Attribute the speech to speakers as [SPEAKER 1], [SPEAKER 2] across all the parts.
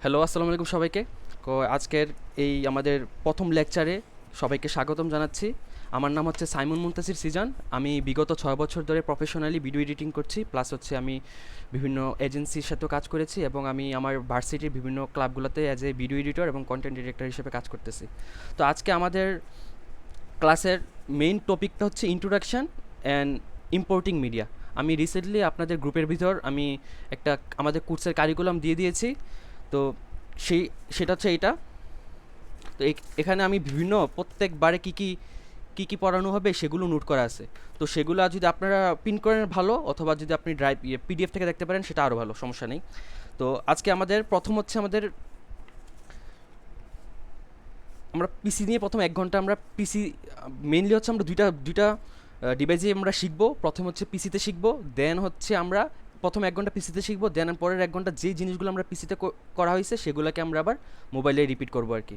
[SPEAKER 1] Hello, আসসালামু আলাইকুম সবাইকে। আজকের এই আমাদের প্রথম লেকচারে সবাইকে স্বাগতম জানাচ্ছি। আমার নাম হচ্ছে সাইমন মুনতাসির সিজান। আমি বিগত 6 বছর ধরে প্রফেশনালি ভিডিও এডিটিং করছি, প্লাস হচ্ছে আমি বিভিন্ন এজেন্সির সাথেও কাজ করেছি এবং আমি আমার ভার্সিটির বিভিন্ন ক্লাবগুলোতে অ্যাজ এ ভিডিও এডিটর এবং কন্টেন্ট ডিরেক্টর হিসেবে কাজ করতেছি। তো আজকে আমাদের ক্লাসের মেইন টপিকটা হচ্ছে ইন্ট্রোডাকশন অ্যান্ড ইম্পোর্টিং মিডিয়া। আমি রিসেন্টলি আপনাদের গ্রুপের ভিতর আমি একটা আমাদের কোর্সের কারিকুলাম দিয়ে দিয়েছি। তো সেই সেটা হচ্ছে এইটা। তো এখানে আমি বিভিন্ন প্রত্যেকবারে কী কী পড়ানো হবে সেগুলো নোট করা আছে। তো সেগুলো যদি আপনারা প্রিন্ট করেন ভালো, অথবা যদি আপনি ড্রাইভ পিডিএফ থেকে দেখতে পারেন সেটা আরও ভালো, সমস্যা নেই। তো আজকে আমাদের প্রথম হচ্ছে আমরা পিসি নিয়ে প্রথম 1 ঘন্টা আমরা পিসি মেইনলি হচ্ছে আমরা দুইটা দুইটা ডিভাইসে আমরা শিখবো। প্রথম হচ্ছে পিসিতে শিখবো, দেন হচ্ছে আমরা প্রথম 1 ঘন্টা পিসিতে শিখবো, দেন পরের 1 ঘন্টা যে জিনিসগুলো আমরা পিসিতে করা হয়েছে সেগুলোকে আমরা আবার মোবাইলে রিপিট করবো আর কি।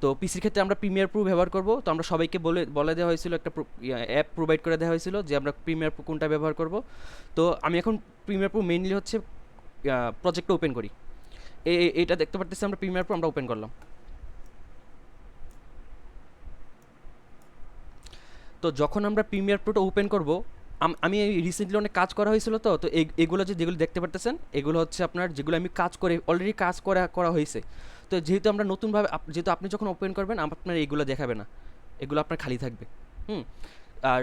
[SPEAKER 1] তো পিসির ক্ষেত্রে আমরা প্রিমিয়ার প্রো ব্যবহার করব। তো আমরা সবাইকে বলে দেওয়া হয়েছিল, একটা অ্যাপ প্রোভাইড করে দেওয়া হয়েছিল যে আমরা প্রিমিয়ার প্রো কোনটা ব্যবহার করব। তো আমি এখন প্রিমিয়ার প্রো মেইনলি হচ্ছে প্রজেক্টটা ওপেন করি। এইটা দেখতে পারতেছি আমরা প্রিমিয়ার প্রো আমরা ওপেন করলাম। তো যখন আমরা প্রিমিয়ার প্রোটা ওপেন করব, আমি রিসেন্টলি অনেক কাজ করা হয়েছিল। তো এগুলো যেগুলো দেখতে পারতেছেন এগুলো হচ্ছে আপনার যেগুলো আমি কাজ করে অলরেডি কাজ করা করা হয়েছে। তো যেহেতু আমরা নতুনভাবে যেহেতু আপনি যখন ওপেন করবেন আপনার এইগুলো দেখাবে না, এগুলো আপনার খালি থাকবে। হুম। আর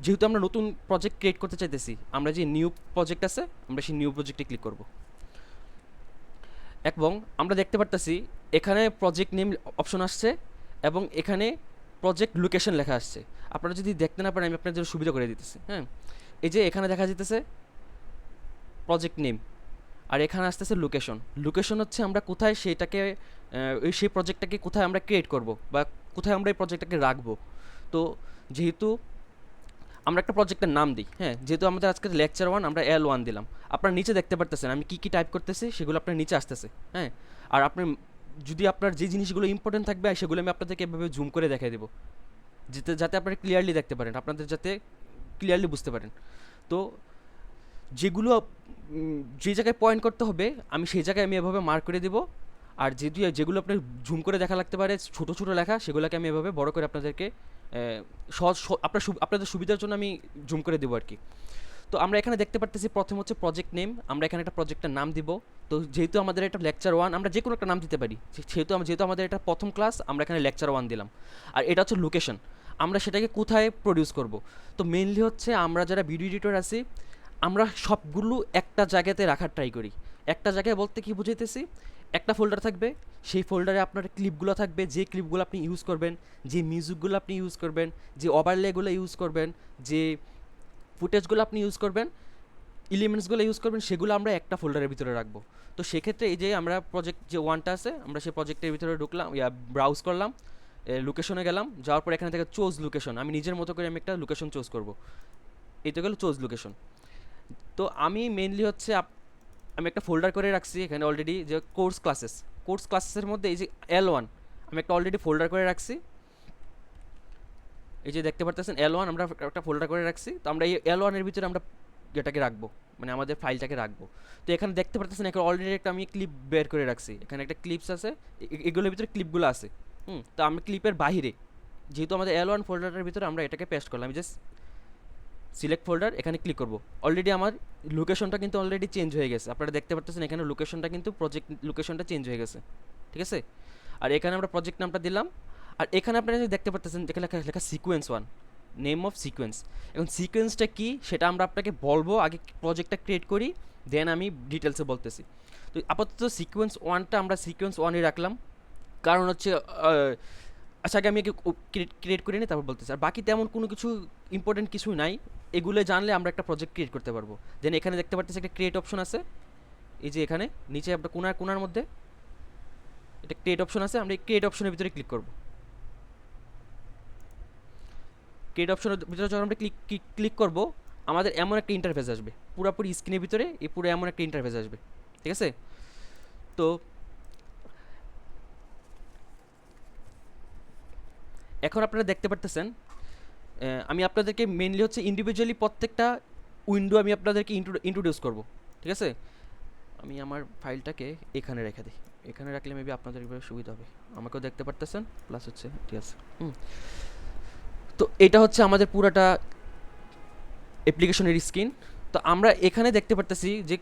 [SPEAKER 1] যেহেতু আমরা নতুন প্রজেক্ট ক্রিয়েট করতে চাইতেছি, আমরা যে নিউ প্রজেক্ট আছে আমরা সেই নিউ প্রজেক্টে ক্লিক করব। এবং আমরা দেখতে পারতেছি এখানে প্রজেক্ট নেম অপশন আসছে এবং এখানে প্রজেক্ট লোকেশন লেখা আসছে। আপনারা যদি দেখতে না পারেন আমি আপনাদের জন্য সুবিধা করে দিতেছি। হ্যাঁ, এই যে এখানে দেখা যেতেছে প্রজেক্ট নেম, আর এখানে আসতেছে লোকেশন। লোকেশন হচ্ছে আমরা কোথায় সেটাকে সেই প্রজেক্টটাকে কোথায় আমরা ক্রিয়েট করব বা কোথায় আমরা এই প্রজেক্টটাকে রাখবো। তো যেহেতু আমরা একটা প্রজেক্টের নাম দিই, হ্যাঁ, যেহেতু আমাদের আজকে লেকচার 1 আমরা L1 দিলাম। আপনার নিচে দেখতে পারতেছেন আমি কী টাইপ করতেছি, সেগুলো আপনার নিচে আসতেছে। হ্যাঁ, আর আপনি যদি আপনার যে জিনিসগুলো ইম্পর্টেন্ট থাকবে সেগুলো আমি আপনাদেরকে এভাবে জুম করে দেখাই দেবো, যাতে যাতে আপনারা ক্লিয়ারলি দেখতে পারেন, আপনাদের যাতে ক্লিয়ারলি বুঝতে পারেন। তো যেগুলো যে জায়গায় পয়েন্ট করতে হবে আমি সেই জায়গায় আমি এভাবে মার্ক করে দেবো। আর যেগুলো আপনার জুম করে দেখা লাগতে পারে ছোটো ছোটো লেখা, সেগুলোকে আমি এভাবে বড় করে আপনাদেরকে সহজ আপনাদের সুবিধার জন্য আমি জুম করে দেবো আর কি। তো আমরা এখানে দেখতে পারতেছি প্রথম হচ্ছে প্রজেক্ট নেম, আমরা এখানে একটা প্রজেক্টের নাম দিব। তো যেহেতু আমাদের এটা লেকচার 1 আমরা যে কোনো একটা নাম দিতে পারি, যেহেতু আমাদের এটা প্রথম ক্লাস আমরা এখানে লেকচার 1 দিলাম। আর এটা হচ্ছে লোকেশন, আমরা সেটাকে কোথায় প্রডিউস করব। তো মেইনলি হচ্ছে আমরা যারা ভিডিও এডিটর আছি আমরা সবগুলো একটা জায়গাতে রাখার ট্রাই করি। একটা জায়গায় বলতে কি বুঝাইতেছি, একটা ফোল্ডার থাকবে, সেই ফোল্ডারে আপনার ক্লিপগুলো থাকবে, যে ক্লিপগুলো আপনি ইউজ করবেন, যে মিউজিকগুলো আপনি ইউজ করবেন, যে ওভারলেগুলো ইউজ করবেন, যে ফুটেজগুলো আপনি ইউজ করবেন, এলিমেন্টসগুলো ইউজ করবেন, সেগুলো আমরা একটা ফোল্ডারের ভিতরে রাখবো। তো সেক্ষেত্রে এই যে আমরা প্রজেক্ট যে 1টা আছে আমরা সেই প্রজেক্টের ভিতরে ঢুকলাম, ব্রাউজ করলাম, লোকেশনে গেলাম, যাওয়ার পর এখানে থেকে চোজ লোকেশন, আমি নিজের মতো করে আমি একটা লোকেশন চুজ করব। এই তো গেল চোজ লোকেশন। তো আমি মেইনলি হচ্ছে আমি একটা ফোল্ডার করে রাখছি এখানে অলরেডি, যে কোর্স ক্লাসেসের মধ্যে এই যে L1 আমি একটা অলরেডি ফোল্ডার করে রাখছি। এই যে দেখতে পারতেছেন L1 আমরা একটা ফোল্ডার করে রাখছি। তো আমরা এই L1 এর ভিতরে আমরা এটাকে রাখবো, মানে আমাদের ফাইলটাকে রাখবো। তো এখানে দেখতে পারতেছেন এখানে অলরেডি একটা আমি ক্লিপ বের করে রাখছি, এখানে একটা ক্লিপস আছে, এগুলোর ভিতরে ক্লিপগুলো আছে। তো আমি ক্লিপের বাহিরে, যেহেতু আমাদের L1 ফোল্ডারের ভিতরে আমরা এটাকে পেস্ট করলাম, আমি জাস্ট সিলেক্ট ফোল্ডার এখানে ক্লিক করব। অলরেডি আমার লোকেশনটা কিন্তু অলরেডি চেঞ্জ হয়ে গেছে, আপনারা দেখতে পাচ্ছেন এখানে লোকেশনটা কিন্তু প্রজেক্ট লোকেশনটা চেঞ্জ হয়ে গেছে। ঠিক আছে, আর এখানে আমরা প্রজেক্ট নামটা দিলাম। আর এখানে আপনারা যদি দেখতে পাচ্ছেন এখানে লেখা লেখা সিকোয়েন্স 1, নেম অফ সিকোয়েন্স। এখন সিকোয়েন্সটা কি সেটা আমরা আপনাকে বলবো, আগে প্রজেক্টটা ক্রিয়েট করি, দেন আমি ডিটেলসে বলতেছি। তো আপাতত সিকোয়েন্স 1টা আমরা সিকোয়েন্স 1ই রাখলাম, কারণ হচ্ছে আচ্ছা আগে আমি ক্রিয়েট করে নিই তারপর বলতেছি। আর বাকি তেমন কোনো কিছু ইম্পর্টেন্ট কিছুই নাই, এগুলো জানলে আমরা একটা প্রজেক্ট ক্রিয়েট করতে পারবো। দেন এখানে দেখতে পাচ্ছেন একটা ক্রিয়েট অপশন আছে, এই যে এখানে নিচে আপনার কোনার কোনার মধ্যে এটা ক্রিয়েট অপশন আছে, আমরা এই ক্রিয়েট অপশনের ভিতরে ক্লিক করব। ক্রিয়েট অপশনের ভিতরে যখন আমরা ক্লিক করব আমাদের এমন একটা ইন্টারফেস আসবে, পুরোপুরি স্ক্রিনের ভিতরে এই পুরো এমন একটা ইন্টারফেস আসবে। ঠিক আছে, তো এখন আপনারা দেখতে পারতেছেন আমি আপনাদেরকে মেনলি হচ্ছে ইন্ডিভিজুয়ালি প্রত্যেকটা উইন্ডো আমি আপনাদেরকে ইন্ট্রোডিউস করব। ঠিক আছে, আমি আমার ফাইলটাকে এখানে রেখে দিই, এখানে রাখলে মেবি আপনাদের এভাবে সুবিধা হবে, আমাকেও দেখতে পারতেছেন প্লাস হচ্ছে ঠিক আছে। তো এটা হচ্ছে আমাদের পুরাটা অ্যাপ্লিকেশনের স্ক্রিন। তো আমরা এখানে দেখতে পারতেছি যে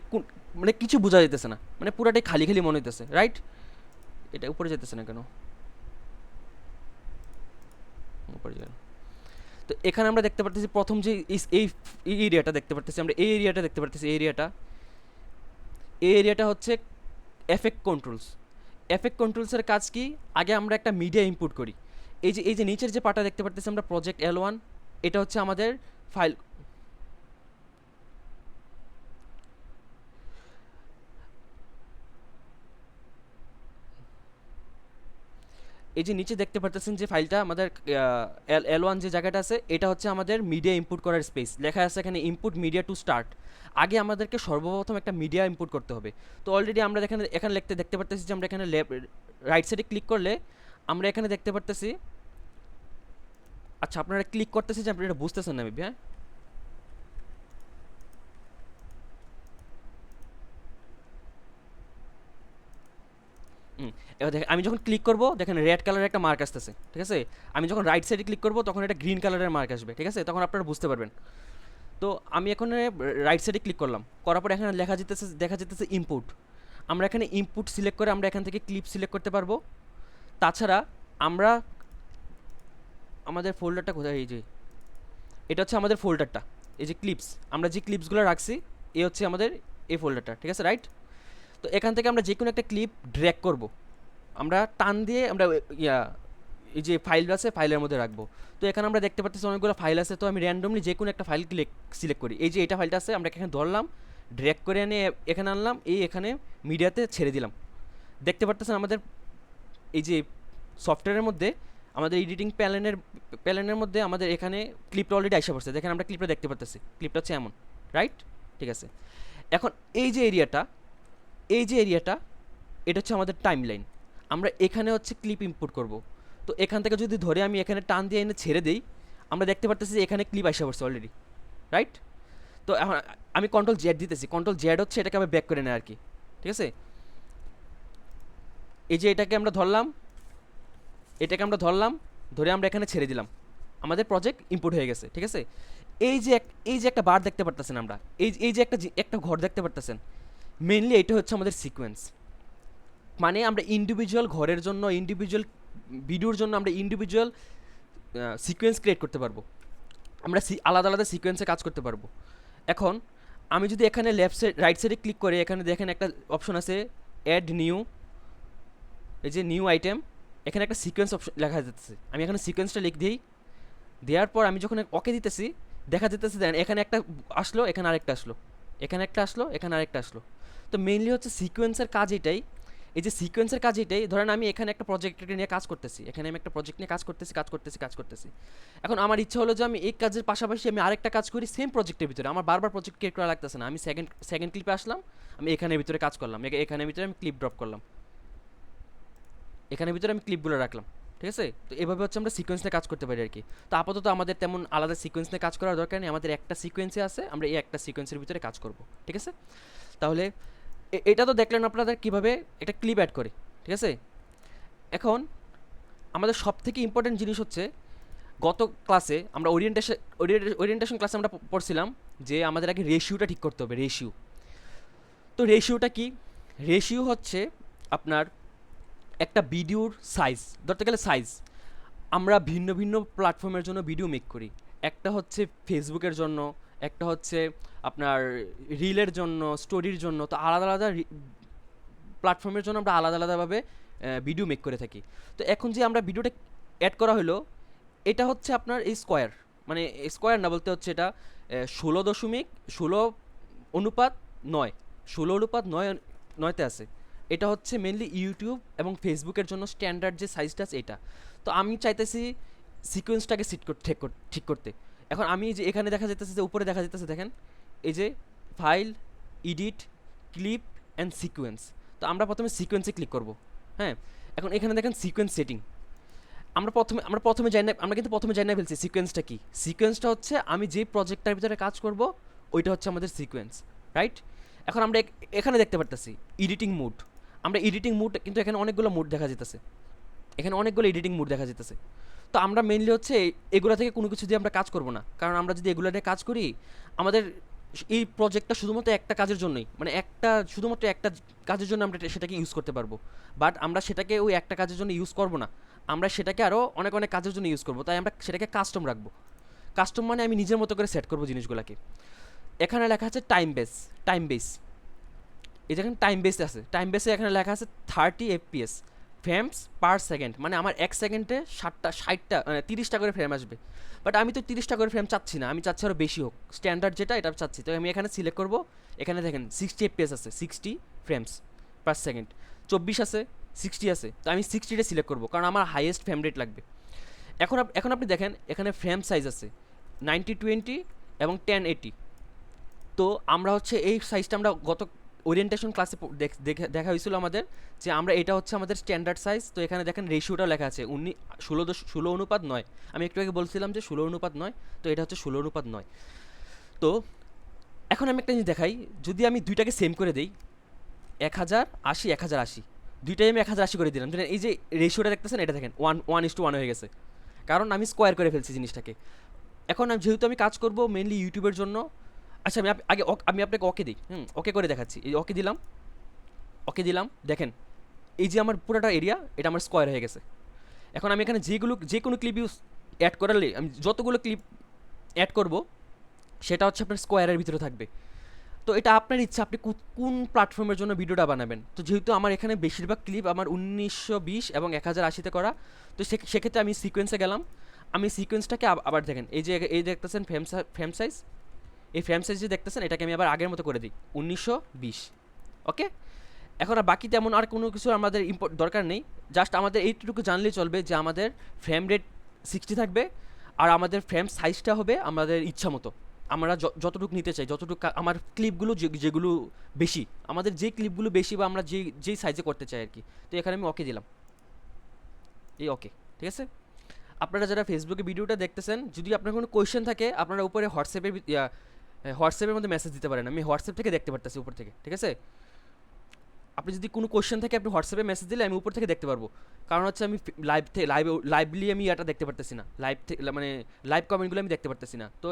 [SPEAKER 1] মানে কিছু বোঝা যেতেছে না, মানে পুরাটাই খালি খালি মনে হইতেছে, রাইট? এটা উপরে যেতেছে না কেন? উপরে যায়। তো এখানে আমরা দেখতে পারতেছি প্রথম যে এই এরিয়াটা দেখতে পারতেছি আমরা, এই এরিয়াটা দেখতে পারতেছি, এই এরিয়াটা হচ্ছে এফেক্ট কন্ট্রোলস। এফেক্ট কন্ট্রোলসের কাজ কি? আগে আমরা একটা মিডিয়া ইনপুট করি। এই যে নিচের যে পার্টটা দেখতে পারতেছি আমরা প্রজেক্ট L1, এটা হচ্ছে আমাদের ফাইল। এই যে নিচে দেখতে পারতেছেন যে ফাইলটা আমাদের L1 যে জায়গাটা আছে, এটা হচ্ছে আমাদের মিডিয়া ইনপুট করার স্পেস। লেখা আছে এখানে ইনপুট মিডিয়া টু স্টার্ট। আগে আমাদেরকে সর্বপ্রথম একটা মিডিয়া ইনপুট করতে হবে। তো অলরেডি আমরা এখানে দেখতে পারতেছি যে আমরা এখানে রাইট সাইডে ক্লিক করলে আমরা এখানে দেখতে পারতেছি। আচ্ছা, আপনারা ক্লিক করতেছি যে আপনারা এটা বুঝতেছেন না মেবি, হ্যাঁ? এবার দেখেন আমি যখন ক্লিক করব দেখেন রেড কালারের একটা মার্ক আসতেছে, ঠিক আছে? আমি যখন রাইট সাইডে ক্লিক করব তখন এটা গ্রিন কালারের মার্ক আসবে, ঠিক আছে? তখন আপনারা বুঝতে পারবেন। তো আমি এখন রাইট সাইডে ক্লিক করলাম, করার পর এখানে দেখা যেতেছে ইনপুট। আমরা এখানে ইনপুট সিলেক্ট করে আমরা এখান থেকে ক্লিপ সিলেক্ট করতে পারবো। তাছাড়া আমরা আমাদের ফোল্ডারটা কোথায়, এই যে এটা হচ্ছে আমাদের ফোল্ডারটা, এই যে ক্লিপস, আমরা যে ক্লিপসগুলো রাখছি এই হচ্ছে আমাদের এই ফোল্ডারটা, ঠিক আছে, রাইট? তো এখান থেকে আমরা যে কোনো একটা ক্লিপ ড্র্যাগ করব, আমরা টান দিয়ে আমরা এই যে ফাইল আছে ফাইলের মধ্যে রাখবো। তো এখানে আমরা দেখতে পাচ্ছি অনেকগুলো ফাইল আছে, তো আমি র্যান্ডমলি যে কোনো একটা ফাইল সিলেক্ট করি। এই যে এটা ফাইলটা আছে, আমরা এখানে ধরলাম, ড্র্যাগ করে এনে এখানে আনলাম, এখানে মিডিয়াতে ছেড়ে দিলাম। দেখতে পারতেছেন আমাদের এই যে সফটওয়্যারের মধ্যে আমাদের এডিটিং প্যানেলের মধ্যে আমাদের এখানে ক্লিপটা অলরেডি আইসা পড়ছে। দেখেন আমরা ক্লিপটা দেখতে পারতেছি, ক্লিপটা হচ্ছে এমন, রাইট? ঠিক আছে। এখন এই যে এরিয়াটা এটা হচ্ছে আমাদের টাইমলাইন। আমরা এখানে হচ্ছে ক্লিপ ইনপুট করব। তো এখান থেকে যদি ধরে আমি এখানে টান দিয়ে এনে ছেড়ে দিই, আমরা দেখতে পারতেছি যে এখানে ক্লিপ আইসা পড়ছে অলরেডি, রাইট? তো এখন আমি কন্ট্রোল জেড দিতেছি, কন্ট্রোল জেড হচ্ছে এটাকে আবার ব্যাক করে নেয় আর কি, ঠিক আছে? এই যে এটাকে আমরা ধরলাম, ধরে আমরা এখানে ছেড়ে দিলাম, আমাদের প্রজেক্ট ইনপুট হয়ে গেছে, ঠিক আছে? এই যে একটা বার দেখতে পারতেছেন আমরা, এই যে একটা ঘর দেখতে পারতেছেন, মেইনলি এটা হচ্ছে আমাদের সিকোয়েন্স। মানে আমরা ইন্ডিভিজুয়াল ঘরের জন্য, ইন্ডিভিজুয়াল ভিডিওর জন্য আমরা ইন্ডিভিজুয়াল সিকোয়েন্স ক্রিয়েট করতে পারবো। আমরা আলাদা আলাদা সিকোয়েন্সে কাজ করতে পারবো। এখন আমি যদি এখানে রাইট সাইডে ক্লিক করে এখানে দেখেন একটা অপশন আছে অ্যাড নিউ, এই যে নিউ আইটেম, এখানে একটা সিকোয়েন্স অপশন লেখা যাচ্ছে। আমি এখানে সিকোয়েন্সটা দেওয়ার পর আমি যখন ওকে দিতেছি, দেখা যেতেছে দেন এখানে একটা আসলো, এখানে আরেকটা আসলো, এখানে একটা আসলো, এখানে আরেকটা আসলো। তো মেইনলি হচ্ছে সিকোয়েন্সের কাজ এটাই। এই যে সিকোয়েন্সের কাজ এটাই, ধরেন আমি এখানে একটা প্রজেক্টকে নিয়ে কাজ করতেছি, এখানে আমি একটা প্রজেক্ট নিয়ে কাজ করতেছি। এখন আমার ইচ্ছা হলো যে আমি এই কাজের পাশাপাশি আমি আরেকটা কাজ করি সেম প্রজেক্টের ভিতরে, আমার বারবার প্রজেক্ট ক্রিয়েট করা লাগতেছে না। আমি সেকেন্ড ক্লিপে আসলাম, আমি এখানের ভিতরে কাজ করলাম, এখানের ভিতরে আমি ক্লিপ ড্রপ করলাম, এখানের ভিতরে আমি ক্লিপগুলো রাখলাম, ঠিক আছে? তো এভাবে হচ্ছে আমরা সিকোয়েন্স নিয়ে কাজ করতে পারি আর কি। তো আপাতত আমাদের তেমন আলাদা সিকোয়েন্স নিয়ে কাজ করার দরকার নেই, আমাদের একটা সিকোয়েন্সে আছে, আমরা এই একটা সিকোয়েন্সের ভিতরে কাজ করব, ঠিক আছে? তাহলে এটা তো দেখলেন আপনাদের কীভাবে একটা ক্লিপ অ্যাড করে, ঠিক আছে? এখন আমাদের সবথেকে ইম্পর্টেন্ট জিনিস হচ্ছে, গত ক্লাসে আমরা ওরিয়েন্টেশন ক্লাসে আমরা পড়ছিলাম যে আমাদের আগে রেশিওটা ঠিক করতে হবে, রেশিও। তো রেশিওটা কি? রেশিও হচ্ছে আপনার একটা ভিডিওর সাইজ, ধরতে গেলে সাইজ, আমরা ভিন্ন ভিন্ন প্ল্যাটফর্মের জন্য ভিডিও মেক করি। একটা হচ্ছে ফেসবুকের জন্য, একটা হচ্ছে আপনার রিলের জন্য, স্টোরির জন্য। তো আলাদা আলাদা প্ল্যাটফর্মের জন্য আমরা আলাদা আলাদাভাবে ভিডিও মেক করে থাকি। তো এখন যে আমরা ভিডিওটা অ্যাড করা হলো, এটা হচ্ছে আপনার এই স্কোয়ার, মানে স্কোয়ার না বলতে হচ্ছে এটা 16.16:9, 16:9তে আছে। এটা হচ্ছে মেনলি ইউটিউব এবং ফেসবুকের জন্য স্ট্যান্ডার্ড যে সাইজটা আছে এটা। তো আমি চাইতেছি সিকোয়েন্সটাকে ঠিক করতে। এখন আমি যে এখানে দেখা যেতেছে যে উপরে দেখা যেতেছে, দেখেন এই যে file, edit, clip and sequence. তো আমরা প্রথমে সিকোয়েন্সে ক্লিক করব, হ্যাঁ? এখন এখানে দেখেন সিকোয়েন্স সেটিং। আমরা কিন্তু প্রথমে জানি না ফেলছি সিকোয়েন্সটা কি। সিকোয়েন্সটা হচ্ছে আমি যে প্রজেক্টটার ভিতরে কাজ করব ওইটা হচ্ছে আমাদের সিকোয়েন্স, রাইট? এখন আমরা এখানে দেখতে পারতেছি এডিটিং মোড। আমরা এডিটিং মুড, কিন্তু এখানে অনেকগুলো মুড দেখা যেতেছে, এখানে অনেকগুলো এডিটিং মুড দেখা যেতেছে। তো আমরা মেইনলি হচ্ছে এগুলো থেকে কোনো কিছু দিয়ে আমরা কাজ করব না, কারণ আমরা যদি এগুলো নিয়ে কাজ করি, আমাদের এই প্রজেক্টটা শুধুমাত্র একটা কাজের জন্যই, মানে শুধুমাত্র একটা কাজের জন্য আমরা সেটাকে ইউজ করতে পারবো। বাট আমরা সেটাকে ওই একটা কাজের জন্য ইউজ করব না, আমরা সেটাকে আরও অনেক অনেক কাজের জন্য ইউজ করব, তাই আমরা সেটাকে কাস্টম রাখবো। কাস্টম মানে আমি নিজের মতো করে সেট করবো জিনিসগুলোকে। এখানে লেখা আছে টাইম বেস। এই যেখানে টাইম বেস আছে, টাইম বেসে এখানে লেখা আছে 30 FPS, ফ্রেমস পার সেকেন্ড, মানে আমার 1 সেকেন্ডে 60টা 30টা করে ফ্রেম আসবে। বাট আমি তো 30টা করে ফ্রেম চাচ্ছি না, আমি চাচ্ছি আরও বেশি হোক, স্ট্যান্ডার্ড যেটা এটা চাচ্ছি। তো আমি এখানে সিলেক্ট করবো, এখানে দেখেন 60 FPS আছে, 60 ফ্রেমস পার সেকেন্ড, 24 আছে, 60 আছে, তো আমি 60টা সিলেক্ট করবো, কারণ আমার হাইয়েস্ট ফ্রেম রেট লাগবে। এখন আপনি দেখেন এখানে ফ্রেম সাইজ আছে 90/20 এবং 1080। তো আমরা হচ্ছে এই সাইজটা আমরা গত ওরিয়েন্টেশন ক্লাসে দেখা হয়েছিল আমাদের, যে আমরা এটা হচ্ছে আমাদের স্ট্যান্ডার্ড সাইজ। তো এখানে দেখেন রেশিওটা লেখা আছে 16:9। আমি একটু আগে বলছিলাম যে 16:9, তো এটা হচ্ছে 16:9। তো এখন আমি একটা জিনিস দেখাই, যদি আমি দুইটাকে সেম করে দিই, 1080 1080, দুইটাই আমি 1080 করে দিলাম, এই যে রেশিওটা দেখতেছেন, এটা দেখেন 1:1 হয়ে গেছে, কারণ আমি স্কোয়ার করে ফেলছি জিনিসটাকে। এখন যেহেতু আমি কাজ করব মেনলি ইউটিউবের জন্য, আচ্ছা আমি আপনাকে ওকে দিই, ওকে করে দেখাচ্ছি। এই ওকে দিলাম, দেখেন এই যে আমার পুরোটা এরিয়া এটা আমার স্কোয়ার হয়ে গেছে। এখন আমি এখানে যে কোনো ক্লিপ অ্যাড করালে, আমি যতগুলো ক্লিপ অ্যাড করব সেটা হচ্ছে আপনার স্কোয়ারের ভিতরে থাকবে। তো এটা আপনার ইচ্ছা, আপনি কোন প্ল্যাটফর্মের জন্য ভিডিওটা বানাবেন। তো যেহেতু আমার এখানে বেশিরভাগ ক্লিপ আমার 1920 এবং 1080-তে করা, তো সেক্ষেত্রে আমি সিকোয়েন্সে গেলাম। আমি সিকোয়েন্সটাকে আবার দেখেন, এই দেখতেছেন ফ্রেম সাইজ, এই ফ্রেম সাইজ যে দেখতেছেন এটাকে আমি আবার আগের মতো করে দিই 1920। ওকে, এখন আর বাকি তেমন আর কোনো কিছু আমাদের দরকার নেই, জাস্ট আমাদের এইটুকু জানলেই চলবে যে আমাদের ফ্রেম রেট 60 থাকবে, আর আমাদের ফ্রেম সাইজটা হবে আমাদের ইচ্ছা মতো, আমরা যতটুকু নিতে চাই, যতটুকু আমার ক্লিপগুলো যেগুলো বেশি, আমাদের যে ক্লিপগুলো বেশি বা আমরা যেই সাইজে করতে চাই আর কি। তো এখানে আমি ওকে দিলাম, এই ওকে, ঠিক আছে। আপনারা যারা ফেসবুকে ভিডিওটা দেখতেছেন, যদি আপনার কোনো কোয়েশ্চেন থাকে আপনারা উপরে হোয়াটসঅ্যাপের মধ্যে মেসেজ দিতে পারেন, আমি হোয়াটসঅ্যাপ থেকে দেখতে পারতেছি উপর থেকে, ঠিক আছে। আপনি যদি কোনো কোয়েশ্চেন থাকে আপনি হোয়াটসঅ্যাপে মেসেজ দিলে আমি উপর থেকে দেখতে পারবো, কারণ হচ্ছে আমি লাইভলি আমি এটা দেখতে পারতেছি না, মানে লাইভ কমেন্টগুলো আমি দেখতে পারতেছি না। তো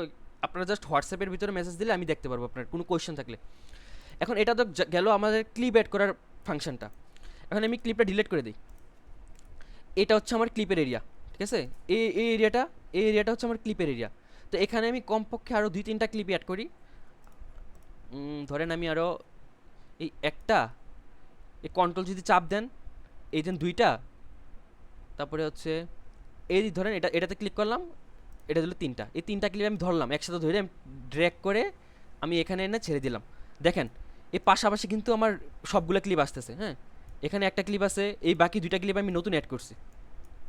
[SPEAKER 1] আপনারা জাস্ট হোয়াটসঅ্যাপের ভিতরে মেসেজ দিলে আমি দেখতে পারবো আপনার কোনো কোয়েশ্চেন থাকলে। এখন এটা তো গেল আমাদের ক্লিপ অ্যাড করার ফাংশনটা। এখন আমি ক্লিপটা ডিলিট করে দিই, এটা হচ্ছে আমার ক্লিপের এরিয়া, ঠিক আছে। এই এরিয়াটা হচ্ছে আমার ক্লিপের এরিয়া। তো এখানে আমি কমপক্ষে আরও 2-3টা ক্লিপ অ্যাড করি। ধরেন আমি আরও এই কন্ট্রোল যদি চাপ দেন, এই দেন 2টা, তারপরে হচ্ছে এই ধরেন এটাতে ক্লিক করলাম, এটা দিল 3টা, এই 3টা ক্লিপ আমি ধরলাম একসাথে, ধরে আমি ড্র্যাগ করে আমি এখানে এনে ছেড়ে দিলাম। দেখেন এই পাশাপাশি কিন্তু আমার সবগুলো ক্লিপ আসতেছে, হ্যাঁ। এখানে একটা ক্লিপ আছে, এই বাকি 2টা ক্লিপ আমি নতুন অ্যাড করছি।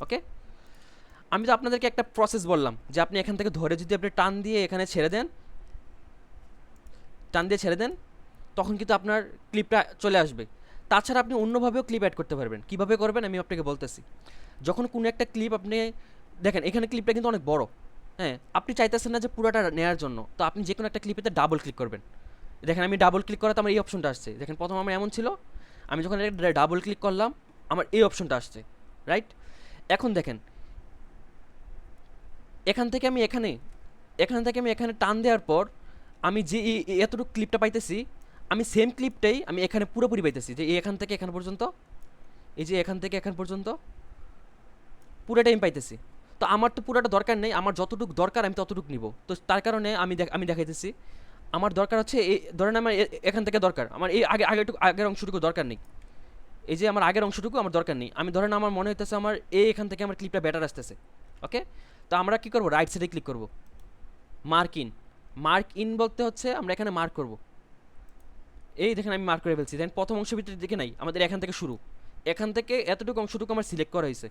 [SPEAKER 1] ওকে, আমি তো আপনাদেরকে একটা প্রসেস বললাম যে আপনি এখান থেকে ধরে যদি আপনি টান দিয়ে এখানে ছেড়ে দেন, তখন কিন্তু আপনার ক্লিপটা চলে আসবে। তাছাড়া আপনি অন্যভাবেও ক্লিপ অ্যাড করতে পারবেন, কীভাবে করবেন আমি আপনাকে বলতেছি। যখন কোনো একটা ক্লিপ আপনি দেখেন, এখানে ক্লিপটা কিন্তু অনেক বড়, হ্যাঁ, আপনি চাইতেছেন না যে পুরোটা নেওয়ার জন্য, তো আপনি যে কোনো একটা ক্লিপেতে ডাবল ক্লিক করবেন। দেখেন আমি ডাবল ক্লিক করাতে আমার এই অপশনটা আসছে, দেখেন প্রথম আমার এমন ছিল, আমি যখন ডাবল ক্লিক করলাম আমার এই অপশনটা আসছে, রাইট। এখন দেখেন এখান থেকে আমি এখানে টান দেওয়ার পর আমি যে এতটুকু ক্লিপটা পাইতেছি, আমি সেম ক্লিপটাই আমি এখানে পুরোপুরি পাইতেছি, যে এখান থেকে এখান পর্যন্ত, এই যে এখান থেকে এখান পর্যন্ত পুরোটাই আমি পাইতেছি। তো আমার তো পুরোটা দরকার নেই, আমার যতটুকু দরকার আমি ততটুকু নিব। তো তার কারণে আমি দেখাইতেছি, আমার দরকার হচ্ছে এই ধরেন আমার এখান থেকে দরকার, আমার এই আগের অংশটুকু দরকার নেই, এই যে আমার আগের অংশটুকু আমার দরকার নেই। আমি ধরেন আমার মনে হইতেছে আমার এখান থেকে আমার ক্লিপটা বেটার আসতেছে। ওকে, তো আমরা কী করবো, রাইট সাইডে ক্লিক করব, মার্ক ইন বলতে হচ্ছে আমরা এখানে মার্ক করব। এই দেখেন আমি মার্ক করে ফেলছি, দেখেন প্রথম অংশের ভিতরে দেখে নাই আমাদের এখান থেকে শুরু, এখান থেকে এতটুকু অংশটুকু আমার সিলেক্ট করা হয়েছে,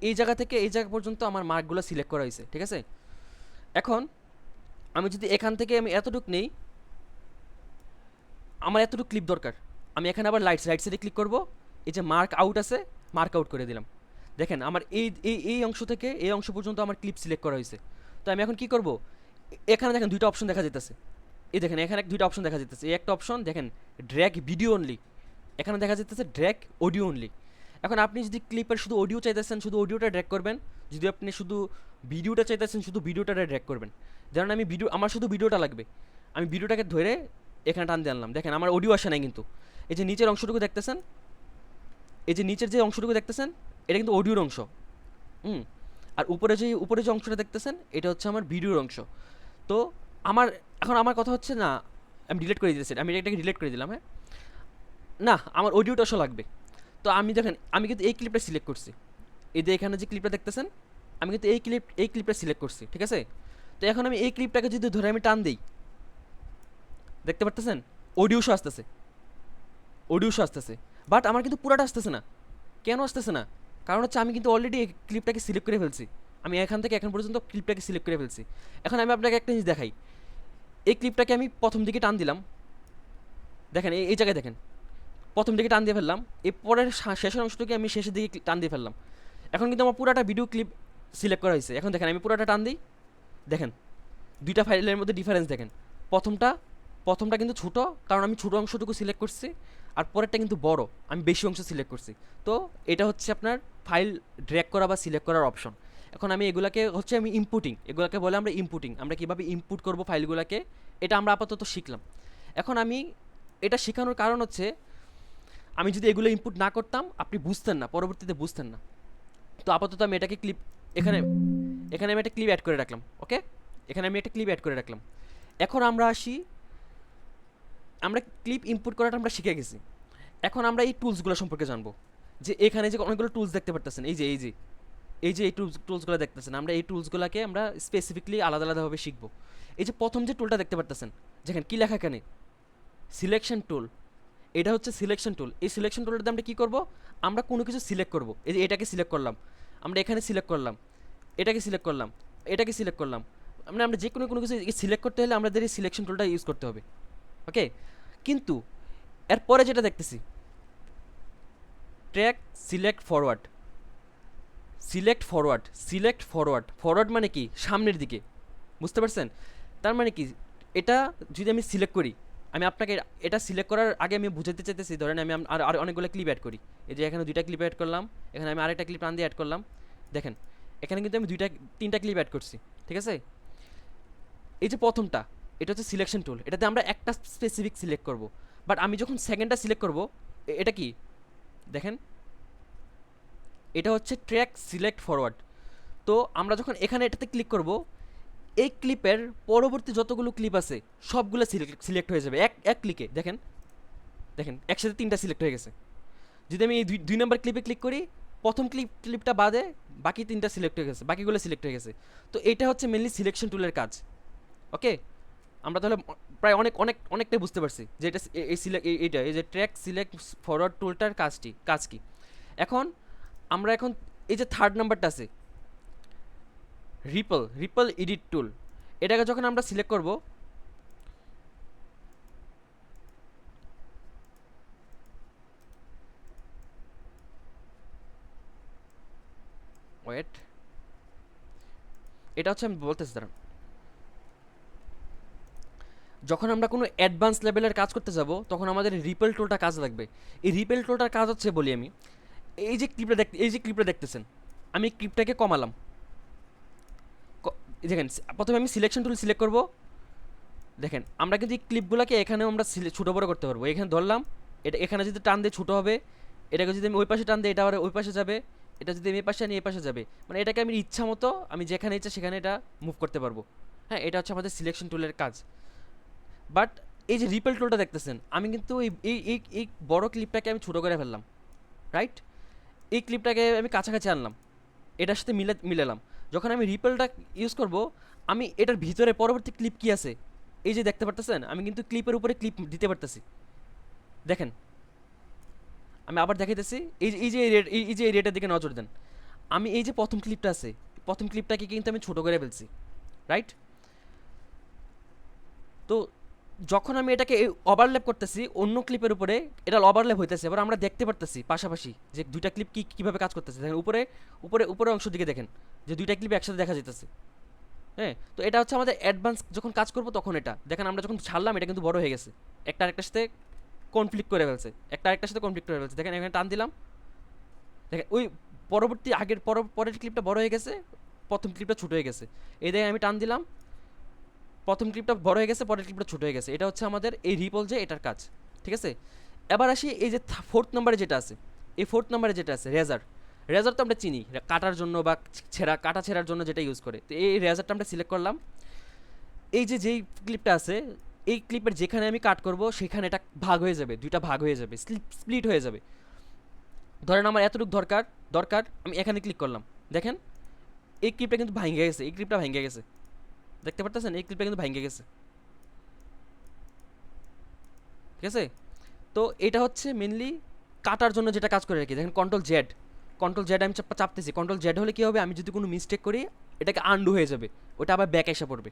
[SPEAKER 1] এই জায়গা থেকে এই জায়গা পর্যন্ত আমার মার্কগুলো সিলেক্ট করা হয়েছে, ঠিক আছে। এখন আমি যদি এখান থেকে আমি এতটুকু নেই, আমার এতটুকু ক্লিপ দরকার, আমি এখানে আবার রাইট সাইডে ক্লিক করব, এই যে মার্ক আউট আছে, মার্ক আউট করে দিলাম। দেখেন আমার এই অংশ থেকে এই অংশ পর্যন্ত আমার ক্লিপ সিলেক্ট করা হয়েছে। তো আমি এখন কি করব, এখানে দেখেন 2টা অপশন দেখা যেতেছে, এই দেখেন এখানে 2টা অপশন দেখা যেতেছে, এই একটা অপশন দেখেন ড্র্যাগ ভিডিও অনলি, এখানে দেখা যাচ্ছে ড্র্যাগ অডিও অনলি। এখন আপনি যদি ক্লিপের শুধু অডিও চাইতেছেন শুধু অডিওটা ড্র্যাগ করবেন, যদি আপনি শুধু ভিডিওটা চাইতেছেন শুধু ভিডিওটা ড্র্যাগ করবেন। যেমন আমি ভিডিও, আমার শুধু ভিডিওটা লাগবে, আমি ভিডিওটাকে ধরে এখানে টান দিয়ে আনলাম। দেখেন আমার অডিও আসে নাই কিন্তু, এই যে নিচের অংশটুকু দেখতেছেন, এই যে নিচের যে অংশটুকু দেখতেছেন এটা কিন্তু অডিওর অংশ। হুম। আর উপরে যে অংশটা দেখতেছেন এটা হচ্ছে আমার ভিডিওর অংশ। তো আমার এখন আমার কথা হচ্ছে না, আমি ডিলিট করে দিতেছি, আমি এটাকে ডিলিট করে দিলাম। হ্যাঁ, না আমার অডিওটা আসলে লাগবে। তো আমি দেখেন আমি কিন্তু এই ক্লিপটা সিলেক্ট করছি, এই যে এখানে যে ক্লিপটা দেখতেছেন আমি কিন্তু এই ক্লিপটা সিলেক্ট করছি, ঠিক আছে। তো এখন আমি এই ক্লিপটাকে যদি ধরে আমি টান দিই, দেখতে পারতেছেন অডিও শো আসতেছে, অডিও শো আসতেছে, বাট আমার কিন্তু পুরাটা আসতেছে না। কেন আসতেছে না? কারণ হচ্ছে আমি কিন্তু অলরেডি এই ক্লিপটাকে সিলেক্ট করে ফেলছি, আমি এখান থেকে এখন পর্যন্ত ক্লিপটাকে সিলেক্ট করে ফেলছি। এখন আমি আপনাকে একটা জিনিস দেখাই, এই ক্লিপটাকে আমি প্রথম দিকে টান দিলাম, দেখেন এই জায়গায় দেখেন প্রথম দিকে টান দিয়ে ফেললাম, এই পরের শেষের অংশটাকে আমি শেষের দিকে টান দিয়ে ফেললাম। এখন কিন্তু আমার পুরাটা ভিডিও ক্লিপ সিলেক্ট করা হয়েছে। এখন দেখেন আমি পুরাটা টান দিই, দেখেন দুইটা ফাইলের মধ্যে ডিফারেন্স দেখেন। প্রথমটা প্রথমটা কিন্তু ছোটো, কারণ আমি ছোটো অংশটুকু সিলেক্ট করছি, আর পরেরটা কিন্তু বড়, আমি বেশি অংশ সিলেক্ট করছি। তো এটা হচ্ছে আপনার ফাইল ড্র্যাগ করা বা সিলেক্ট করার অপশন। এখন আমি এগুলাকে হচ্ছে আমি ইনপুটিং, এগুলোকে বলে আমরা ইনপুটিং, আমরা কীভাবে ইনপুট করব ফাইলগুলোকে, এটা আমরা আপাতত শিখলাম। এখন আমি এটা শেখানোর কারণ হচ্ছে আমি যদি এগুলো ইনপুট না করতাম আপনি বুঝতেন না, পরবর্তীতে বুঝতেন না। তো আপাতত আমি এটাকে ক্লিপ, এখানে এখানে আমি একটা ক্লিপ অ্যাড করে রাখলাম। ওকে, এখানে আমি একটা ক্লিপ অ্যাড করে রাখলাম। এখন আমরা আসি, আমরা ক্লিপ ইনপুট করাটা আমরা শিখে গেছি। এখন আমরা এই টুলসগুলো সম্পর্কে জানবো, যে এখানে যে অনেকগুলো টুলস দেখতে পারতেছেন, এই টুলসগুলো দেখতেছেন, আমরা এই টুলসগুলোকে আমরা স্পেসিফিকলি আলাদা আলাদাভাবে শিখবো। এই যে প্রথম যে টুলটা দেখতে পারতেছেন, যেখানে কী লেখা, এখানে সিলেকশন টুল, এটা হচ্ছে সিলেকশন টুল। এই সিলেকশন টুলটাতে আমরা কী করব, আমরা কোনো কিছু সিলেক্ট করব। এই যে এটাকে সিলেক্ট করলাম, আমরা এখানে সিলেক্ট করলাম, এটাকে সিলেক্ট করলাম, এটাকে সিলেক্ট করলাম, মানে আমরা যে কোনো কিছু সিলেক্ট করতে হলে আমাদের এই সিলেকশন টুলটা ইউজ করতে হবে। ওকে, কিন্তু এরপরে যেটা দেখতেছি ট্র্যাক সিলেক্ট ফরওয়ার্ড, ফরওয়ার্ড মানে কি সামনের দিকে, বুঝতে পারছেন? তার মানে কি, এটা যদি আমি সিলেক্ট করি, আমি আপনাকে এটা সিলেক্ট করার আগে আমি বুঝাতে চাইতেছি, ধরেন আমি আর অনেকগুলো ক্লিপ অ্যাড করি, এই যে এখানে দুইটা ক্লিপ অ্যাড করলাম, এখানে আমি আরেকটা ক্লিপ টান দিয়ে অ্যাড করলাম, দেখেন এখানে কিন্তু আমি তিনটা ক্লিপ অ্যাড করছি, ঠিক আছে। এই যে প্রথমটা এটা হচ্ছে সিলেকশন টুল, এটাতে আমরা একটা স্পেসিফিক সিলেক্ট করব। বাট আমি যখন সেকেন্ডটা সিলেক্ট করব, এটা কি দেখেন, এটা হচ্ছে ট্র্যাক সিলেক্ট ফরওয়ার্ড। তো আমরা যখন এখানে এটাতে ক্লিক করব, এই ক্লিপের পরবর্তী যতগুলো ক্লিপ আছে সবগুলো সিলেক্ট হয়ে যাবে এক এক ক্লিকে। দেখেন দেখেন একসাথে তিনটা সিলেক্ট হয়ে গেছে। যদি আমি এই দুই নম্বর ক্লিপে ক্লিক করি, প্রথম ক্লিপটা বাদে বাকি তিনটা সিলেক্ট হয়ে গেছে, বাকিগুলো সিলেক্ট হয়ে গেছে। তো এটা হচ্ছে মেনলি সিলেকশন টুলের কাজ। ওকে, আমরা তাহলে প্রায় অনেকটাই বুঝতে পারছি যে এটা এইটা এই যে ট্র্যাক সিলেক্ট ফরওয়ার্ড টুলটার কাজ কি। এখন আমরা এই যে থার্ড নাম্বারটা আছে রিপল এডিট টুল, এটাকে যখন আমরা সিলেক্ট করব, ওয়েট, এটা হচ্ছে আমি বলতেছি দাঁড়ান, যখন আমরা কোনো অ্যাডভান্স লেভেলের কাজ করতে যাব তখন আমাদের রিপেল টুলটা কাজ লাগবে। এই রিপেল টুলটার কাজ হচ্ছে বলি আমি, এই যে ক্লিপটা দেখতেছেন, আমি ক্লিপটাকে কমালাম, দেখেন প্রথমে আমি সিলেকশন টুল সিলেক্ট করব, দেখেন আমরা কিন্তু এই ক্লিপগুলোকে এখানেও আমরা ছোটো বড়ো করতে পারবো। এখানে ধরলাম, এটা এখানে যদি টান দিয়ে ছোটো হবে, এটাকে যদি আমি ওই পাশে টান দিই এটা আবার ওই পাশে যাবে, এটা যদি আমি এই পাশে আনি এই পাশে যাবে, মানে এটাকে আমি ইচ্ছা মতো আমি যেখানে ইচ্ছা সেখানে এটা মুভ করতে পারবো। হ্যাঁ, এটা হচ্ছে আমাদের সিলেকশন টুলের কাজ। বাট এই যে রিপেল টুলটা দেখতেছেন, আমি কিন্তু এই বড় ক্লিপটাকে আমি ছোটো করে ফেললাম, রাইট? এই ক্লিপটাকে আমি কাছাকাছি আনলাম, এটার সাথে মিলালাম। যখন আমি রিপেলটা ইউজ করব, আমি এটার ভিতরে পরবর্তী ক্লিপ কি আছে এই যে দেখতে পারতেছেন, আমি কিন্তু ক্লিপের উপরে ক্লিপ দিতে পারতেছি। দেখেন আমি আবার দেখাইতেছি, এই যে এরিয়াটার দিকে নজর দেন, আমি এই যে প্রথম ক্লিপটা আছে, প্রথম ক্লিপটাকে কিন্তু আমি ছোটো করে ফেলছি, রাইট? তো যখন আমি এটাকে ওভারল্যাপ করতেছি অন্য ক্লিপের উপরে, এটা ওভারল্যাপ হইতেছে, এবার আমরা দেখতে পারতেছি পাশাপাশি যে দুইটা ক্লিপ কীভাবে কাজ করতেছে। দেখেন উপরে উপরে উপরে অংশ দিকে দেখেন যে দুইটা ক্লিপ একসাথে দেখা যেতেছে। হ্যাঁ, তো এটা হচ্ছে আমাদের অ্যাডভান্স যখন কাজ করবো তখন এটা দেখেন, আমরা যখন ছাড়লাম এটা কিন্তু বড় হয়ে গেছে, একটা আরেকটার সাথে কনফ্লিক্ট করে ফেলছে, একটা আরেকটার সাথে কনফ্লিক্ট করে ফেলছে। দেখেন এখানে টান দিলাম, দেখেন ওই পরবর্তী আগের পরের ক্লিপটা বড় হয়ে গেছে, প্রথম ক্লিপটা ছোট হয়ে গেছে। এই দেখেন আমি টান দিলাম, প্রথম ক্লিপটা বড় হয়ে গেছে, পরের ক্লিপটা ছোট হয়ে গেছে। এটা হচ্ছে আমাদের এই রিপল যে এটার কাজ, ঠিক আছে। এবার আসি এই যে ফোর্থ নাম্বারে যেটা আছে, এই ফোর্থ নাম্বারে যেটা আছে রেজার। রেজার তো আমরা চিনি কাটার জন্য বা কাটা ছেঁড়ার জন্য যেটা ইউজ করে। তো এই রেজারটা আমরা সিলেক্ট করলাম। এই যে যেই ক্লিপটা আছে, এই ক্লিপের যেখানে আমি কাট করব সেখানে এটা ভাগ হয়ে যাবে, দুইটা ভাগ হয়ে যাবে, স্প্লিট হয়ে যাবে। ধরেন আমার এতটুকু দরকার আমি এখানে ক্লিক করলাম, দেখেন এই ক্লিপটা কিন্তু ভাঙে গেছে, এই ক্লিপটা ভাঙে গেছে, দেখতে পারতেছেন এই ক্লিপটা কিন্তু ভাঙে গেছে, ঠিক আছে। তো এটা হচ্ছে মেনলি কাটার জন্য যেটা কাজ করে রাখি। দেখেন কন্ট্রোল জেড আমি চাপতেছি, কন্ট্রোল জেড হলে কী হবে, আমি যদি কোনো মিস্টেক করি এটাকে আন্ডু হয়ে যাবে, ওটা আবার ব্যাক এসে পড়বে।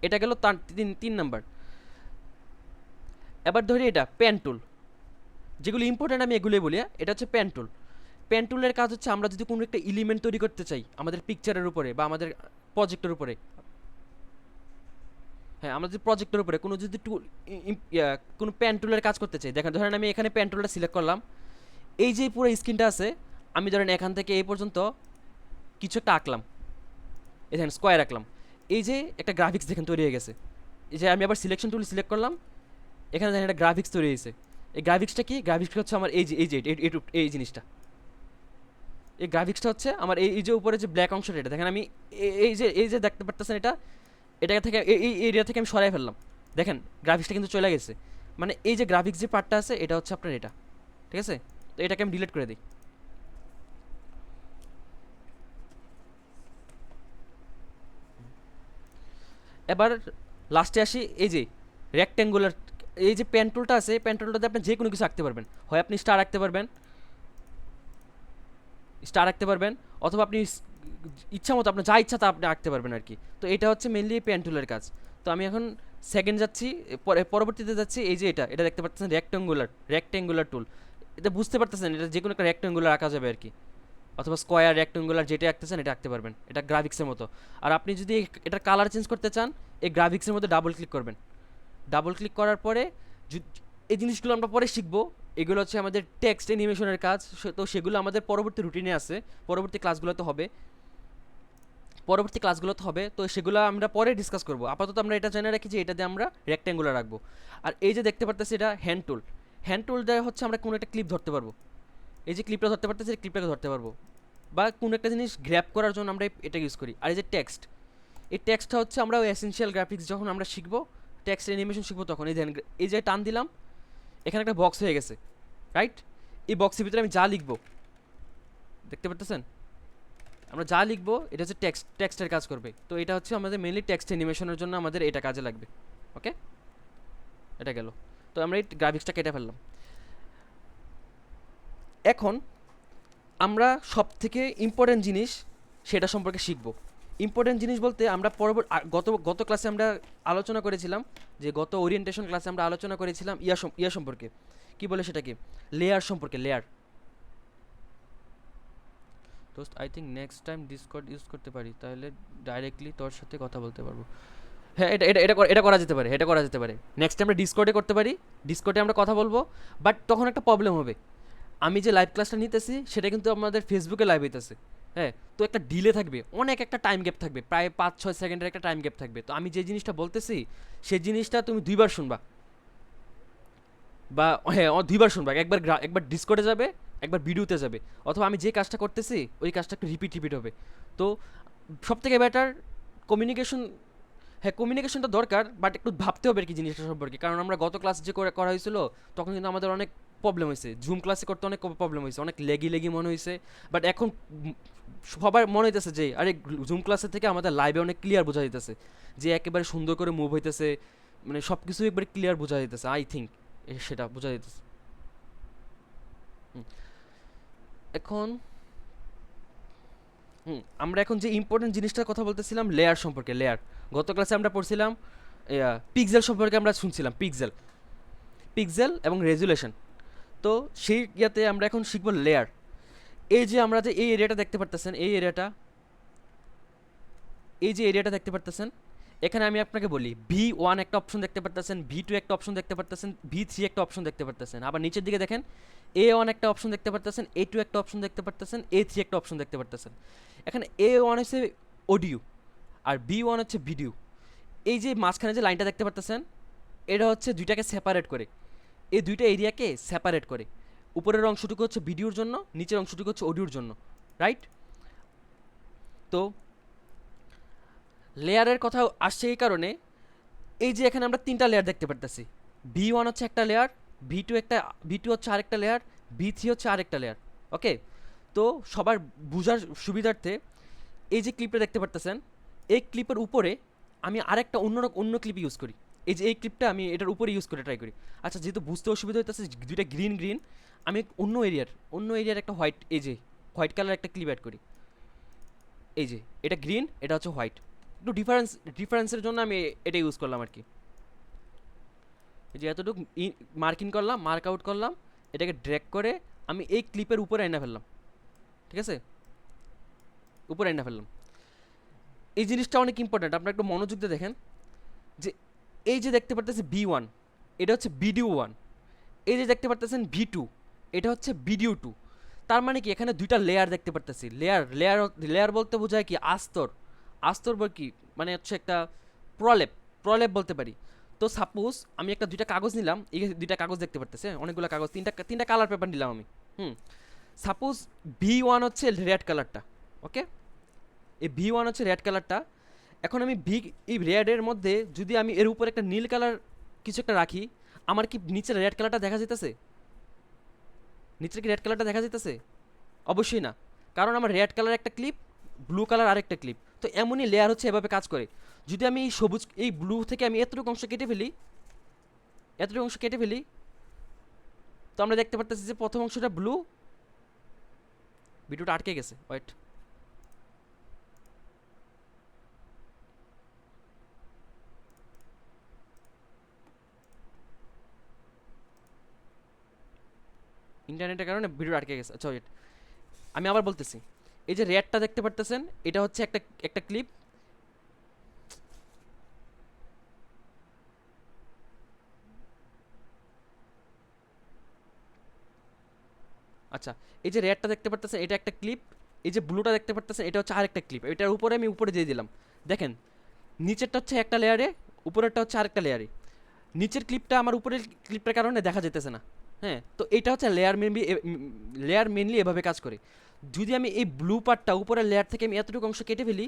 [SPEAKER 1] এটা গেল তার তিন নাম্বার। এবার ধরি এটা পেন টুল, যেগুলো ইম্পর্টেন্ট আমি এগুলোই বলি। এটা হচ্ছে পেন টুল। পেন টুলের কাজ হচ্ছে আমরা যদি কোনো একটা এলিমেন্ট তৈরি করতে চাই আমাদের পিকচারের উপরে বা আমাদের প্রজেক্টের উপরে, হ্যাঁ আমরা যদি প্রজেক্টের উপরে কোনো যদি টুল কোনো পেন টুলের কাজ করতে চাই, দেখেন ধরেন আমি এখানে পেন টুলটা সিলেক্ট করলাম, এই যে পুরো স্ক্রিনটা আছে, আমি ধরেন এখান থেকে এই পর্যন্ত কিছু একটা আঁকলাম, এখানে স্কোয়ার আঁকলাম, এই যে একটা গ্রাফিক্স দেখেন তৈরি হয়ে গেছে। এই যে আমি আবার সিলেকশন টুল সিলেক্ট করলাম, এখানে দেখেন একটা গ্রাফিক্স তৈরি হয়েছে। এই গ্রাফিক্সটা কি, গ্রাফিক্সটা হচ্ছে আমার এই জিনিসটা, এই গ্রাফিক্সটা হচ্ছে আমার এই যে উপরে যে ব্ল্যাক অংশটা, এটা দেখেন আমি এই যে দেখতে পারতেছেন এটা থেকে এই এরিয়া থেকে আমি সরাই ফেললাম, দেখেন গ্রাফিক্সটা কিন্তু চলে গেছে। মানে এই যে গ্রাফিক্স যে পার্টটা আছে এটা হচ্ছে আপনার এটা, ঠিক আছে। তো এটাকে আমি ডিলিট করে দিই। এবার লাস্টে আসি, এই যে রেক্ট্যাঙ্গুলার, এই যে পেন টুলটা আছে, পেন টুলটাতে আপনি যে কোনো কিছু আঁকতে পারবেন, হয় আপনি স্টার আঁকতে পারবেন, অথবা আপনি ইচ্ছা মতো আপনার যা ইচ্ছা তা আপনি আঁকতে পারবেন আর কি। তো এটা হচ্ছে মেনলি পেন টুলের কাজ। তো আমি এখন সেকেন্ড যাচ্ছি, পরবর্তীতে যাচ্ছি, এই যে এটা দেখতে পাচ্ছেন রেক্ট্যাঙ্গুলার টুল। এটা বুঝতে পারতেছেন এটা যে কোনো একটা রেক্ট্যাঙ্গুলার আঁকা যাবে আর কি, অথবা স্কোয়ার রেক্ট্যাঙ্গুলার যেটা আঁকতেছেন এটা আঁকতে পারবেন, এটা গ্রাফিক্সের মতো। আর আপনি যদি এটার কালার চেঞ্জ করতে চান, এই গ্রাফিক্সের মধ্যে ডাবল ক্লিক করবেন, ডাবল ক্লিক করার পরে এই জিনিসগুলো আমরা পরে শিখবো। এগুলো হচ্ছে আমাদের টেক্সট অ্যানিমেশনের কাজ, তো সেগুলো আমাদের পরবর্তী রুটিনে আছে, পরবর্তী ক্লাসগুলোতে হবে, তো সেগুলো আমরা পরে ডিসকাস করবো। আপাতত আমরা এটা জেনে রাখি যে এটা দিয়ে আমরা রেক্ট্যাঙ্গুলার রাখবো। আর এই যে দেখতে পারতেছি এটা হ্যান্ড টুল দিয়ে হচ্ছে আমরা কোনো একটা ক্লিপ ধরতে পারবো, এই যে ক্লিপটা ধরতে পারতেছি, এই ক্লিপটাকে ধরতে পারবো, বা কোনো একটা জিনিস গ্র্যাব করার জন্য আমরা এটা ইউজ করি। আর এই যে এই টেক্সটটা হচ্ছে আমরা ওই এসেনশিয়াল গ্রাফিক্স যখন আমরা শিখবো, টেক্সট অ্যানিমেশন শিখবো, তখন এই যে টান দিলাম, এখানে একটা বক্স হয়ে গেছে, রাইট। এই বক্সের ভিতরে আমি যা লিখবো, দেখতে পারতেছেন আমরা যা লিখবো এটা হচ্ছে টেক্সটের কাজ করবে। তো এটা হচ্ছে আমাদের মেনলি টেক্সট অ্যানিমেশনের জন্য আমাদের এটা কাজে লাগবে। ওকে, এটা গেল। তো আমরা এই গ্রাফিক্সটা কেটে ফেললাম। এখন আমরা সব থেকে ইম্পর্টেন্ট জিনিস সেটা সম্পর্কে শিখব। ইম্পর্টেন্ট জিনিস বলতে আমরা গত ক্লাসে আমরা আলোচনা করেছিলাম, যে গত ওরিয়েন্টেশন ক্লাসে আমরা আলোচনা করেছিলাম ইয়া সম্পর্কে, কি বলে সেটাকে, লেয়ার সম্পর্কে, লেয়ার। দোস্ত I think next time Discord use করতে পারি, তাহলে ডাইরেক্টলি তোর সাথে কথা বলতে পারবো। হ্যাঁ, এটা করা যেতে পারে, নেক্সট টাইম আমরা ডিসকর্ডে করতে পারি, ডিসকর্ডে আমরা কথা বলবো। বাট তখন একটা প্রবলেম হবে, আমি যে লাইভ ক্লাসটা নিতেছি সেটা কিন্তু আমাদের ফেসবুকে লাইভ হইতেছে, হ্যাঁ। তো একটা ডিলে থাকবে, অনেক একটা টাইম গ্যাপ থাকবে, প্রায় 5-6 সেকেন্ডের একটা টাইম গ্যাপ থাকবে। তো আমি যে জিনিসটা বলতেছি সেই জিনিসটা তুমি দুইবার শুনবা, বা হ্যাঁ দুইবার শুনবা, একবার ডিসকর্ডে যাবে, একবার ভিডিওতে যাবে, অথবা আমি যে কাজটা করতেছি ওই কাজটা একটু রিপিট হবে। তো সব থেকে বেটার কমিউনিকেশন, হ্যাঁ কমিউনিকেশনটা দরকার, বাট একটু ভাবতে হবে আর কি জিনিসটা সম্পর্কে। কারণ আমরা গত ক্লাস যে করা হয়েছিল তখন কিন্তু আমাদের অনেক প্রবলেম হয়েছে, জুম ক্লাসে করতে অনেক প্রবলেম হয়েছে, অনেক লেগি মনে হয়েছে। বাট এখন সবার মনে হইতেছে যে আরে জুম ক্লাসের থেকে আমাদের লাইভে অনেক ক্লিয়ার বোঝা যেতেছে, যে একেবারে সুন্দর করে মুভ হইতেছে, মানে সব কিছু একবারে ক্লিয়ার বোঝা যেতেছে, আই থিঙ্ক সেটা বোঝা যেতেছে। এখন আমরা এখন যে ইম্পর্টেন্ট জিনিসটার কথা বলতেছিলাম লেয়ার সম্পর্কে, গত ক্লাসে আমরা পড়ছিলাম পিক্সেল সম্পর্কে, আমরা শুনছিলাম পিক্সেল এবং রেজুলেশন। তো সেই ইয়াতে আমরা এখন শিখবো লেয়ার। এই যে আমরা যে এই এরিয়াটা দেখতে পারতেছেন, এই যে এরিয়াটা দেখতে পারতেছেন, এখানে আমি আপনাকে বলি V1 একটা অপশন দেখতে পারতেছেন, V2 একটা অপশন দেখতে পারতেছেন, V3 একটা অপশন দেখতে পারতেছেন। আবার নিচের দিকে দেখেন A1 একটা অপশন দেখতে পারতেছেন, A2 একটা অপশন দেখতে পারতেছেন, A3 একটা অপশন দেখতে পারতেছেন। এখানে A1 হচ্ছে অডিও আর B1 হচ্ছে ভিডিও। এই যে মাঝখানে যে লাইনটা দেখতে পারতেছেন, এটা হচ্ছে দুইটাকে সেপারেট করে, এই দুইটা এরিয়াকে সেপারেট করে। উপরের অংশটুকু হচ্ছে ভিডিওর জন্য, নিচের অংশটুকু হচ্ছে অডিওর জন্য, রাইট? তো লেয়ারের কথা আসছে এই কারণে, এই যে এখানে আমরা তিনটা লেয়ার দেখতে পারতেছি। V1 হচ্ছে একটা লেয়ার, V2 হচ্ছে আরেকটা লেয়ার, V3 হচ্ছে আরেকটা লেয়ার। ওকে, তো সবার বোঝার সুবিধার্থে এই যে ক্লিপটা দেখতে পারতেছেন, এই ক্লিপের উপরে আমি আরেকটা অন্য ক্লিপ ইউজ করি। এই যে এই ক্লিপটা আমি এটার উপরে ইউজ করে ট্রাই করি। আচ্ছা, যেহেতু বুঝতে অসুবিধা হইতেছে, দুইটা গ্রিন গ্রিন, আমি অন্য এরিয়ার একটা হোয়াইট, এই যে হোয়াইট কালার একটা ক্লিপ অ্যাড করি। এই যে এটা গ্রিন, এটা হচ্ছে হোয়াইট, একটু ডিফারেন্সের জন্য আমি এটা ইউজ করলাম আর কি। এই যে এতটুকু মার্কিং করলাম, মার্ক আউট করলাম, এটাকে ড্র্যাগ করে আমি এই ক্লিপের উপরে এনে ফেললাম। ঠিক আছে, উপরে এনে ফেললাম। এই জিনিসটা অনেক ইম্পর্ট্যান্ট, আপনারা একটু মনোযোগ দিয়ে দেখেন যে এই যে দেখতে পারতেছি V1, এটা হচ্ছে ভিডিও 1। এই যে দেখতে পারতেছেন V2, এটা হচ্ছে ভিডিও 2। তার মানে কি এখানে দুইটা লেয়ার দেখতে পারতেছি। লেয়ার বলতে বোঝায় কি আস্তর বল কি, মানে হচ্ছে একটা প্রলেপ প্রলেপ বলতে পারি। তো সাপোজ আমি দুইটা কাগজ নিলাম, এই দুইটা কাগজ দেখতে পারতেছে, অনেকগুলো কাগজ, তিনটা কালার পেপার নিলাম আমি। সাপোজ V1 হচ্ছে রেড কালারটা। ওকে, এই V1 হচ্ছে রেড কালারটা। এখন আমি এই রেডের মধ্যে যদি আমি এর উপর একটা নীল কালার কিছু একটা রাখি, আমার কি নিচের রেড কালারটা দেখা যেতেছে? নিচের কি রেড কালারটা দেখা যেতেছে? অবশ্যই না, কারণ আমার রেড কালার একটা ক্লিপ, ব্লু কালার আরেকটা ক্লিপ। তো এমনই লেয়ার হচ্ছে এভাবে কাজ করে। যদি আমি এই ব্লু থেকে আমি এতটুকু অংশ কেটে ফেলি, তো আমরা দেখতে পারতেছি যে প্রথম অংশটা ব্লু, ভিডিওটা আটকে গেছে, ওয়েট। ইন্টারনেটের কারণে ভিডিও আটকে গেছে। আচ্ছা ওয়েট, আমি আবার বলতেছি। এই যে রেডটা দেখতে পারতেছেন, এটা হচ্ছে একটা ক্লিপ। আচ্ছা, এই যে রেডটা দেখতে পারতেছেন, এটা একটা ক্লিপ। এই যে ব্লুটা দেখতে পারতেছেন, এটা হচ্ছে আরেকটা ক্লিপ। এটার উপরে আমি উপরে দিয়ে দিলাম। দেখেন, নিচেরটা হচ্ছে একটা লেয়ারে, উপরেরটা হচ্ছে আরেকটা লেয়ারে। নিচের ক্লিপটা আমার উপরের ক্লিপটার কারণে দেখা যেতেছে না। হ্যাঁ, তো এটা হচ্ছে লেয়ার মেনলি এভাবে কাজ করে। যদি আমি এই ব্লু পার্টটা উপরের লেয়ার থেকে আমি এতটুকু অংশ কেটে ফেলি,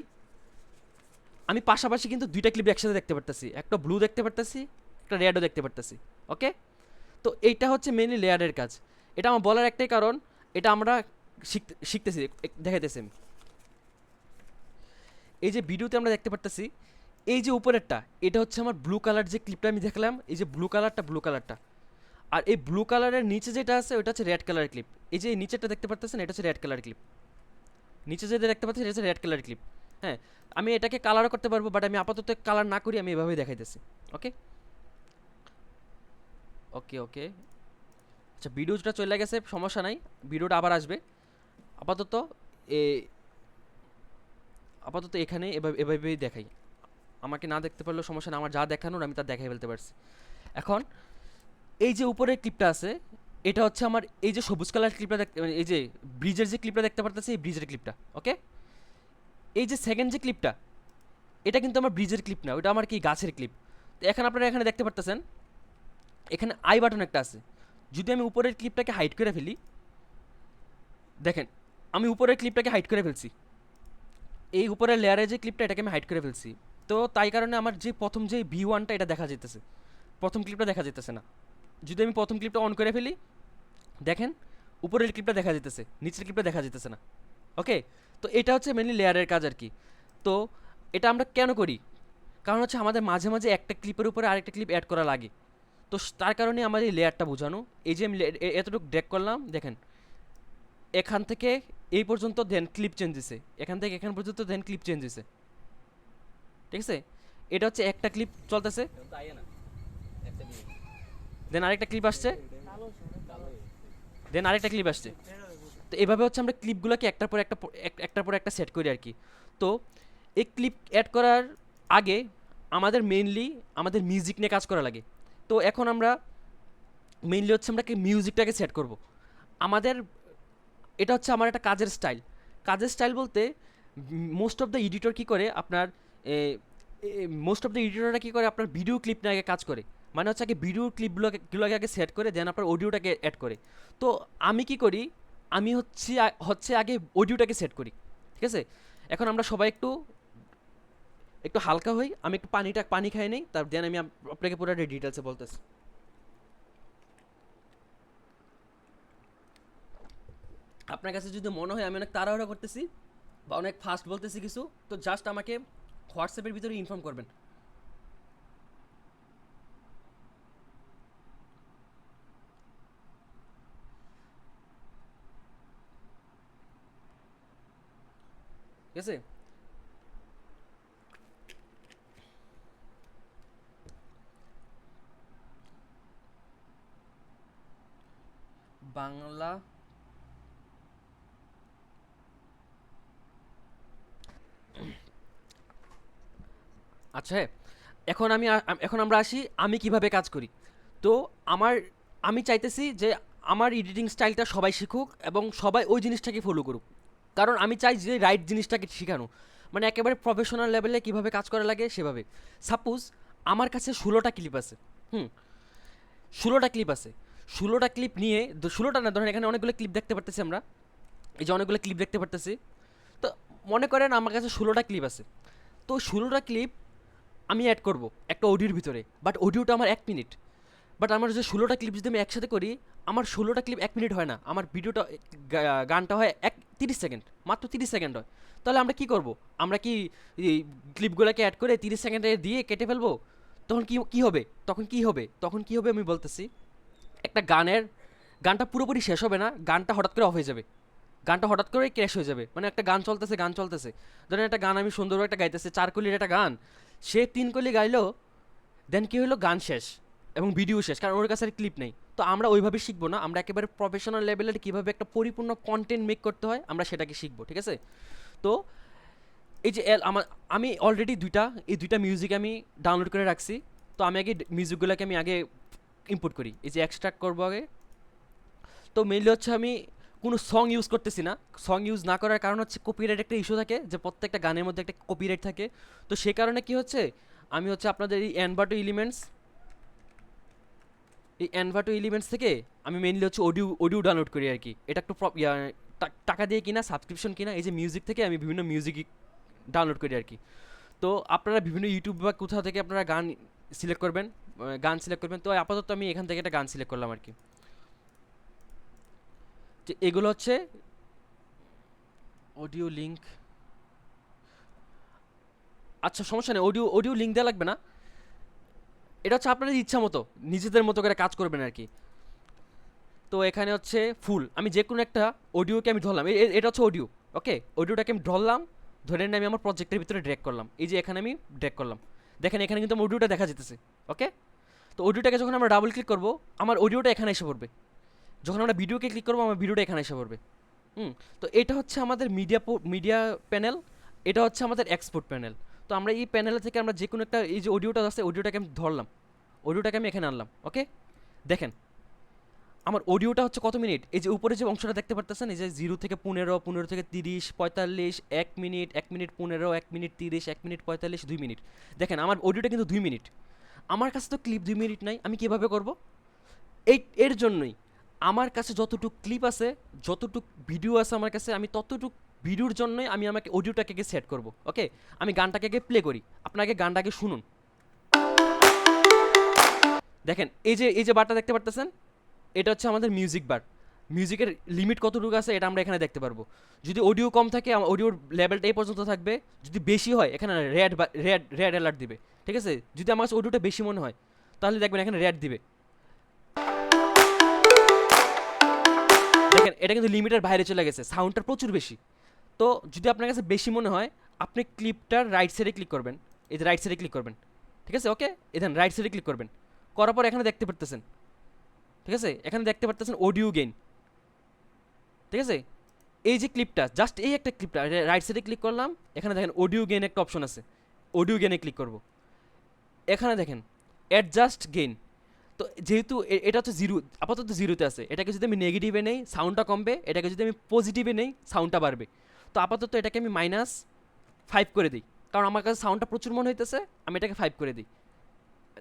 [SPEAKER 1] আমি পাশাপাশি কিন্তু দুইটা ক্লিপ একসাথে দেখতে পারতেছি, একটা ব্লু দেখতে পারতেছি, একটা রেডও দেখতে পারতেছি। ওকে, তো এইটা হচ্ছে মেনলি লেয়ারের কাজ। এটা আমার বলার একটাই কারণ, এটা আমরা শিখতেছি, দেখাইতেছি আমি। এই যে ভিডিওতে আমরা দেখতে পারতেছি, এই যে উপরেরটা, এটা হচ্ছে আমার ব্লু কালার যে ক্লিপটা আমি দেখলাম, এই যে ব্লু কালারটা। আর এই ব্লু কালারের নিচে যেটা আছে ওটা হচ্ছে রেড কালার ক্লিপ। এই যে নিচেরটা দেখতে পারতেছেন, এটা হচ্ছে রেড কালার ক্লিপ। নিচে যেটা দেখতে পাচ্ছেন, এটা হচ্ছে রেড কালার ক্লিপ। হ্যাঁ, আমি এটাকে কালারও করতে পারবো, বাট আমি আপাতত কালার না করি, আমি এভাবেই দেখাইতেছি। ওকে ওকে ওকে আচ্ছা, ভিডিওটা চলে গেছে, সমস্যা নাই, ভিডিওটা আবার আসবে। আপাতত এ আপাতত এখানে এভাবেই দেখাই। আমাকে না দেখতে পারলেও সমস্যা না, আমার যা দেখানোর আমি তা দেখাই ফেলতে পারছি। এখন এই যে উপরের ক্লিপটা আছে, এটা হচ্ছে আমার এই যে সবুজ কালার ক্লিপটা দেখতে, এই যে ব্রিজের যে ক্লিপটা দেখতে পারতেছি, এই ব্রিজের ক্লিপটা। ওকে, এই যে সেকেন্ড যে ক্লিপটা, এটা কিন্তু আমার ব্রিজের ক্লিপ না, ওটা আমার কি গাছের ক্লিপ। তো এখন আপনারা এখানে দেখতে পারতেছেন, এখানে আই বাটন একটা আছে। যদি আমি উপরের ক্লিপটাকে হাইড করে ফেলি, দেখেন আমি উপরের ক্লিপটাকে হাইড করে ফেলছি, এই উপরের লেয়ারে যে ক্লিপটা, এটাকে আমি হাইড করে ফেলছি। তো তাই কারণে আমার যে প্রথম যে V1টা, এটা দেখা যেতেছে, প্রথম ক্লিপটা দেখা যেতেছে না। যদি আমি প্রথম ক্লিপটা অন করে ফেলি, দেখেন উপরের ক্লিপটা দেখা যেতেছে, নিচের ক্লিপটা দেখা যেতেছে না। ওকে, তো এটা হচ্ছে মেনলি লেয়ারের কাজ আর কি। তো এটা আমরা কেন করি? কারণ হচ্ছে আমাদের মাঝে মাঝে একটা ক্লিপের উপরে আরেকটা ক্লিপ অ্যাড করা লাগে। তো তার কারণে আমার এই লেয়ারটা বোঝানো। এই যে আমি এতটুকু ড্র্যাগ করলাম, দেখেন এখান থেকে এই পর্যন্ত দেন ক্লিপ চেঞ্জ দিছে, এখান থেকে এখান পর্যন্ত দেন ক্লিপ চেঞ্জ দিছে। ঠিক আছে, এটা হচ্ছে একটা ক্লিপ চলতেছে, দেন আরেকটা ক্লিপ আসছে, দেন আরেকটা ক্লিপ আসছে। তো এভাবে হচ্ছে আমরা ক্লিপগুলোকে একটার পর একটা সেট করি আর কি। তো এই ক্লিপ অ্যাড করার আগে আমাদের মেইনলি আমাদের মিউজিক নিয়ে কাজ করা লাগে। তো এখন আমরা মেইনলি হচ্ছে আমরা কি মিউজিকটাকে সেট করব। আমাদের এটা হচ্ছে আমার একটা কাজের স্টাইল। কাজের স্টাইল বলতে মোস্ট অফ দ্য এডিটর কী করে আপনার মোস্ট অফ দ্য এডিটররা কী করে আপনার ভিডিও ক্লিপ নিয়ে আগে কাজ করে। মানে হচ্ছে আগে ভিডিও ক্লিপগুলোকে আগে সেট করে দেন আপনার অডিওটাকে অ্যাড করে। তো আমি কি করি, আমি হচ্ছে আগে অডিওটাকে সেট করি, ঠিক আছে। এখন আমরা সবাই একটু একটু হালকা হই, আমি একটু পানি খাই নেই, তার দেন আমি আপনাকে পুরো ডিটেলসে বলতেছি। আপনার কাছে যদি মনে হয় আমি অনেক তাড়াহুড়া করতেছি বা অনেক ফাস্ট বলতেছি কিছু, তো জাস্ট আমাকে হোয়াটসঅ্যাপের ভিতরে ইনফর্ম করবেন। ঠিক আছে। বাংলা আচ্ছা হ্যাঁ, এখন আমরা আসি আমি কিভাবে কাজ করি। তো আমার আমি চাইতেছি যে আমার এডিটিং স্টাইলটা সবাই শিখুক এবং সবাই ওই জিনিসটাকে ফলো করুক। কারণ আমি চাই যে রাইট জিনিসটাকে শেখানো, মানে একেবারে প্রফেশনাল লেভেলে কিভাবে কাজ করা লাগে সেভাবে। সাপোজ আমার কাছে 16টা ক্লিপ আছে। হুম, 16টা ক্লিপ আছে। 16টা ক্লিপ নিয়ে 16টা না, ধরেন এখানে অনেকগুলো ক্লিপ দেখতে পারতেছি আমরা, এই যে অনেকগুলো ক্লিপ দেখতে পারতেছি। তো মনে করেন আমার কাছে 16টা ক্লিপ আছে। তো 16টা ক্লিপ আমি অ্যাড করব একটা অডিওর ভিতরে, বাট অডিওটা আমার 1 মিনিট। বাট আমার যে 16টা ক্লিপ যদি আমি একসাথে করি, আমার 16টা ক্লিপ 1 মিনিট হয় না, আমার ভিডিওটা গানটা হয় 30 সেকেন্ড, মাত্র 30 সেকেন্ড হয়। তাহলে আমরা কি করব, আমরা কি এই ক্লিপগুলোকে অ্যাড করে 30 সেকেন্ডে দিয়ে কেটে ফেলবো? তখন কি হবে, তখন কি হবে আমি বলতেছি। একটা গানটা পুরোপুরি শেষ হবে না, গানটা হঠাৎ করে অফ হয়ে যাবে, গানটা হঠাৎ করে ক্র্যাশ হয়ে যাবে। মানে একটা গান চলতেছে, ধরেন একটা গান আমি সুন্দর একটা গাইতেছে, 4 কলির একটা গান, সে 3 কলি গাইলো, দেন কি হলো, গান শেষ এবং ভিডিও শেষ, কারণ ওর কাছে আর ক্লিপ নেই। তো আমরা ওইভাবে শিখবো না, আমরা একেবারে প্রফেশনাল লেভেলের কীভাবে একটা পরিপূর্ণ কন্টেন্ট মেক করতে হয় আমরা সেটাকে শিখবো, ঠিক আছে। তো এই যে আমি অলরেডি এই দুইটা মিউজিক আমি ডাউনলোড করে রাখছি। তো আমি আগে মিউজিকগুলোকে আমি আগে ইম্পোর্ট করি, এই যে এক্সট্রাক্ট করবো আগে। তো মেইনলি হচ্ছে আমি কোনো সং ইউজ করতেছি না। সং ইউজ না করার কারণ হচ্ছে কপিরাইট একটা ইস্যু থাকে, যে প্রত্যেকটা গানের মধ্যে একটা কপিরাইট থাকে। তো সে কারণে কি হচ্ছে, আমি হচ্ছে আপনাদের এই অ্যানভাটো এলিমেন্টস থেকে আমি মেইনলি হচ্ছে অডিও ডাউনলোড করি আর কি। এটা একটু টাকা দিয়ে কিনা, সাবস্ক্রিপশন কিনা, এই যে মিউজিক থেকে আমি বিভিন্ন মিউজিক ডাউনলোড করি আর কি। তো আপনারা বিভিন্ন ইউটিউব বা কোথাও থেকে আপনারা গান সিলেক্ট করবেন। তো আপাতত আমি এখান থেকে একটা গান সিলেক্ট করলাম আর কি। যে এগুলো হচ্ছে অডিও লিঙ্ক। আচ্ছা সমস্যা নেই, অডিও লিঙ্ক দেওয়া লাগবে না। এটা হচ্ছে আপনাদের ইচ্ছা মতো, নিজেদের মতো করে কাজ করবেন আর কি। তো এখানে হচ্ছে ফুল, আমি যে কোনো একটা অডিওকে আমি ধরলাম, এটা হচ্ছে অডিও। ওকে, অডিওটাকে আমি ধরলাম, ধরে নিয়ে আমি আমার প্রজেক্টের ভিতরে ড্র্যাগ করলাম, এই যে এখানে আমি ড্র্যাগ করলাম। দেখেন এখানে কিন্তু আমার অডিওটা দেখা যেতেছে। ওকে, তো অডিওটাকে যখন আমরা ডাবল ক্লিক করবো, আমার অডিওটা এখানে এসে পড়বে। যখন আমরা ভিডিওকে ক্লিক করবো, আমার ভিডিওটা এখানে এসে পড়বে। হুম, তো এটা হচ্ছে আমাদের মিডিয়া প্যানেল, এটা হচ্ছে আমাদের এক্সপোর্ট প্যানেল। তো আমরা এই প্যানেল থেকে আমরা যে কোনো একটা, এই যে অডিওটা আছে, অডিওটাকে আমি ধরলাম, অডিওটাকে আমি এখানে আনলাম। ওকে, দেখেন আমার অডিওটা হচ্ছে কত মিনিট, এই যে উপরে যে অংশটা দেখতে পারতেছেন, এই যে 0 থেকে 15, 15 থেকে 30, 45, 1 minute, 1 minute 15, 1 minute 30, 1 minute 45, 2 minute. দেখেন আমার অডিওটা কিন্তু 2 মিনিট। আমার কাছে তো ক্লিপ 2 মিনিট নাই, আমি কিভাবে করব? এর জন্যই আমার কাছে যতটুক ক্লিপ আছে, যতটুক ভিডিও আছে আমার কাছে, আমি ততটুক ভিডিওর জন্যই আমাকে অডিওটাকে আগে সেট করব। ওকে, আমি গানটাকে আগে প্লে করি, আপনাকে গানটাকে শুনুন। দেখেন এই যে বারটা দেখতে পারতেছেন, এটা হচ্ছে আমাদের মিউজিক বার। মিউজিকের লিমিট কতটুকু আছে এটা আমরা এখানে দেখতে পারবো। যদি অডিও কম থাকে, অডিওর লেভেলটা এই পর্যন্ত থাকবে। যদি বেশি হয়, এখানে রেড অ্যালার্ট দিবে, ঠিক আছে। যদি আমার কাছে অডিওটা বেশি মনে হয়, তাহলে দেখবেন এখানে রেড দিবে। দেখেন এটা কিন্তু লিমিটের বাইরে চলে গেছে, সাউন্ডটা প্রচুর বেশি। তো যদি আপনার কাছে বেশি মনে হয়, আপনি ক্লিপটার রাইট সাইডে ক্লিক করবেন, এই যে রাইট সাইডে ক্লিক করবেন, ঠিক আছে। ওকে, এখানে রাইট সাইডে ক্লিক করবেন, করার পর এখানে দেখতে পারতেছেন, ঠিক আছে, এখানে দেখতে পারতেছেন অডিও গেইন, ঠিক আছে। এই যে ক্লিপটা, জাস্ট এই একটা ক্লিপটা রাইট সাইডে ক্লিক করলাম, এখানে দেখেন অডিও গেইন একটা অপশন আছে, অডিও গেইনে ক্লিক করব। এখানে দেখেন অ্যাডজাস্ট গেইন। তো যেহেতু এটা হচ্ছে জিরো, আপাতত জিরোতে আছে, এটাকে যদি আমি নেগেটিভে নেই সাউন্ডটা কমবে, এটাকে যদি আমি পজিটিভে নেই সাউন্ডটা বাড়বে। তো আপাতত এটাকে আমি -5 করে দিই, কারণ আমার কাছে সাউন্ডটা প্রচুর মনে হইতেছে, আমি এটাকে 5 করে দিই।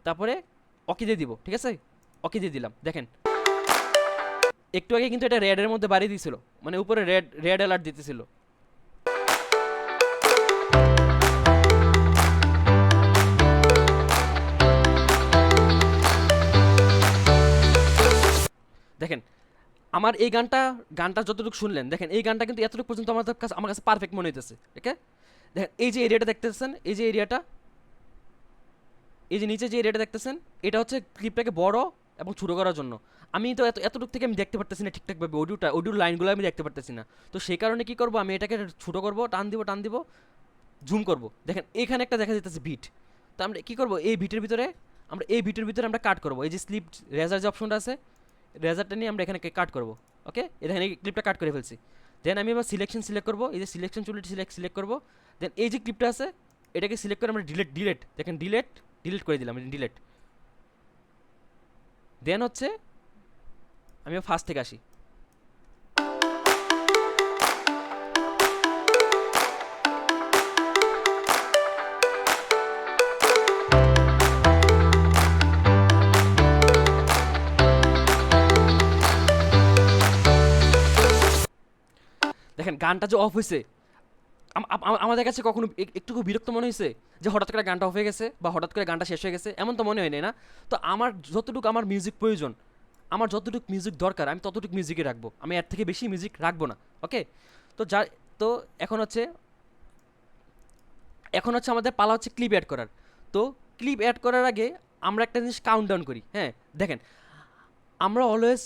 [SPEAKER 1] তারপরে ওকে দিয়ে দিব, ঠিক আছে, ওকে দিয়ে দিলাম। দেখেন একটু আগে কিন্তু এটা রেডের মধ্যে বাড়িয়ে দিয়েছিল, মানে উপরে রেড রেড অ্যালার্ট দিতেছিল। দেখেন আমার এই গানটা গানটা যতটুকু শুনলেন, দেখেন এই গানটা কিন্তু এতটুকু পর্যন্ত আমার কাছে পারফেক্ট মনে হইতেছে। ওকে, দেখেন এই যে এরিয়াটা দেখতেছেন, এই যে এরিয়াটা, এই যে নিচে যে এরিয়াটা দেখতেছেন, এটা হচ্ছে ক্লিপটাকে বড় এবং ছোটো করার জন্য। আমি তো এতটুকু থেকে আমি দেখতে পারতেছি না ঠিকঠাকভাবে, অডিওর লাইনগুলো আমি দেখতে পারতেছি না। তো সেই কারণে কি করব, আমি এটাকে ছোটো করব, টান দিব, জুম করব। দেখেন এখানে একটা দেখা যাইতেছে বিট। তো আমরা কী করব, এই ভিটের ভিতরে আমরা কাট করব। এই যে স্লিপ রেজার যে অপশনটা আছে, রেজারটা নিয়ে আমরা এখানে কাট করব। ওকে, এখানে এই ক্লিপটা কাট করে ফেলছি। দেন আমি এবার সিলেক্ট করব, এই যে সিলেকশন চুলটি সিলেক্ট করব। দেন এই যে ক্লিপটা আছে এটাকে সিলেক্ট করে আমরা ডিলেট দেখেন ডিলেট করে দিলাম, ডিলেট। দেন হচ্ছে আমি ফার্স্ট থেকে আসি। দেখেন গানটা যে অফ হয়েছে, আমাদের কাছে কখনো একটু বিরক্ত মনে হয়েছে যে হঠাৎ করে গানটা অফ হয়ে গেছে বা হঠাৎ করে গানটা শেষ হয়ে গেছে? এমন তো মনে হয় না। তো আমার যতটুকু আমার মিউজিক প্রয়োজন, আমার যতটুকু মিউজিক দরকার, আমি ততটুকু মিউজিকে রাখবো, আমি এর থেকে বেশি মিউজিক রাখবো না। ওকে, তো যা, তো এখন হচ্ছে আমাদের পালা হচ্ছে ক্লিপ অ্যাড করার। তো ক্লিপ অ্যাড করার আগে আমরা একটা জিনিস কাউন্ট ডাউন করি। হ্যাঁ, দেখেন আমরা অলওয়েজ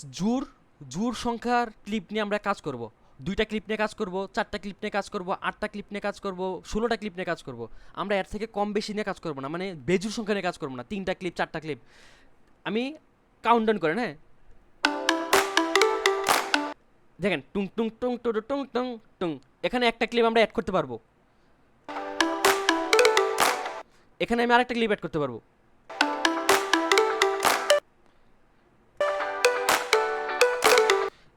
[SPEAKER 1] জোর সংখ্যার ক্লিপ নিয়ে আমরা কাজ করব। 2টা ক্লিপ নিয়ে কাজ করব, 4টা ক্লিপ নিয়ে কাজ করব, 8টা ক্লিপ নিয়ে কাজ করব, 16টা ক্লিপ নিয়ে কাজ করব। আমরা এর থেকে কম বেশি নিয়ে কাজ করব না, মানে বেজুর সংখ্যা নিয়ে কাজ করব না, 3টা ক্লিপ 4টা ক্লিপ। আমি কাউন্ট ডাউন করেন। হ্যাঁ, দেখেন টুং টুং টুং টুং টুং টুং টুং, এখানে একটা ক্লিপ আমরা অ্যাড করতে পারবো, এখানে আমি আরেকটা ক্লিপ অ্যাড করতে পারবো।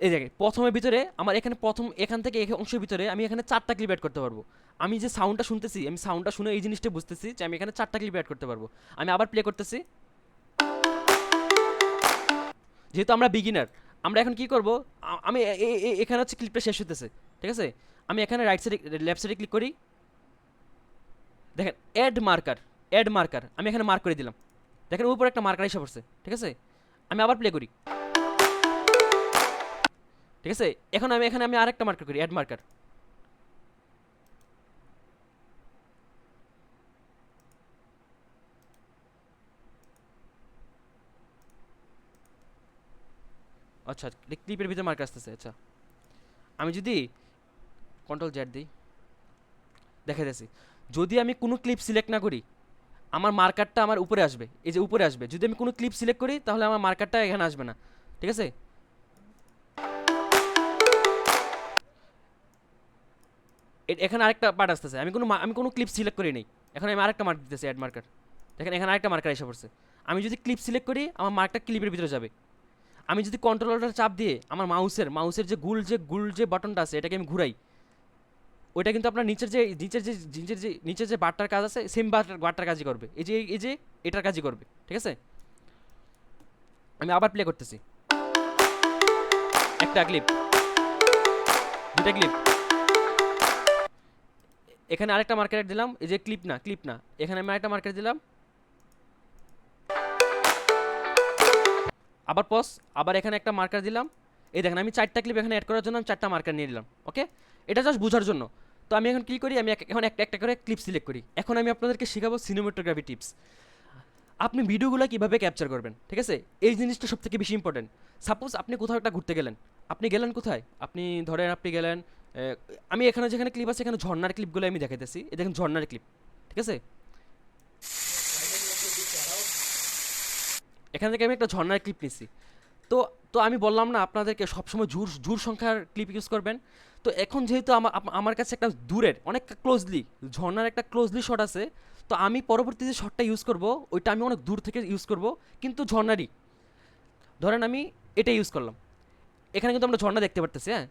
[SPEAKER 1] এই জায়গায় প্রথমের ভিতরে আমার এখানে এখান থেকে এই অংশের ভিতরে আমি এখানে 4টা ক্লিপ অ্যাড করতে পারবো। আমি যে সাউন্ডটা শুনতেছি, আমি সাউন্ডটা শুনে এই জিনিসটা বুঝতেছি যে আমি এখানে 4টা ক্লিপ অ্যাড করতে পারবো। আমি আবার প্লে করতেছি। যেহেতু আমরা বিগিনার, আমরা এখন কি করব, আমি এখানে হচ্ছে ক্লিপটা শেষ হতেছে, ঠিক আছে, আমি এখানে লেফট সাইডে ক্লিক করি। দেখেন অ্যাড মার্কার আমি এখানে মার্ক করে দিলাম। দেখেন উপরে একটা মার্কার এসে পড়ছে, ঠিক আছে। আমি আবার প্লে করি, ঠিক আছে। এখন আমি আরেকটা মার্কার করি, অ্যাড মার্কার। আচ্ছা, ক্লিপের ভিতরে মার্কার আসতেছে। আচ্ছা, আমি যদি কন্ট্রোল Z দিই, দেখে দিয়েছি, যদি আমি কোনো ক্লিপ সিলেক্ট না করি আমার মার্কারটা আমার উপরে আসবে, এই যে উপরে আসবে। যদি আমি কোনো ক্লিপ সিলেক্ট করি তাহলে আমার মার্কারটা এখানে আসবে না, ঠিক আছে। এখানে আরেকটা পার্ট আসতেছে, আমি কোনো ক্লিপ সিলেক্ট করি নেই, এখন আমি আরেকটা মার্ক দিতেছি, অ্যাড মার্কার। দেখেন এখানে আরেকটা মার্কার এসে পড়ছে। আমি যদি ক্লিপ সিলেক্ট করি আমার মার্কটা ক্লিপের ভিতরে যাবে। আমি যদি কন্ট্রোলারটা চাপ দিয়ে আমার মাউসের যে গুল যে বাটনটা আছে এটাকে আমি ঘুরাই, ওইটা কিন্তু আপনার নিচের যে বারটার কাজ আছে সেম বারটার কাজই করবে, এই যে এটার কাজই করবে, ঠিক আছে। আমি আবার প্লে করতেছি, একটা ক্লিপ, 2টা ক্লিপ, এখানে আরেকটা মার্কার দিলাম, এই যে ক্লিপ না, এখানে আমি আরেকটা মার্কার দিলাম, আবার এখানে একটা মার্কার দিলাম। এই দেখেন আমি 4টা ক্লিপ এখানে অ্যাড করার জন্য আমি 4টা মার্কার নিয়ে নিলাম। ওকে, এটা জাস্ট বোঝার জন্য। তো আমি এখন কি করি, আমি এখন একটা করে ক্লিপ সিলেক্ট করি। এখন আমি আপনাদেরকে শেখাবো সিনেমাটোগ্রাফি টিপস। আপনি ভিডিওগুলো কীভাবে ক্যাপচার করবেন, ঠিক আছে, এই জিনিসটা সব থেকে বেশি ইম্পর্টেন্ট। সাপোজ আপনি কোথাও একটা ঘুরতে গেলেন, আপনি গেলেন কোথায়, আপনি গেলেন, আমি এখানে যেখানে ক্লিপ আছে এখানে ঝর্ণার ক্লিপগুলো আমি দেখাইতেছি। এই দেখেন ঝর্ণার ক্লিপ, ঠিক আছে। এখান থেকে আমি একটা ঝর্ণার ক্লিপ নিচ্ছি। তো তো আমি বললাম না আপনাদেরকে সবসময় জোর সংখ্যার ক্লিপ ইউজ করবেন। তো এখন যেহেতু আমার কাছে একটা দূরের অনেক ক্লোজলি ঝর্ণার একটা ক্লোজলি শট আছে, তো আমি পরবর্তী যে শটটা ইউজ করব ওইটা আমি অনেক দূর থেকে ইউজ করব, কিন্তু ঝর্ণারই। ধরেন আমি এটা ইউজ করলাম, এখানে কিন্তু আমরা ঝর্ণা দেখতে পারতেছি, হ্যাঁ,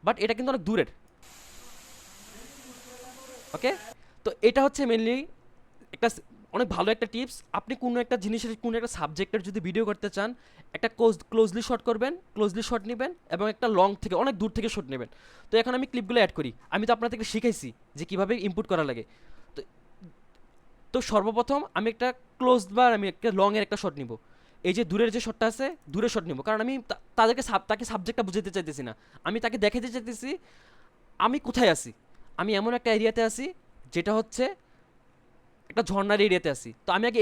[SPEAKER 1] বাট এটা কিন্তু অনেক দূরের। ওকে, তো এটা হচ্ছে মেনলি একটা অনেক ভালো একটা টিপস। আপনি কোনো একটা জিনিসের কোনো একটা সাবজেক্টের যদি ভিডিও করতে চান, একটা ক্লোজলি শট করবেন, ক্লোজলি শট নেবেন এবং একটা লং থেকে অনেক দূর থেকে শট নেবেন। তো এখন আমি ক্লিপগুলো অ্যাড করি, আমি তো আপনাদেরকে শিখাইছি যে কীভাবে ইনপুট করা লাগে। তো তো সর্বপ্রথম আমি একটা ক্লোজ বা আমি একটা লংয়ের একটা শট নিব। এই যে দূরের যে শটটা আছে, দূরের শট নিব, কারণ আমি তাদেরকে তাকে সাবজেক্টটা বুঝাতে চাইতেছি না, আমি তাকে দেখাতে চাইতেছি আমি কোথায় আছি। আমি এমন একটা এরিয়াতে আছি যেটা হচ্ছে একটা ঝর্ণার এরিয়াতে আছি। তো আমি আগে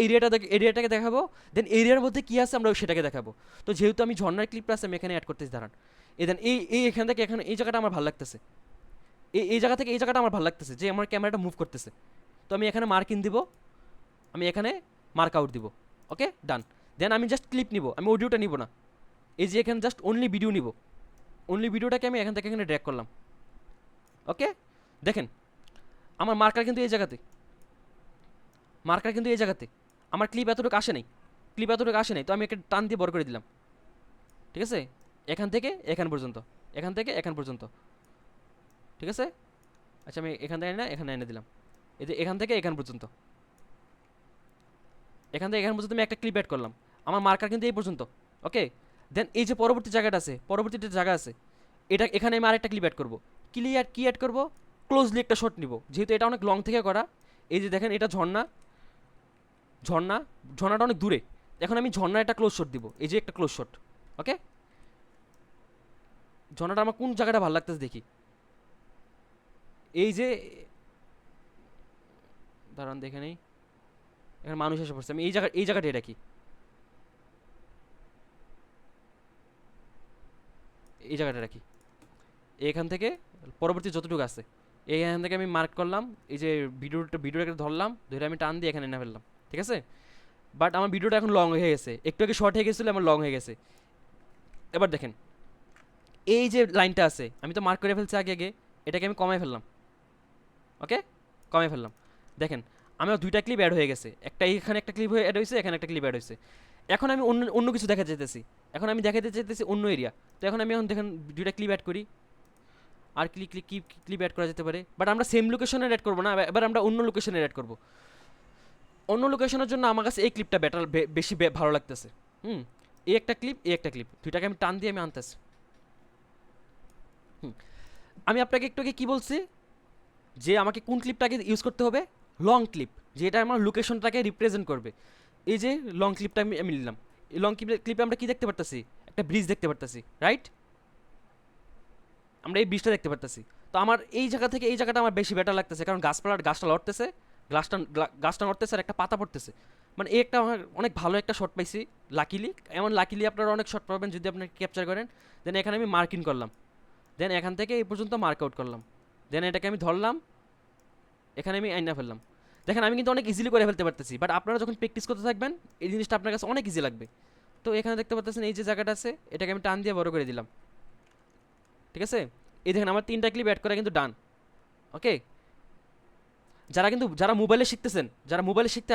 [SPEAKER 1] এরিয়াটাকে দেখাবো, দেন এরিয়ার মধ্যে কী আছে আমরা সেটাকে দেখাবো। তো যেহেতু আমি ঝর্ণার ক্লিপটা আছে আমি এখানে অ্যাড করতেছি, দাঁড়ান। দেন এখান থেকে এখানে এই জায়গাটা আমার ভালো লাগতেছে, এই জায়গা থেকে এই জায়গাটা আমার ভালো লাগতেছে যে আমার ক্যামেরাটা মুভ করতেছে। তো আমি এখানে মার্কিং দিব, আমি এখানে মার্ক আউট দিব। ওকে, ডান। দেন আমি জাস্ট ক্লিপ নিব, আমি অডিওটা নিব না। এই যে এখানে জাস্ট অনলি ভিডিও নিব, অনলি ভিডিওটাকে আমি এখান থেকে এখানে ড্র্যাগ করলাম। ওকে, দেখেন আমার মার্কার কিন্তু এই জায়গাতে, মার্কার কিন্তু এই জায়গাতে। আমার ক্লিপ এতটুকু আসে নাই, ক্লিপ এতটুকু আসে নাই, তো আমি একটা টান দিয়ে বড় করে দিলাম। ঠিক আছে, এখান থেকে এখান পর্যন্ত, এখান থেকে এখান পর্যন্ত। ঠিক আছে, আচ্ছা আমি এখান থেকে না এখানে এনে দিলাম। এই যে এখান থেকে এখান পর্যন্ত, এখান থেকে এখান পর্যন্ত আমি একটা ক্লিপ অ্যাড করলাম। আমার মার্কার কিন্তু এই পর্যন্ত। ওকে, দেন এই যে পরবর্তী জায়গাটা আছে, পরবর্তী যে জায়গা আছে, এটা এখানে আমি আরেকটা ক্লিপ অ্যাড করবো। ক্লিয়ার কি অ্যাড করবো? ক্লোজলি একটা শট নিব, যেহেতু এটা অনেক লং থেকে করা। এই যে দেখেন এটা ঝর্ণা, ঝর্ণা, ঝর্ণাটা অনেক দূরে। এখন আমি ঝর্ণার একটা ক্লোজ শট দিব, এই যে একটা ক্লোজ শট। ওকে, ঝর্ণাটা আমার কোন জায়গাটা ভালো লাগতেছে দেখি। এই যে দাঁড়ান দেখে নেই, এখানে মানুষ এসে পড়ছে, আমি এই জায়গাটা এটা কি, এই জায়গাটা রাখি। এখান থেকে পরবর্তী যতটুকু আছে এইখান থেকে আমি মার্ক করলাম। এই যে ভিডিওটাকে ধরলাম, ধরে আমি টান দিয়ে এখানে এনে ফেললাম। ঠিক আছে, বাট আমার ভিডিওটা এখন লং হয়ে গেছে, একটু আগে শর্ট হয়ে গেছিলো, আমার লং হয়ে গেছে। এবার দেখেন এই যে লাইনটা আছে, আমি তো মার্ক করে ফেলছি আগে আগে, এটাকে আমি কমাই ফেললাম। ওকে, কমাই ফেললাম। দেখেন আমার দুইটা ক্লিপ অ্যাড হয়ে গেছে, একটা এখানে একটা ক্লিপ অ্যাড হয়েছে, এখানে একটা ক্লিপ অ্যাড হয়েছে। এখন আমি অন্য অন্য কিছু দেখাতে চাইতেছি, এখন আমি দেখাতে চাইতেছি অন্য এরিয়া। তো এখন আমি দেখেন দুইটা ক্লিপ অ্যাড করি, আর ক্লিপ অ্যাড করা যেতে পারে, বাট আমরা সেম লোকেশনে অ্যাড করবো না, এবার আমরা অন্য লোকেশনে অ্যাড করবো। অন্য লোকেশনের জন্য আমার কাছে এই ক্লিপটা বেশি ভালো লাগতেছে। হুম, এই একটা ক্লিপ, এই একটা ক্লিপ, দুইটাকে আমি টান দিয়ে আমি আনতেছি। হুম, আমি আপনাকে একটু আগে কী বলছি যে আমাকে কোন ক্লিপটাকে ইউজ করতে হবে? লং ক্লিপ, যেটা আমার লোকেশনটাকে রিপ্রেজেন্ট করবে। এই যে লং ক্লিপটা আমি নিলাম, এই লং ক্লিপে আমরা কি দেখতে পারতেছি? একটা ব্রিজ দেখতে পারতেছি, রাইট? আমরা এই ব্রিজটা দেখতে পারতেছি। তো আমার এই জায়গা থেকে এই জায়গাটা আমার বেশি বেটার লাগতেছে, কারণ গাছটা লড়তেছে, গাছটা নড়তেছে আর একটা পাতা পড়তেছে। মানে এই একটা আমার অনেক ভালো একটা শট পাইছি লাকিলি। এমন লাকিলি আপনারা অনেক শট পাবেন যদি আপনি ক্যাপচার করেন। দেন এখানে আমি মার্কিং করলাম, দেন এখান থেকে এই পর্যন্ত মার্ক আউট করলাম, দেন এটাকে আমি ধরলাম, এখানে আমি আইনা ফেললাম। দেখেন আমি কিন্তু অনেক ইজিলি করে ফেলতে পারতেছি, বাট আপনারা যখন প্র্যাকটিস করতে থাকবেন এই জিনিসটা আপনার কাছে অনেক ইজি লাগবে। তো এখানে দেখতে পাচ্ছেন এই যে জায়গাটা আছে, এটাকে আমি টান দিয়ে বড় করে দিলাম। ঠিক আছে, এই দেখেন আমার 3টা ক্লিপ অ্যাড করা কিন্তু ডান। ওকে, যারা মোবাইলে শিখতেছেন, যারা মোবাইলে শিখতে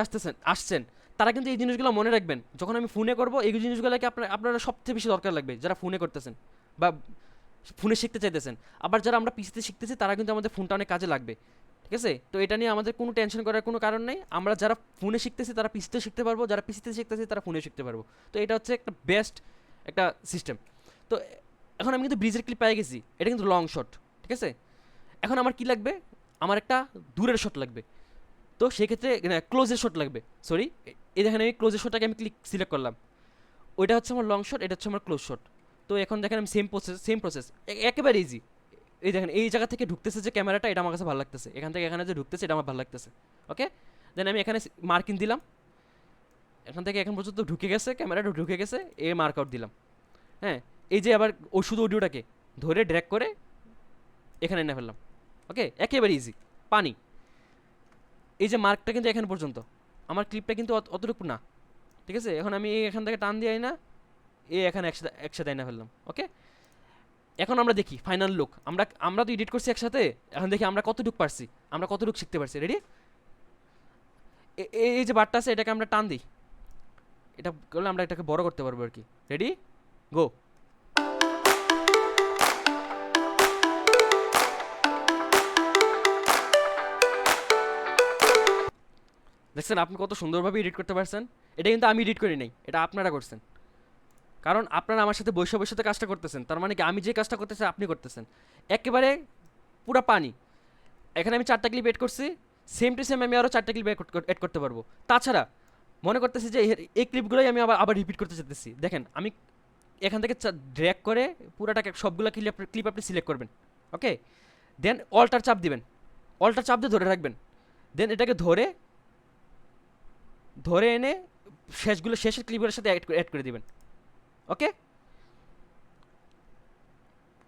[SPEAKER 1] আসছেন, তারা কিন্তু এই জিনিসগুলো মনে রাখবেন। যখন আমি ফোনে করবো এই জিনিসগুলোকে আপনারা সবচেয়ে বেশি দরকার লাগবে, যারা ফোনে করতেছেন বা ফোনে শিখতে চাইতেছেন। আবার যারা আমরা পিসিতে শিখতেছি তারা কিন্তু আমাদের ফোনটা অনেক কাজে লাগবে। ঠিক আছে, তো এটা নিয়ে আমাদের কোনো টেনশন করার কোনো কারণ নেই। আমরা যারা ফোনে শিখতেছি তারা পিসিতে শিখতে পারবো, যারা পিসিতে শিখতেছি তারা ফোনে শিখতে পারবো। তো এটা হচ্ছে একটা বেস্ট একটা সিস্টেম। তো এখন আমি কিন্তু ব্রিজের ক্লিপ পেয়ে গেছি, এটা কিন্তু লং শট। ঠিক আছে, এখন আমার কি লাগবে? আমার একটা দূরের শট লাগবে। তো সেক্ষেত্রে ক্লোজের শট লাগবে, সরি। এই দেখেন আমি ক্লোজের শটটাকে আমি সিলেক্ট করলাম, ওইটা হচ্ছে আমার লং শট, এটা হচ্ছে আমার ক্লোজ শট। তো এখন দেখেন আমি সেম প্রসেস, একেবারে ইজি। এই দেখেন এই জায়গা থেকে ঢুকতেছে যে ক্যামেরাটা, এটা আমার কাছে ভালো লাগতেছে। এখান থেকে এখানে যে ঢুকতেছে এটা আমার ভালো লাগতেছে। ওকে, দেন আমি এখানে মার্কিং দিলাম, এখান থেকে এখন পর্যন্ত ঢুকে গেছে, ক্যামেরাটা ঢুকে গেছে, এ মার্ক আউট দিলাম। হ্যাঁ, এই যে আবার শুধু অডিওটাকে ধরে ড্র্যাগ করে এখানে এনে ফেললাম। ওকে, একেবারে ইজি, পানি। এই যে মার্কটা কিন্তু এখানে পর্যন্ত, আমার ক্লিপটা কিন্তু অতটুকু না। ঠিক আছে, এখন আমি এখান থেকে টান দিয়ে না এখানে একসাথে এনে ফেললাম। ওকে, এখন আমরা দেখি ফাইনাল লুক। আমরা তো এডিট করছি একসাথে, এখন দেখি আমরা কতটুকু পারছি, আমরা কতটুকু শিখতে পারছি। রেডি? এই যে বারটা আছে এটাকে আমরা টান দিই, এটা করলে আমরা এটাকে বড় করতে পারবো আর কি। রেডি, গো। দেখছেন আপনি কত সুন্দরভাবে এডিট করতে পারছেন। এটা কিন্তু আমি এডিট করি নাই, এটা আপনারা করছেন, কারণ আপনারা আমার সাথে বৈশ্য বৈশ্যতে কাজটা করতেছেন, তার মানে কি আমি যে কাজটা করতেছি আপনি করতেছেন একেবারে পুরা পানি। এখানে আমি 4টা ক্লিপ এড করছি, সেম টু সেম আমি আরও 4টা ক্লিপ এড করতে পারবো। তাছাড়া মনে করতেছি যে এই ক্লিপগুলোই আমি আবার আবার রিপিট করতে চাইতেছি। দেখেন আমি এখান থেকে ড্র্যাগ করে পুরাটাকে সবগুলো ক্লিপ আপনি সিলেক্ট করবেন, ওকে। দেন অল্টার চাপ দিবেন, অল্টার চাপ দিয়ে ধরে রাখবেন, দেন এটাকে ধরে ধরে এনে শেষের ক্লিপগুলোর সাথে অ্যাড করে দিবেন, ওকে।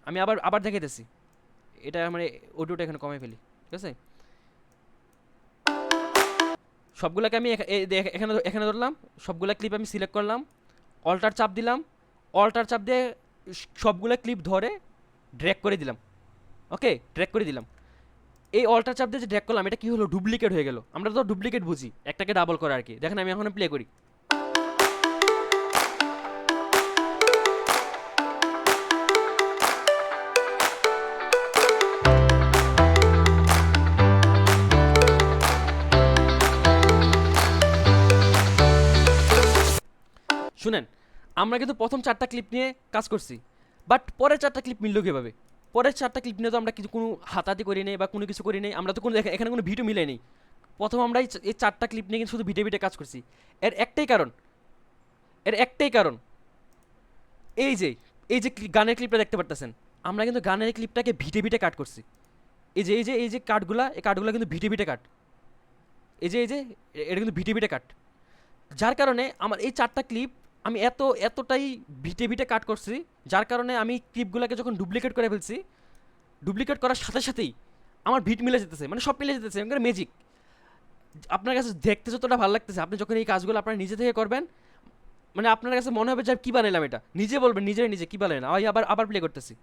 [SPEAKER 1] আমি আবার আবার দেখাইতেছি, এটা মানে অডিওটা এখানে কমে ফেলি, ঠিক আছে। সবগুলোকে আমি এখানে এখানে ধরলাম, সবগুলো ক্লিপ আমি সিলেক্ট করলাম, অল্টার চাপ দিলাম, অল্টার চাপ দিয়ে সবগুলো ক্লিপ ধরে ড্র্যাগ করে দিলাম, ওকে, ড্র্যাগ করে দিলাম। এই অল্টার চাপ দিয়ে যে ড্র্যাগ করলাম এটা কি হলো, ডুপ্লিকেট হয়ে গেল। আমরা তো ডুপ্লিকেট বুঝি, একটাকে ডাবল করা আর কি। দেখেন আমি এখন প্লে করি, শুনেন আমরা কিন্তু প্রথম 4টা ক্লিপ নিয়ে কাজ করছি, বাট পরের 4টা ক্লিপ মিললো কীভাবে? পরের 4টা ক্লিপ নিয়ে তো আমরা কিছু কোনো হাতাহাতি করি নাই বা কোনো কিছু করি নাই, আমরা তো কোনো এখানে কোনো ভিডিও মিলাই নেই। প্রথম আমরা এই 4টা ক্লিপ নিয়ে কিন্তু শুধু ভিডিও ভিডিও কাজ করছি। এর একটাই কারণ, এর একটাই কারণ এই যে এই যে গানের ক্লিপটা দেখতে পারতেছেন, আমরা কিন্তু গানের ক্লিপটাকে ভিটে ভিটে কাট করছি। এই যে কাটগুলা, এই কাটগুলা কিন্তু ভিটে ভিটে কাট, এই যে এটা কিন্তু ভিটে ভিটে কাট। যার কারণে আমার এই 4টা ক্লিপ আমি এতটাই ভিটে ভিটে কাট করছি, যার কারণে আমি ক্লিপগুলোকে যখন ডুপ্লিকেট করে ফেলছি, ডুপ্লিকেট করার সাথে সাথেই আমার ভিট মিলে যেতেছে, মানে সব মিলে যেতেছে, এমন ম্যাজিক। আপনার কাছে দেখতে যতটা ভালো লাগতেছে, আপনি যখন এই কাজগুলো আপনারা নিজে থেকে করবেন, মানে আপনার কাছে মনে হবে যে কী বানাইলাম, এটা নিজে বলবেন নিজে কী বানাইলাম। আমি আবার আবার প্লে করতেছি,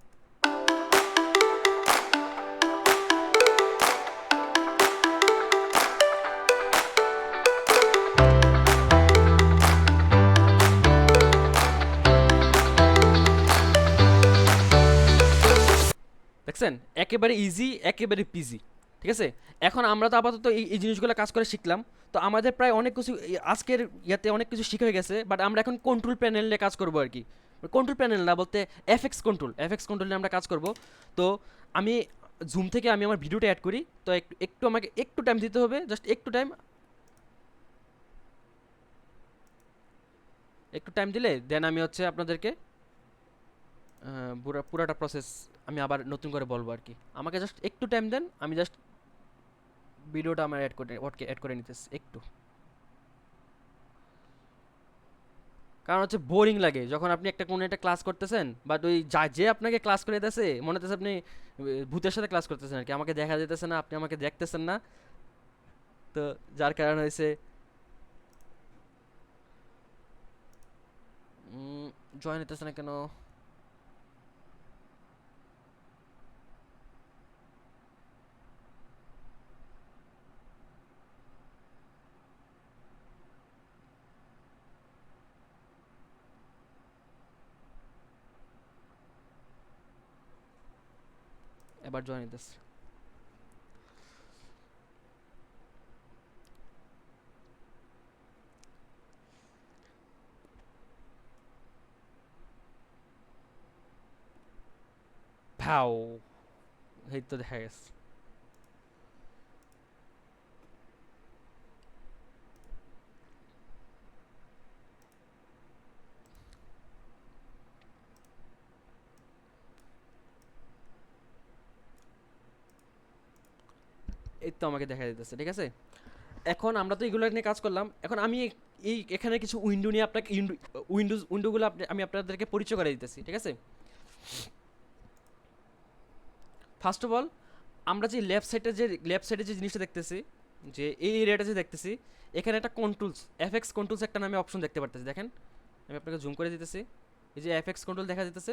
[SPEAKER 1] দেখছেন একেবারে ইজি, একেবারে পিজি, ঠিক আছে। এখন আমরা তো আপাতত এই জিনিসগুলো কাজ করে শিখলাম, তো আমাদের প্রায় অনেক কিছু আজকের ইয়াতে অনেক কিছু শিখে হয়ে গেছে, বাট আমরা এখন কন্ট্রোল প্যানেলে কাজ করবো আর কি। কন্ট্রোল প্যানেল না বলতে এফএক্স কন্ট্রোলে আমরা কাজ করব। তো আমি জুম থেকে আমি আমার ভিডিওটা অ্যাড করি, তো একটু আমাকে একটু টাইম দিতে হবে, জাস্ট একটু টাইম দিলে দেন আমি হচ্ছে আপনাদেরকে পুরাটা প্রসেস আমি আবার নতুন করে বলবো আর কি। আমাকে জাস্ট একটু টাইম দেন, আমি জাস্ট ভিডিওটা আমার অ্যাড করে নিতেছি একটু। কারণ হচ্ছে বোরিং লাগে যখন আপনি কোনো একটা ক্লাস করতেছেন, বাট ওই যে আপনাকে ক্লাস করে দিতেছে মনে হচ্ছে আপনি ভূতের সাথে ক্লাস করতেছেন আর কি। আমাকে দেখা যেতেছে না, আপনি আমাকে দেখতেছেন না, তো যার কারণ হয়েছে জয়েন হইতেছে না কেন। এবার জয়েন হইতেছে। ভাও, এই তো দেখা গেছে। এই তো আমাকে দেখা দিতেছে, ঠিক আছে। এখন আমরা তো এগুলো নিয়ে কাজ করলাম, এখন আমি এই এখানে কিছু উইন্ডো নিয়ে আপনাকে উইন্ডোগুলো আমি আপনাদেরকে পরিচয় করে দিতেছি, ঠিক আছে। ফার্স্ট অফ অল আমরা যে লেফট সাইডে যে জিনিসটা দেখতেছি, যে এই এরিয়াটা যে দেখতেছি, এখানে একটা এফএক্স কন্ট্রোলস একটা নামে অপশন দেখতে পারতেছি, দেখেন আমি আপনাকে জুম করে দিতেছি। এই যে এফএক্স কন্ট্রোল দেখা যেতেছে,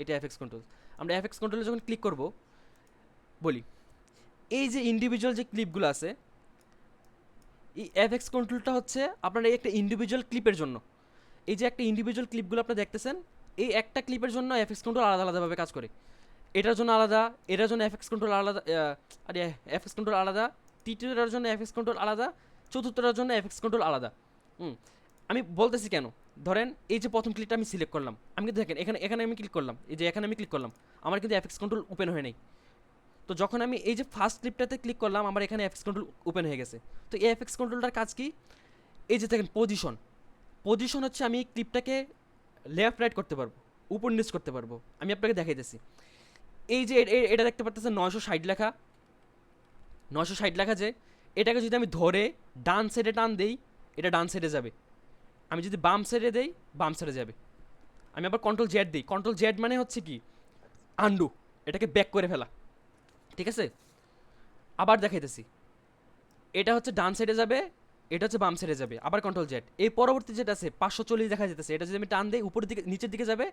[SPEAKER 1] এটা এফএক্স কন্ট্রোল। আমরা এফএক্স কন্ট্রোলে যখন ক্লিক করব, বলি এই যে ইন্ডিভিজুয়াল যে ক্লিপগুলো আছে, এই এফএক্স কন্ট্রোলটা হচ্ছে আপনার এই একটা ইন্ডিভিজুয়াল ক্লিপের জন্য। এই যে একটা ইন্ডিভিজুয়াল ক্লিপগুলো আপনারা দেখতেছেন, এই একটা ক্লিপের জন্য এফএক্স কন্ট্রোল আলাদা আলাদাভাবে কাজ করে। এটার জন্য আলাদা, এটার জন্য এফএক্স কন্ট্রোল আলাদা, আরে এফএক্স কন্ট্রোল আলাদা, তৃতীয়টার জন্য এফএক্স কন্ট্রোল আলাদা, চতুর্থটার জন্য এফএক্স কন্ট্রোল আলাদা। আমি বলতেছি কেন, ধরেন এই যে প্রথম ক্লিকটা আমি সিলেক্ট করলাম, আমি কিন্তু দেখেন এখানে এখানে আমি ক্লিক করলাম, এই যে এখানে আমি ক্লিক করলাম, আমার কিন্তু এফএক্স কন্ট্রোল ওপেন হয়ে নেই। তো যখন আমি এই যে ফার্স্ট ক্লিপটাতে ক্লিক করলাম, আমার এখানে এফএক্স কন্ট্রোল ওপেন হয়ে গেছে। তো এই এফএক্স কন্ট্রোলটার কাজ কি? এই যে দেখেন পজিশন, পজিশন হচ্ছে আমি এই ক্লিপটাকে লেফট রাইট করতে পারবো, উপর নিচ করতে পারবো। আমি আপনাকে দেখাইতেছি, এই যে এটা দেখতে পাচ্ছেন 960 লেখা, 960 লেখা, যে এটাকে যদি আমি ধরে ডান সাইডে টান দেই, এটা ডান সাইডে যাবে। আমি যদি বাম সাইডে দেই, বাম সাইডে যাবে। আমি আবার কন্ট্রোল জেড দিই, কন্ট্রোল জেড মানে হচ্ছে কি, আন্ডু, এটাকে ব্যাক করে ফেলা। ঠিক আছে, আবার দেখাইতেছি, এটা হচ্ছে ডান সাইডে যাবে, এটা হচ্ছে বাম সাইডে যাবে, আবার কন্ট্রোল জেড। এই পরবর্তী যেটা আছে 540 দেখা যেতেছে, এটা যদি আমি টান দিই উপরের দিকে নিচের দিকে যাবে,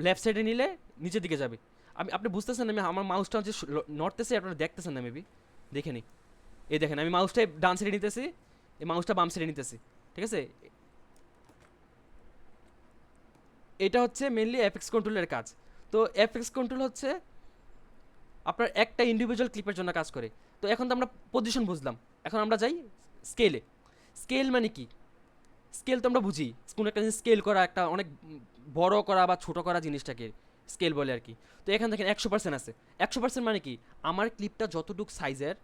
[SPEAKER 1] লেফট সাইডে নিলে নিচের দিকে যাবে। আপনি বুঝতেছেন, আমি আমার মাউসটা হচ্ছে নড়তেছে, আপনারা দেখতেছেন না মেবি, দেখে নিই। এই দেখেন আমি মাউসটা ডান সাইডে নিতেছি, এই মাউসটা বাম সাইডে নিতেছি। ঠিক আছে, এটা হচ্ছে মেনলি এফএক্স কন্ট্রোলের কাজ। তো এফএক্স কন্ট্রোল হচ্ছে আপনার একটা ইন্ডিভিজুয়াল ক্লিপের জন্য কাজ করে। তো এখন তো আমরা পজিশন বুঝলাম, এখন আমরা যাই স্কেলে। স্কেল মানে কি? স্কেল তো আমরা বুঝি, কোনো একটা জিনিস স্কেল করা, একটা অনেক বড় করা বা ছোট করা জিনিসটাকে স্কেল বলে আর কি। তো এখানে দেখেন 100% আছে। 100% মানে কি, আমার ক্লিপটা যতটুকু সাইজের,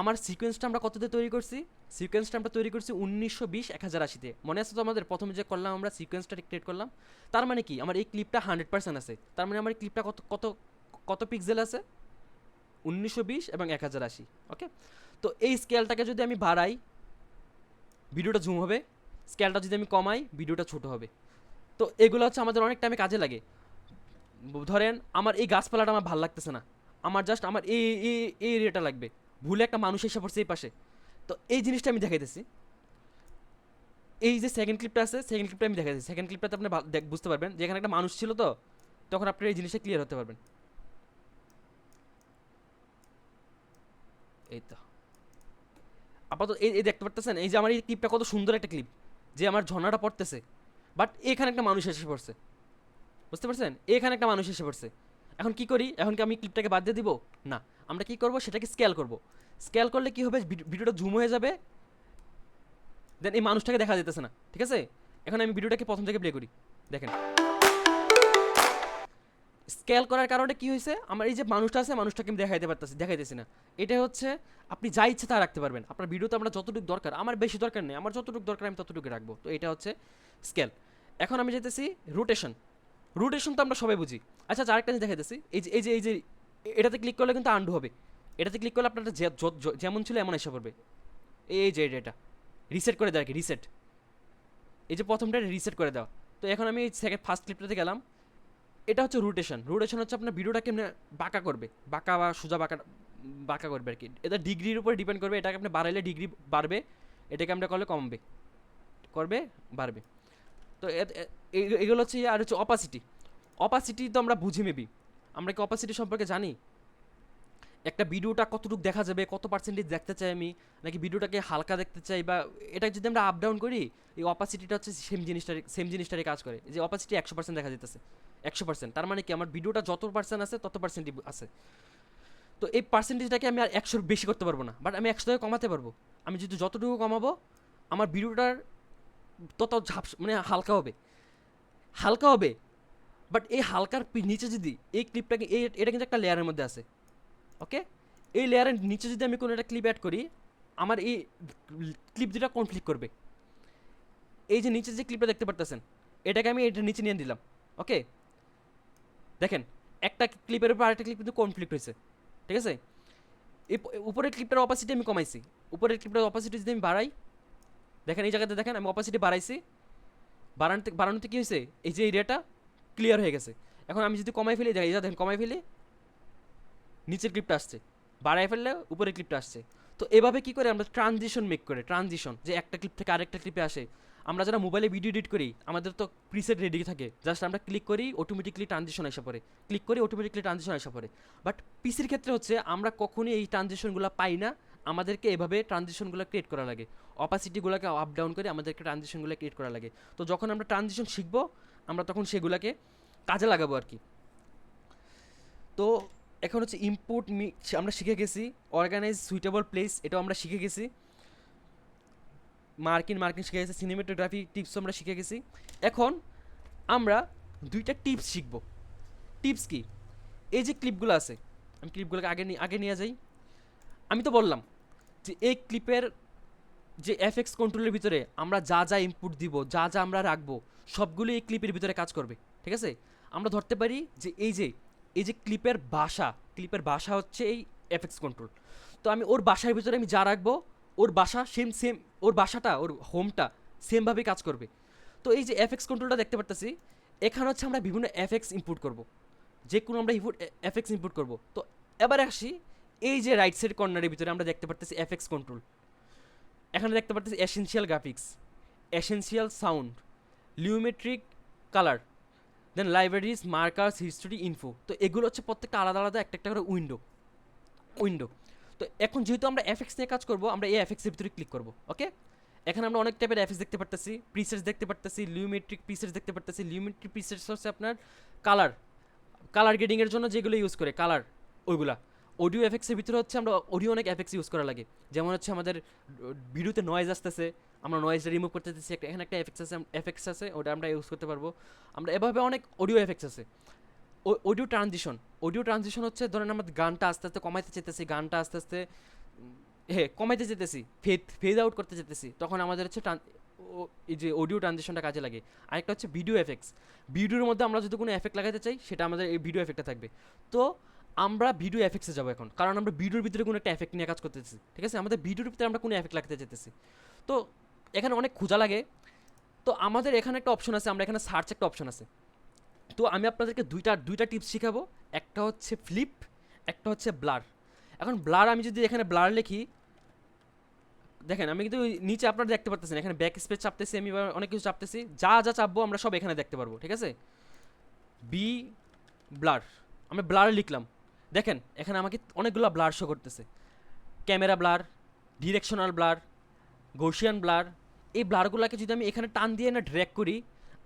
[SPEAKER 1] আমার সিকোয়েন্সটা আমরা কততে তৈরি করছি? সিকোয়েন্সটা আমরা তৈরি করছি 1920 1080-তে। মনে আছে তো আমাদের প্রথমে যে করলাম আমরা সিকোয়েন্সটা ক্রিয়েট করলাম? তার মানে কি, আমার এই ক্লিপটা 100% আছে। তার মানে আমার এই ক্লিপটা কত কত কত পিক্সেল আছে? 1920 এবং 1080। ওকে, তো এই স্কেলটাকে যদি আমি বাড়াই, ভিডিওটা জুম হবে। স্কেলটা যদি আমি কমাই, ভিডিওটা ছোট হবে। তো এগুলো হচ্ছে আমাদের অনেক টাইমে কাজে লাগে। ধরেন আমার এই গাছপালাটা আমার ভালো লাগতেছে না, আমার জাস্ট আমার এই এই এই এরিয়াটা লাগবে, ভুলে একটা মানুষ এসে পড়ছে এই পাশে। তো এই জিনিসটা আমি দেখাইতেছি, এই যে সেকেন্ড ক্লিপটা আছে, সেকেন্ড ক্লিপটা আমি দেখাইতেছি। সেকেন্ড ক্লিপটাতে আপনি বুঝতে পারবেন যে এখানে একটা মানুষ ছিল, তো তখন আপনি এই জিনিসটা ক্লিয়ার হতে পারবেন। এই তো আপাতত এই দেখতে পারতেছেন, এই যে আমার এই ক্লিপটা কত সুন্দর একটা ক্লিপ, যে আমার ঝর্ণাটা পড়তেছে, বাট এখানে একটা মানুষ এসে পড়ছে। বুঝতে পারছেন, এখানে একটা মানুষ এসে পড়ছে। এখন কি করি? এখন কি আমি ক্লিপটাকে বাদ দিয়ে দিব? না, আমরা কি করব, সেটাকে স্কেল করব। স্কেল করলে কি হবে, ভিডিওটা জুম হয়ে যাবে, দেন এই মানুষটাকে দেখা যেতেছে না। ঠিক আছে, এখন আমি ভিডিওটাকে প্রথম থেকে প্লে করি, দেখেন স্কেল করার কারণে কি হয়েছে, আমার এই যে মানুষটা আছে, মানুষটাকে আমি দেখাইতেছি না। এটা হচ্ছে আপনি যা ইচ্ছে তা রাখতে পারবেন আপনার ভিডিওতে। আমরা যতটুকু দরকার, আমার বেশি দরকার নেই, আমার যতটুকু দরকার আমি ততটুকু রাখবো। তো এটা হচ্ছে স্কেল। এখন আমি যেতেছি রোটেশন। রোটেশন তো আমরা সবাই বুঝি। আচ্ছা, আরেকটা জিনিস দেখাইতেছি, এই যে এটাতে ক্লিক করলে কিন্তু আন্ডু হবে। এটাতে ক্লিক করলে আপনার যেমন ছিল এমন এসে পড়বে। এই যে এটা রিসেট করে দেয় আর কি, রিসেট। এই যে প্রথমটা রিসেট করে দেওয়া। তো এখন আমি ফার্স্ট ক্লিপটাতে গেলাম, এটা হচ্ছে রোটেশন। রোটেশন হচ্ছে আপনার ভিডিওটা কেমনে বাঁকা করবে, বাঁকা বা সোজা বাঁকা করবে আর কি। এটা ডিগ্রির উপরে ডিপেন্ড করবে, এটাকে আপনি বাড়াইলে ডিগ্রি বাড়বে, এটাকে আমরা করলে কমবে, করবে বাড়বে। তো এগুলো হচ্ছে, আর হচ্ছে অপাসিটি। অপাসিটি তো আমরা বুঝি মেবি, আমরা কি অপাসিটি সম্পর্কে জানি? একটা ভিডিওটা কতটুকু দেখা যাবে, কত পার্সেন্টেজ দেখতে চাই আমি, নাকি ভিডিওটাকে হালকা দেখতে চাই, বা এটা যদি আমরা আপ ডাউন করি, এই অপাসিটিটা হচ্ছে সেম জিনিসটারই কাজ করে। যে অপাসিটি 100% দেখা যেতেছে, 100%, তার মানে কি আমার ভিডিওটা যত পার্সেন্ট আছে তত পার্সেন্টই আছে। তো এই পার্সেন্টেজটাকে আমি আর 100 বেশি করতে পারবো না, বাট আমি 100 থেকে কমাতে পারবো। আমি যদি যতটুকু কমাবো, আমার ভিডিওটার তত মানে হালকা হবে, হালকা হবে। বাট এই হালকার নিচে যদি এই ক্লিপটাকে, এটা কিন্তু একটা লেয়ারের মধ্যে আছে। ওকে, এই লেয়ারের নিচে যদি আমি কোনো একটা ক্লিপ অ্যাড করি, আমার এই ক্লিপ দুটা কনফ্লিক্ট করবে। এই যে নিচে যে ক্লিপটা দেখতে পারতেছেন, এটাকে আমি এটা নিচে নিয়ে দিলাম। ওকে, দেখেন একটা ক্লিপের উপর আরেকটা ক্লিপ কিন্তু কনফ্লিক্ট হয়েছে। ঠিক আছে, এই উপরের ক্লিপটার অপাসিটি আমি কমাইছি, উপরের ক্লিপটার অপাসিটি যদি আমি বাড়াই, দেখেন এই জায়গাতে দেখেন আমি অপাসিটি বাড়াইছি, বাড়ানোতে কী হয়েছে, এই যে এরিয়াটা ক্লিয়ার হয়ে গেছে। এখন আমি যদি কমাই ফেলি, দেখেন কমাই ফেলি, নিচের ক্লিপটা আসছে, বাড়াই ফেললে উপরের ক্লিপটা আসছে। তো এভাবে কি করে আমরা ট্রানজিশন মেক করে, ট্রানজিশন যে একটা ক্লিপ থেকে আরেকটা ক্লিপে আসে। আমরা যারা মোবাইলে ভিডিও এডিট করি, আমাদের তো প্রিসেট রেডি থাকে, জাস্ট আমরা ক্লিক করি, অটোমেটিকলি ট্রানজিশন এসে পড়ে, ক্লিক করি, অটোমেটিকলি ট্রানজিশন এসে পড়ে। বাট পিসির ক্ষেত্রে হচ্ছে আমরা কখনোই এই ট্রানজিশনগুলো পাই না, আমাদেরকে এভাবে ট্রানজিশনগুলো ক্রিয়েট করা লাগে, অপাসিটিগুলোকে আপ ডাউন করে আমাদেরকে ট্রানজিশনগুলো ক্রিয়েট করা লাগে। তো যখন আমরা ট্রানজিশন শিখবো আমরা তখন সেগুলোকে কাজে লাগাবো আর কি। তো এখন হচ্ছে ইনপুট আমরা শিখে গেছি, অর্গানাইজ সুইটেবল প্লেস এটাও আমরা শিখে গেছি, মার্কিং শিখে গেছি, সিনেমেটোগ্রাফি টিপসও আমরা শিখে গেছি। এখন আমরা দুইটা টিপস শিখব। টিপস কি? এই যে ক্লিপগুলো আছে, আমি ক্লিপগুলোকে আগে নিয়ে যাই। আমি তো বললাম যে এই ক্লিপের যে এফএক্স কন্ট্রোলের ভিতরে আমরা যা যা ইনপুট দিব, যা যা আমরা রাখবো, সবগুলো এই ক্লিপের ভিতরে কাজ করবে, ঠিক আছে? আমরা ধরতে পারি যে এই যে ক্লিপের ভাষা হচ্ছে এই এফএক্স কন্ট্রোল। তো আমি ওর বাসার ভিতরে আমি যা রাখবো ওর বাসা সেম ওর বাসাটা ওর হোমটা সেমভাবেই কাজ করবে। তো এই যে এফএক্স কন্ট্রোলটা দেখতে পারতেছি, এখানে হচ্ছে আমরা বিভিন্ন এফএক্স ইনপুট করব, যে কোনো আমরা এফএক্স ইনপুট করব। তো এবার আসি, এই যে রাইট সাইড কর্নারের ভিতরে আমরা দেখতে পারতেছি এফএক্স কন্ট্রোল, এখানে দেখতে পারতেছি essential graphics, essential sound, geometric colour, then libraries, markers, history, info. তো এগুলো হচ্ছে প্রত্যেকটা আলাদা আলাদা একটা একটা করে উইন্ডো। তো এখন যেহেতু আমরা এফএক্স নিয়ে কাজ করব, আমরা এই এফএক্সের ভিতরে ক্লিক করব। ওকে, এখানে আমরা অনেক টাইপের এফএক্স দেখতে পারতেছি, প্রিসেটস দেখতে পারতেছি, লিওমেট্রিক প্রিসেটস দেখতে পারতেছি। লিওমেট্রিক প্রিসেটস হচ্ছে আপনার কালার গ্রেডিংয়ের জন্য যেগুলো ইউজ করে কালার, ওইগুলা। অডিও এফেক্টসের ভিতরে হচ্ছে আমরা অডিও অনেক এফেক্টস ইউজ করা লাগে, যেমন হচ্ছে আমাদের ভিডিওতে নয়েজ আসতেছে, আমরা নয়েজটা রিমুভ করতে চাইছি, এখানে একটা এফেক্টস আছে ওটা আমরা ইউজ করতে পারবো। আমরা এভাবে অনেক অডিও এফেক্টস আছে। অডিও ট্রানজিশন হচ্ছে ধরেন আমাদের গানটা আস্তে আস্তে কমাইতে চাইতেছি, গানটা আস্তে আস্তে কমাইতে যেতেছি, ফেজ আউট করতে যেতেছি, তখন আমাদের হচ্ছে এই যে অডিও ট্রানজিশনটা কাজে লাগে। আরেকটা হচ্ছে ভিডিও এফেক্টস। ভিডিওর মধ্যে আমরা যদি কোনো এফেক্ট লাগাতে চাই সেটা আমাদের এই ভিডিও এফেক্টটা থাকবে। তো আমরা ভিডিও এফেক্টসে যাবো এখন, কারণ আমরা ভিডিওর ভিতরে কোনো একটা এফেক্ট নিয়ে কাজ করতেছি, ঠিক আছে? আমাদের ভিডিওর ভিতরে আমরা কোনো এফেক্ট লাগাতে যেতেছি, তো এখানে অনেক খোঁজা লাগে। তো আমাদের এখানে একটা অপশন আছে, আমরা এখানে সার্চ একটা অপশন আছে। তো আমি আপনাদেরকে দুইটা টিপস শেখাবো, একটা হচ্ছে ফ্লিপ, একটা হচ্ছে ব্লার। এখন ব্লার, আমি যদি এখানে ব্লার লিখি, দেখেন আমি কিন্তু নিচে আপনারা দেখতে পারতেছেন, এখানে ব্যাক স্পেস চাপতেছি, আমি অনেক কিছু চাপতেছি, যা যা চাপবো আমরা সব এখানে দেখতে পারবো, ঠিক আছে? বি ব্লার, আমি ব্লার লিখলাম, দেখেন এখানে আমাকে অনেকগুলো ব্লার শো করতেছে, camera blur, directional blur, গৌসিয়ান blur. এই ব্লারগুলোকে যদি আমি এখানে টান দিয়ে না ড্র্যাগ করি,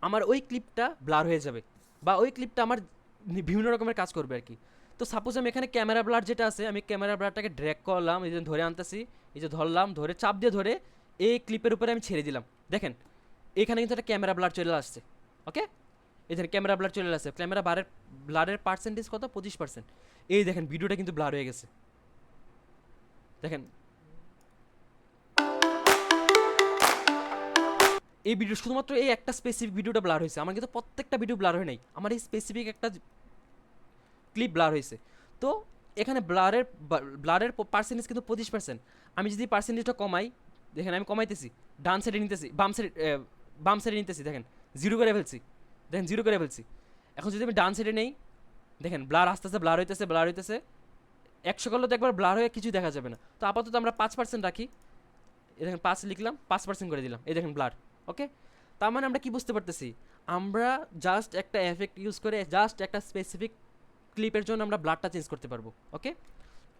[SPEAKER 1] আমার ওই ক্লিপটা ব্লার হয়ে যাবে, বা ওই ক্লিপটা আমার বিভিন্ন রকমের কাজ করবে আর কি। তো সাপোজ আমি এখানে ক্যামেরা ব্লার যেটা আছে, আমি ক্যামেরা ব্লারটাকে ড্র্যাগ করলাম, এই যে ধরে আনতেছি, এই যে ধরলাম, ধরে চাপ দিয়ে ধরে এই ক্লিপের উপরে আমি ছেড়ে দিলাম, দেখেন এখানে কিন্তু একটা ক্যামেরা ব্লার চলে আসছে। ওকে, এখানে ক্যামেরা ব্লার চলে আসছে, ক্যামেরা ব্লারের পার্সেন্টেজ কত? 25%। এই দেখেন ভিডিওটা কিন্তু ব্লার হয়ে গেছে, দেখেন এই ভিডিও শুধুমাত্র এই একটা স্পেসিফিক ভিডিওটা ব্লার হয়েছে, আমার কিন্তু প্রত্যেকটা ভিডিও ব্লার হয় নাই, আমার এই স্পেসিফিক একটা ক্লিপ ব্লার হয়েছে। তো এখানে ব্লারের পার্সেন্টেজ কিন্তু 25%। আমি যদি পার্সেন্টেজটা কমাই, দেখেন আমি কমাইতেছি, ডান সাইডে নিতেছি, বাম সাইডে নিতেছি, দেখেন জিরো করে ফেলছি, দেখেন জিরো করে ফেলছি। এখন যদি আমি ডান সাইডে নেই, দেখেন ব্লার আস্তে আস্তে ব্লার হইতেছে 100 করলে তো একবার ব্লার হয়ে কিছুই দেখা যাবে না। তো আপাতত আমরা 5% রাখি, এই দেখেন 5 লিখলাম, 5% করে দিলাম, এই দেখেন ব্লার। ওকে, তার মানে আমরা কি বুঝতে পারতেছি, আমরা জাস্ট একটা এফেক্ট ইউজ করে জাস্ট একটা স্পেসিফিক ক্লিপের জন্য আমরা ব্লারটা চেঞ্জ করতে পারবো। ওকে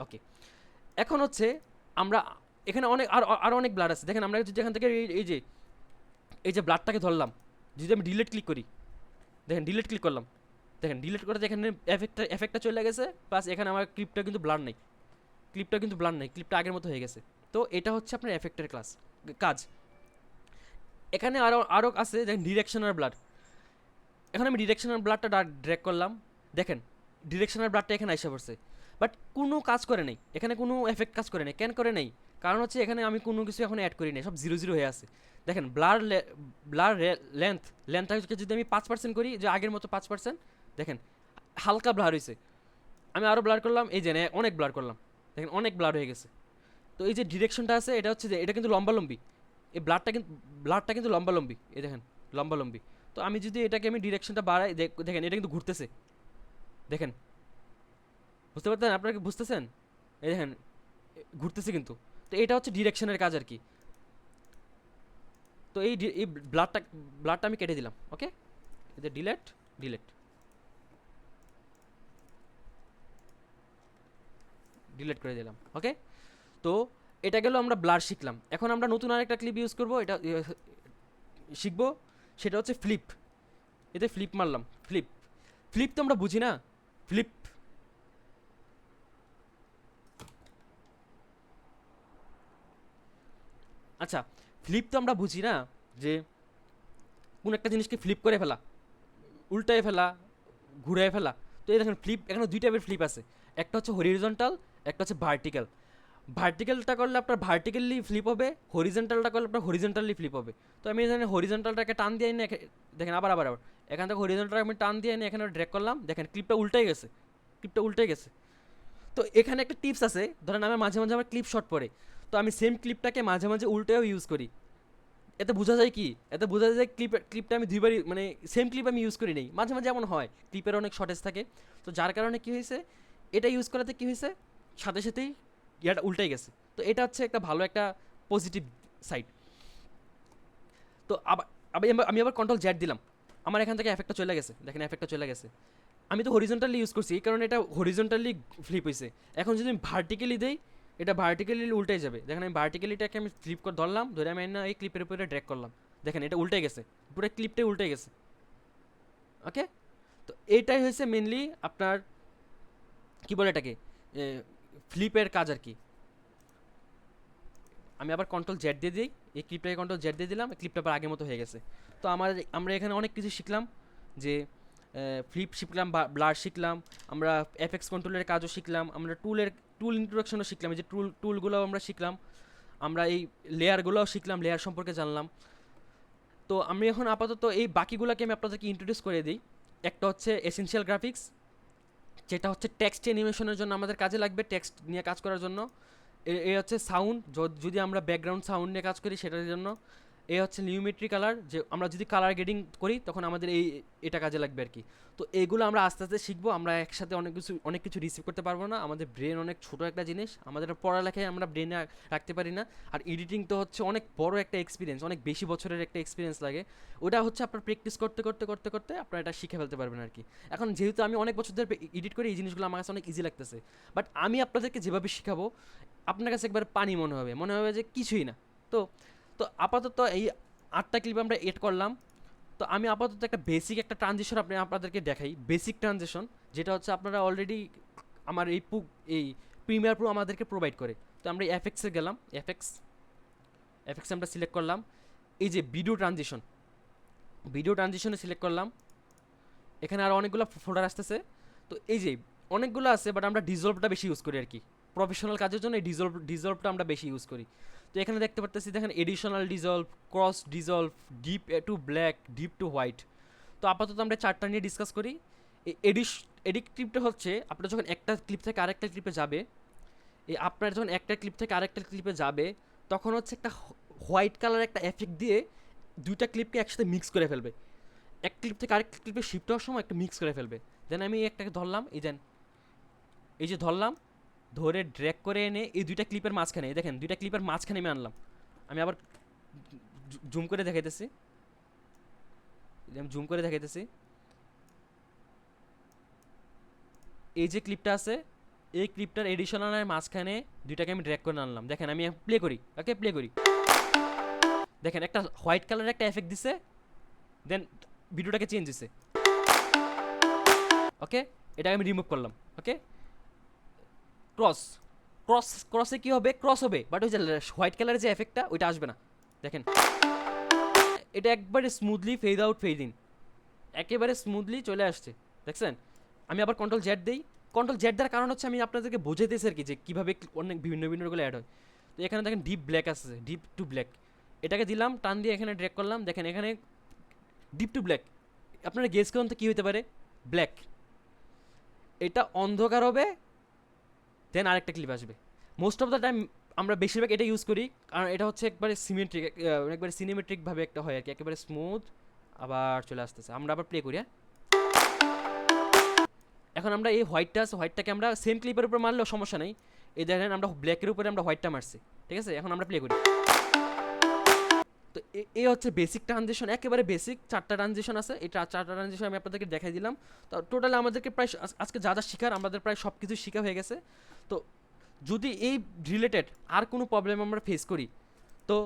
[SPEAKER 1] ওকে, এখন হচ্ছে আমরা এখানে আরও অনেক ব্লার আছে, দেখেন আমরা যদি এখান থেকে এই যে ব্লারটাকে ধরলাম, যদি আমি ডিলেট ক্লিক করি, দেখেন ডিলেট ক্লিক করলাম, দেখেন ডিলেট করতে এখানে এফেক্টটা চলে গেছে, প্লাস এখানে আমার ক্লিপটা কিন্তু ব্লার নেই, ক্লিপটা আগের মতো হয়ে গেছে। তো এটা হচ্ছে আপনার এফেক্টের কাজ। এখানে আরও আছে, দেখেন ডিরেকশনাল ব্লার। এখন আমি ডিরেকশনাল ব্লারটা ড্র্যাগ করলাম, দেখেন ডিরেকশনাল ব্লারটা এখানে আইসা পড়ছে, বাট কোনো কাজ করে নাই, এখানে কোনো এফেক্ট কাজ করে নাই। কেন করে নাই? কারণ হচ্ছে এখানে আমি কোনো কিছু এখন অ্যাড করি নাই, সব 0 হয়ে আছে। দেখেন ব্লার লেন্থটাকে যদি আমি 5% করি, যে আগের মতো 5%, দেখেন হালকা ব্লার হয়েছে। আমি আরও ব্লার করলাম, এই যে অনেক ব্লার করলাম, দেখেন অনেক ব্লার হয়ে গেছে। তো এই যে ডিরেকশনটা আছে, এটা হচ্ছে যে এটা কিন্তু লম্বালম্বি, এই ব্লারটা কিন্তু লম্বালম্বি, এই দেখেন লম্বালম্বি। তো আমি যদি এটাকে আমি ডিরেকশনটা বাড়াই, দেখেন এটা কিন্তু ঘুরতেছে, দেখেন বুঝতে পারতেন? আপনারা কি বুঝতেছেন? এই দেখেন ঘুরতেছে কিন্তু। তো এটা হচ্ছে ডিরেকশনের কাজ আর কি। তো এই ব্লারটা আমি কেটে দিলাম। ওকে, এদের ডিলেট করে দিলাম। ওকে, তো এটা গেল আমরা ব্লার শিখলাম। এখন আমরা নতুন আরেকটা ক্লিপ ইউজ করব, এটা শিখবো, সেটা হচ্ছে ফ্লিপ। এতে ফ্লিপ মারলাম, ফ্লিপ। ফ্লিপ তো আমরা বুঝি না, ফ্লিপ। আচ্ছা, ফ্লিপ তো আমরা বুঝি না যে কোন একটা জিনিসকে ফ্লিপ করে ফেলা, উল্টায় ফেলা, ঘুরায় ফেলা। তো এই দেখেন ফ্লিপ, এখানে দুই টাইপের ফ্লিপ আছে, একটা হচ্ছে হরিজন্টাল, একটা হচ্ছে ভার্টিক্যাল। ভার্টিক্যালটা করলে আপনার ভার্টিক্যালি ফ্লিপ হবে, হরিজন্টালটা করলে আপনার হরিজন্টালি ফ্লিপ হবে। তো আমি এখানে হরিজন্টালটাকে টান দিয়ে না, দেখেন আবার আবার আবার এখান থেকে হরিজন্টালটা আমি টান দিয়ে না, এখানে ড্র্যাগ করলাম, দেখেন ক্লিপটা উল্টাই গেছে, ক্লিপটা উল্টে গেছে। তো এখানে একটা টিপস আছে, ধরেন আমি মাঝে মাঝে আমার ক্লিপ শর্ট পড়ে, তো আমি সেম ক্লিপটাকে মাঝে মাঝে উল্টেও ইউজ করি। এতে বোঝা যায় কি, এতে বোঝা যায় ক্লিপটা আমি দুইবারই মানে সেম ক্লিপ আমি ইউজ করি নেই, মাঝে মাঝে এমন হয় ক্লিপের অনেক শর্টেজ থাকে। তো যার কারণে কী হয়েছে, এটা ইউজ করাতে কী হয়েছে, সাথে সাথেই ইয়াটা উল্টাই গেছে। তো এটা হচ্ছে একটা ভালো একটা পজিটিভ সাইড। তো আবার আমি আবার কন্ট্রোল জেড দিলাম, আমার এখান থেকে এফেক্টটা চলে গেছে, দেখেন এফেক্টটা চলে গেছে। আমি তো হরিজন্টালি ইউজ করছি, এই কারণে এটা হরিজন্টালি ফ্লিপ হয়েছে। এখন যদি আমি ভার্টিক্যালি দেই, এটা ভার্টিক্যালি উল্টে যাবে। দেখেন আমি ভার্টিক্যালিটাকে আমি ফ্লিপ করে ধরলাম, ধরে আমি না এই ক্লিপের উপরে ড্র্যাগ করলাম, দেখেন এটা উল্টে গেছে, পুরো ক্লিপটাই উল্টে গেছে। ওকে, তো এইটাই হয়েছে মেনলি আপনার কী বলে এটাকে, ফ্লিপের কাজ আর কি। আমি আবার কন্ট্রোল জেড দিয়ে দিই, এই ক্লিপটাকে কন্ট্রোল জেড দিয়ে দিলাম, ক্লিপটা আবার আগের মতো হয়ে গেছে। তো আমরা এখানে অনেক কিছু শিখলাম, যে ফ্লিপ শিখলাম, ব্লার শিখলাম, আমরা এফএক্স কন্ট্রোলের কাজও শিখলাম, আমরা টুল ইন্ট্রোডাকশনও শিখলাম, এই যে টুলগুলোও আমরা শিখলাম, আমরা এই লেয়ারগুলোও শিখলাম, লেয়ার সম্পর্কে জানলাম। তো আমি এখন আপাতত এই বাকিগুলোকে আমি আপনাদেরকে ইন্ট্রোডিউস করে দিই। একটা হচ্ছে এসেনশিয়াল গ্রাফিক্স, যেটা হচ্ছে টেক্সট অ্যানিমেশনের জন্য আমাদের কাজে লাগবে, টেক্সট নিয়ে কাজ করার জন্য। এ হচ্ছে সাউন্ড, যদি আমরা ব্যাকগ্রাউন্ড সাউন্ড নিয়ে কাজ করি সেটার জন্য। এ হচ্ছে নিউমেট্রি কালার, যে আমরা যদি কালার গ্রেডিং করি তখন আমাদের এটা কাজে লাগবে আর কি। তো এইগুলো আমরা আস্তে আস্তে শিখবো, আমরা একসাথে অনেক কিছু রিসিভ করতে পারবো না, আমাদের ব্রেন অনেক ছোটো একটা জিনিস, আমাদের পড়ালেখায় আমরা ব্রেনে রাখতে পারি না। আর এডিটিং তো হচ্ছে অনেক বড় একটা এক্সপিরিয়েন্স, অনেক বেশি বছরের একটা এক্সপিরিয়েন্স লাগে। ওটা হচ্ছে আপনার প্র্যাকটিস করতে করতে করতে করতে আপনারা এটা শিখে ফেলতে পারবেন আর কি। এখন যেহেতু আমি অনেক বছর ধরে এডিট করি, এই জিনিসগুলো আমার কাছে অনেক ইজি লাগতেছে, বাট আমি আপনাদেরকে যেভাবে শেখাবো আপনার কাছে একবার পানি মনে হবে যে কিছুই না। তো তো আপাতত এই 8টা ক্লিপ আমরা এড করলাম। তো আমি আপাতত একটা বেসিক একটা ট্রানজিশন আপনাদেরকে দেখাই, বেসিক ট্রানজিশন, যেটা হচ্ছে আপনারা অলরেডি আমার এই প্রিমিয়ার প্রো আমাদেরকে প্রোভাইড করে। তো আমরা এফএক্সে গেলাম, এফএক্স আমরা সিলেক্ট করলাম, এই যে ভিডিও ট্রানজিশনে সিলেক্ট করলাম। এখানে আরও অনেকগুলো ফোল্ডার আসতেছে, তো এই যে অনেকগুলো আছে, বাট আমরা ডিজলভটা বেশি ইউজ করি আর কি, প্রফেশনাল কাজের জন্য এই ডিজলভটা আমরা বেশি ইউজ করি। তো এখানে দেখতে পারতেছি, দেখেন additional dissolve, cross dissolve, dip to black, dip to white. তো আপাতত আমরা 4টা নিয়ে ডিসকাস করি। এই এডিট ক্লিপটা হচ্ছে আপনার যখন একটা ক্লিপ থেকে আরেকটা ক্লিপে যাবে, আপনার যখন একটা ক্লিপ থেকে আরেকটা ক্লিপে যাবে, তখন হচ্ছে একটা হোয়াইট কালার একটা এফেক্ট দিয়ে দুইটা ক্লিপকে একসাথে মিক্স করে ফেলবে, এক ক্লিপ থেকে আরেক ক্লিপে শিফট হওয়ার সময় একটা মিক্স করে ফেলবে। দেন আমি একটাকে ধরলাম, এই যে ধরলাম, ধরে ড্র্যাগ করে এনে এই দুইটা ক্লিপের মাঝখানে, দেখেন দুইটা ক্লিপের মাঝখানে আমি আনলাম। আমি আবার জুম করে দেখাইতেছি, এই যে ক্লিপটা আছে, এই ক্লিপটার এডিশনালের মাঝখানে দুইটাকে আমি ড্র্যাগ করে আনলাম। দেখেন আমি প্লে করি, দেখেন একটা হোয়াইট কালারের একটা এফেক্ট দিছে, দেন ভিডিওটাকে চেঞ্জ দিছে। ওকে, এটাকে আমি রিমুভ করলাম। ওকে, ক্রসে কি হবে, ক্রস হবে, বাট ওই যে হোয়াইট কালারের যে এফেক্টটা ওইটা আসবে না। দেখেন এটা একবারে smoothly fade out fade in, একেবারে স্মুথলি চলে আসছে, দেখছেন। আমি আবার কন্ট্রোল জেড দিই, কন্ট্রোল জেড দেওয়ার কারণ হচ্ছে আমি আপনাদেরকে বোঝাইতেছি আর কি, যে কীভাবে অনেক বিভিন্নগুলো অ্যাড হয়। তো এখানে দেখেন ডিপ ব্ল্যাক আসছে, ডিপ টু ব্ল্যাক, এটাকে দিলাম, টান দিয়ে এখানে ড্র্যাগ করলাম, দেখেন এখানে ডিপ টু ব্ল্যাক। আপনারা গেস করুন তো কী হতে পারে, ব্ল্যাক। এটা অন্ধকার হবে, দেন আরেকটা ক্লিপ আসবে। মোস্ট অফ দ্য টাইম আমরা বেশিরভাগ এটা ইউজ করি, কারণ এটা হচ্ছে একবারে সিনেমেট্রিকভাবে একটা হয় আর কি, একেবারে স্মুথ। আবার চলে আসতেছে, আমরা আবার প্লে করি। এখন আমরা এই হোয়াইটটাকে আমরা সেম ক্লিপের উপর মারলেও সমস্যা নেই। এই দেখেন আমরা ব্ল্যাকের উপরে আমরা হোয়াইটটা মারছি, ঠিক আছে। এখন আমরা প্লে করি। তো এই হচ্ছে বেসিক ট্রানজিশন, একেবারে বেসিক 4টা ট্রানজিশন আছে। এই 4টা ট্রানজিশন আমি আপনাদেরকে দেখাই দিলাম। তো টোটালি আমাদেরকে প্রায় আজকে যা শেখার আমাদের প্রায় সব কিছু শেখা হয়ে গেছে। তো যদি এই রিলেটেড আর কোনো প্রবলেম আমরা ফেস করি, তো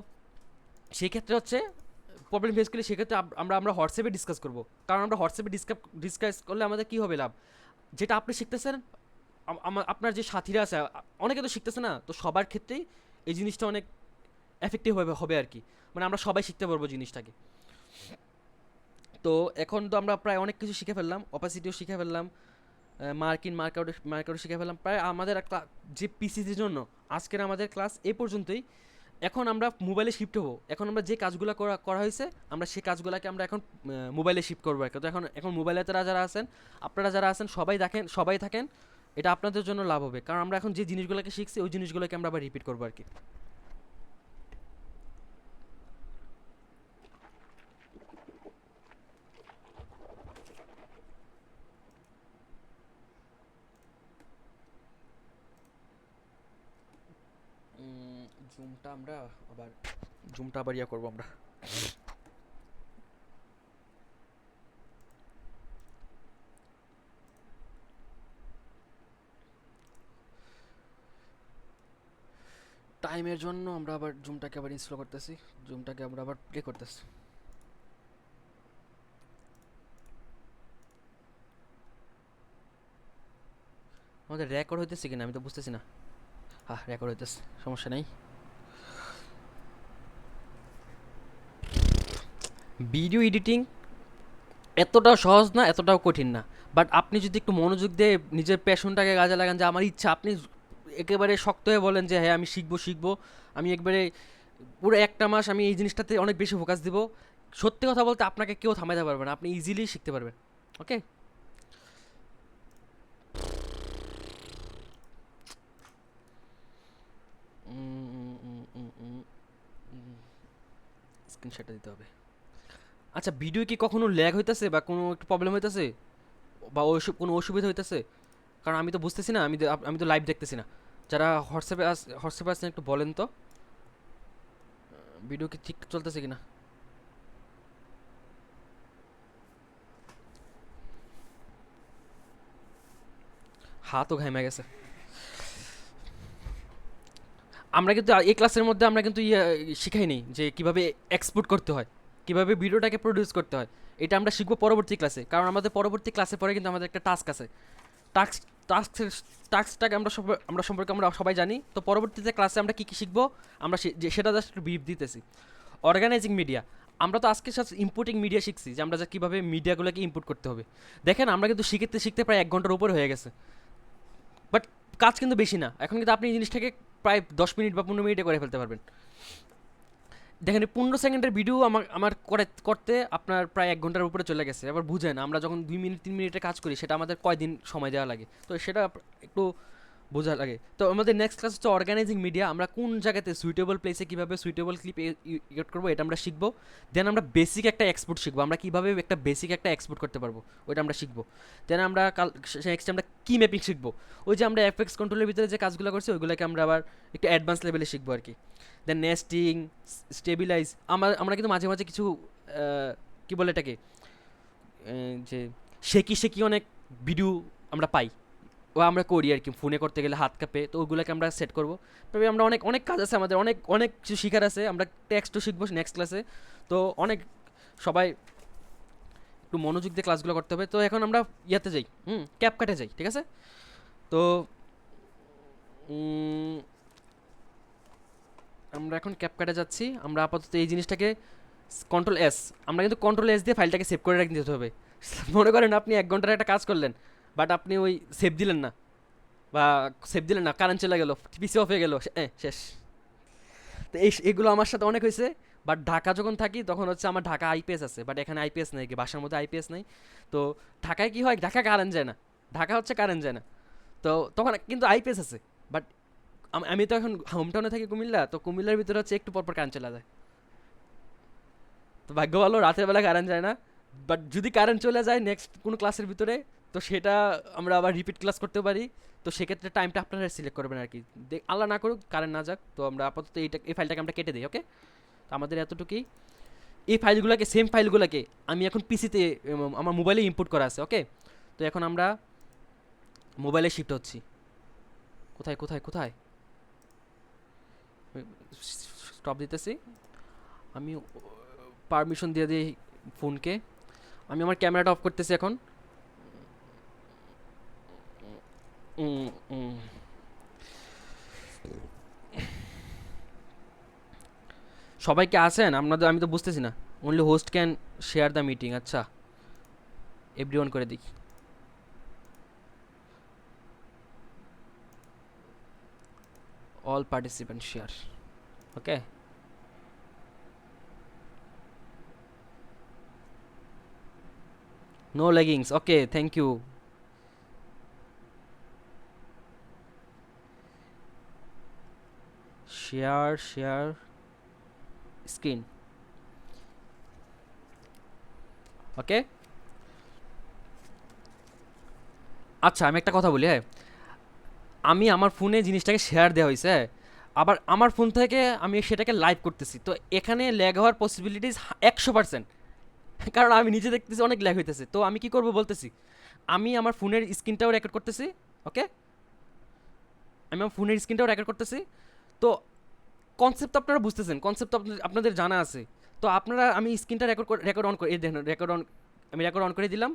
[SPEAKER 1] সেক্ষেত্রে হচ্ছে প্রবলেম ফেস করলে সেক্ষেত্রে আমরা আমরা হোয়াটসঅ্যাপে ডিসকাস করবো। কারণ আমরা হোয়াটসঅ্যাপে ডিসকাস করলে আমাদের কী হবে লাভ, যেটা আপনি শিখতেছেন আপনার যে সাথীরা আছে অনেকে তো শিখতেছে না, তো সবার ক্ষেত্রেই এই জিনিসটা অনেক এফেক্টিভ হবে আর কি, মানে আমরা সবাই শিখতে পারবো জিনিসটাকে। তো এখন তো আমরা প্রায় অনেক কিছু শিখে ফেললাম, অপাসিটিও শিখে ফেললাম, মার্কআউটও শিখে ফেললাম প্রায় আমাদের একটা যে পিসিসির জন্য আজকের আমাদের ক্লাস এ পর্যন্তই। এখন আমরা মোবাইলে শিফট হবো, এখন আমরা যে কাজগুলো করা হয়েছে আমরা সেই কাজগুলোকে আমরা এখন মোবাইলে শিফট করবো আর কি। তো এখন মোবাইলে যারা আছেন, আপনারা যারা আছেন সবাই থাকেন, এটা আপনাদের জন্য লাভ হবে, কারণ আমরা এখন যে জিনিসগুলোকে শিখছি ওই জিনিসগুলোকে আমরা আবার রিপিট করবো আর কি। জুমটা আমরা আবার ইয়া করবো আমরা। টাইমের জন্য আমরা আবার জুমটাকে আবার ইনস্টল করতেছি, জুমটাকে আমরা আবার প্লে করতেছি। আমাদের রেকর্ড হইতেছে কিনা আমি তো বুঝতেছি না। হ্যাঁ রেকর্ড হইতেছে, সমস্যা নেই। ভিডিও এডিটিং এতটাও সহজ না, এতটাও কঠিন না, বাট আপনি যদি একটু মনোযোগ দিয়ে নিজের প্যাশনটাকে কাজে লাগান, যে আমার ইচ্ছা, আপনি একেবারে শক্ত হয়ে বলেন যে হ্যাঁ আমি শিখবো, আমি একবারে পুরো একটা মাস আমি এই জিনিসটাতে অনেক বেশি ফোকাস দিব, সত্যি কথা বলতে আপনাকে কেউ থামাইতে পারবে না, আপনি ইজিলি শিখতে পারবেন। ওকে, স্ক্রিনশটটা দিতে হবে। আচ্ছা, ভিডিও কি কখনো ল্যাগ হইতেছে বা কোনো একটু প্রবলেম হইতেছে বা কোনো অসুবিধা হইতেছে? কারণ আমি তো বুঝতেছি না, আমি তো লাইভ দেখতেছি না। যারা হোয়াটসঅ্যাপে আছেন একটু বলেন তো ভিডিও কি ঠিক চলতেছে কিনা। হাতও ঘামে গেছে। আমরা কিন্তু এই ক্লাসের মধ্যে আমরা কিন্তু শিখাইনি যে কিভাবে এক্সপোর্ট করতে হয়, কিভাবে ভিডিওটাকে প্রডিউস করতে হয়, এটা আমরা শিখবো পরবর্তী ক্লাসে। কারণ আমাদের পরবর্তী ক্লাসে পরে কিন্তু আমাদের একটা টাস্ক আছে, টাস্ক টাস্কটাকে আমরা সম্পর্কে আমরা সবাই জানি। তো পরবর্তীতে ক্লাসে আমরা কী কী শিখবো আমরা সেটা জাস্ট একটু ব্রিফ দিতেছি। অর্গানাইজিং মিডিয়া, আমরা তো আজকে সাথে ইম্পোর্টিং মিডিয়া শিখছি, যে আমরা যা কীভাবে মিডিয়াগুলোকে ইম্পোর্ট করতে হবে। দেখেন আমরা কিন্তু শিখতে প্রায় 1 ঘন্টার উপর হয়ে গেছে, বাট কাজ কিন্তু বেশি না। এখন কিন্তু আপনি এই জিনিসটাকে প্রায় 10 মিনিট বা 15 মিনিটে করে ফেলতে পারবেন। দেখেন 15 সেকেন্ডের ভিডিও আমার করতে আপনার প্রায় 1 ঘন্টার উপরে চলে গেছে। এবার বুঝেন আমরা যখন 2 মিনিট 3 মিনিটের কাজ করি সেটা আমাদের কয়দিন সময় দেওয়া লাগে, তো সেটা একটু বোঝা লাগে। তো আমাদের নেক্সট ক্লাস হচ্ছে অর্গানাইজিং মিডিয়া, আমরা কোন জায়গাতে সুইটেবল প্লেসে কীভাবে সুইটেবল ক্লিপ ইউট করবো এটা আমরা শিখবো। দেন আমরা বেসিক একটা এক্সপোর্ট শিখবো, আমরা কীভাবে একটা বেসিক একটা এক্সপোর্ট করতে পারবো ওইটা আমরা শিখবো। দেন আমরা নেক্সট আমরা কি ম্যাপিং শিখবো, ওই যে আমরা এফএক্স কন্ট্রোলের ভিতরে যে কাজগুলো করছি ওইগুলোকে আমরা আবার একটু অ্যাডভান্স লেভেলে শিখবো আর কি। দেন নেস্টিং, স্টেবিলাইজ, আমরা কিন্তু মাঝে মাঝে কিছু কী বলে এটাকে, যে শেকি অনেক ভিডিও আমরা পাই, ও আমরা করি আর কি, ফোনে করতে গেলে হাত কাঁপে, তো ওগুলোকে আমরা সেট করবো। তবে আমরা অনেক অনেক কাজ আছে আমাদের, অনেক অনেক কিছু শেখার আছে, আমরা টেক্সটও শিখবো নেক্সট ক্লাসে। তো অনেক সবাই একটু মনোযোগ দিয়ে ক্লাসগুলো করতে হবে। তো এখন আমরা ইয়াতে যাই, ক্যাপকাটে যাই, ঠিক আছে? তো আমরা এখন ক্যাপকাটে যাচ্ছি। আমরা আপাতত এই জিনিসটাকে কন্ট্রোল S, আমরা কিন্তু কন্ট্রোল S দিয়ে ফাইলটাকে সেভ করে রেখে দিতে হবে। মনে করেন আপনি 1 ঘন্টার একটা কাজ করলেন, বাট আপনি ওই সেভ দিলেন না, কারেন্ট চলে গেল, পিসি অফ হয়ে গেল, শেষ। তো এগুলো আমার সাথে অনেক হয়েছে। বাট ঢাকা যখন থাকি তখন হচ্ছে আমার ঢাকা আইপিএস আছে, বাট এখানে আইপিএস নেই, বাসার মধ্যে আইপিএস নেই। তো ঢাকায় কি হয়, ঢাকা কারেন্ট যায় না, ঢাকা হচ্ছে কারেন্ট যায় না, তো তখন কিন্তু আইপিএস আছে। বাট আমি তো এখন হোম টাউনে থাকি কুমিল্লা, তো কুমিল্লার ভিতরে হচ্ছে একটু পরপর কারেন্ট চলে যায়। তো ভাগ্য ভালো রাতের বেলা কারেন্ট যায় না, বাট যদি কারেন্ট চলে যায় নেক্সট কোনো ক্লাসের ভিতরে, তো সেটা আমরা আবার রিপিট ক্লাস করতে পারি। তো সেক্ষেত্রে টাইমটা আপনারা সিলেক্ট করবেন আর কি, আল্লাহ না করুক কারেন্ট না যাক। তো আমরা আপাতত এই ফাইলটাকে আমরা কেটে দিই। ওকে, তো আমাদের এতটুকুই। এই ফাইলগুলোকে, সেম ফাইলগুলোকে আমি এখন পিসিতে আমার মোবাইলে ইম্পোর্ট করা আছে। ওকে, তো এখন আমরা মোবাইলে শিফট হচ্ছি। কোথায় কোথায় কোথায়? স্টপ দিতেছি। আমি পারমিশন দিয়ে দিই ফোনকে। আমি আমার ক্যামেরাটা অফ করতেছি এখন। উম, উম, সবাইকে আছেন আপনাদের? আমি তো বুঝতেছি না। Only host can share the meeting. আচ্ছা, এভরিওয়ান করে দিই। All participant share. Okay, no leggings. Okay, thank you. Share share screen. Okay, আচ্ছা আমি একটা কথা বলি, হ্যাঁ। আমি আমার ফোনে জিনিসটাকে শেয়ার দেওয়া হয়েছে, হ্যাঁ। আবার আমার ফোন থেকে আমি সেটাকে লাইভ করতেছি, তো এখানে ল্যাগ হওয়ার পসিবিলিটিস 100%। কারণ আমি নিজে দেখতেছি অনেক ল্যাগ হইতেছে। তো আমি কি করব বলতেছি, আমি আমার ফোনের স্ক্রিনটাও রেকর্ড করতেছি। ওকে, আমি আমার ফোনের স্ক্রিনটাও রেকর্ড করতেছি। তো কনসেপ্ট তো আপনারা বুঝতেছেন, কনসেপ্ট তো আপনাদের জানা আছে। তো আপনারা, আমি স্ক্রিনটা রেকর্ড অন করে, এই দেখেন রেকর্ড অন, আমি রেকর্ড অন করে দিলাম।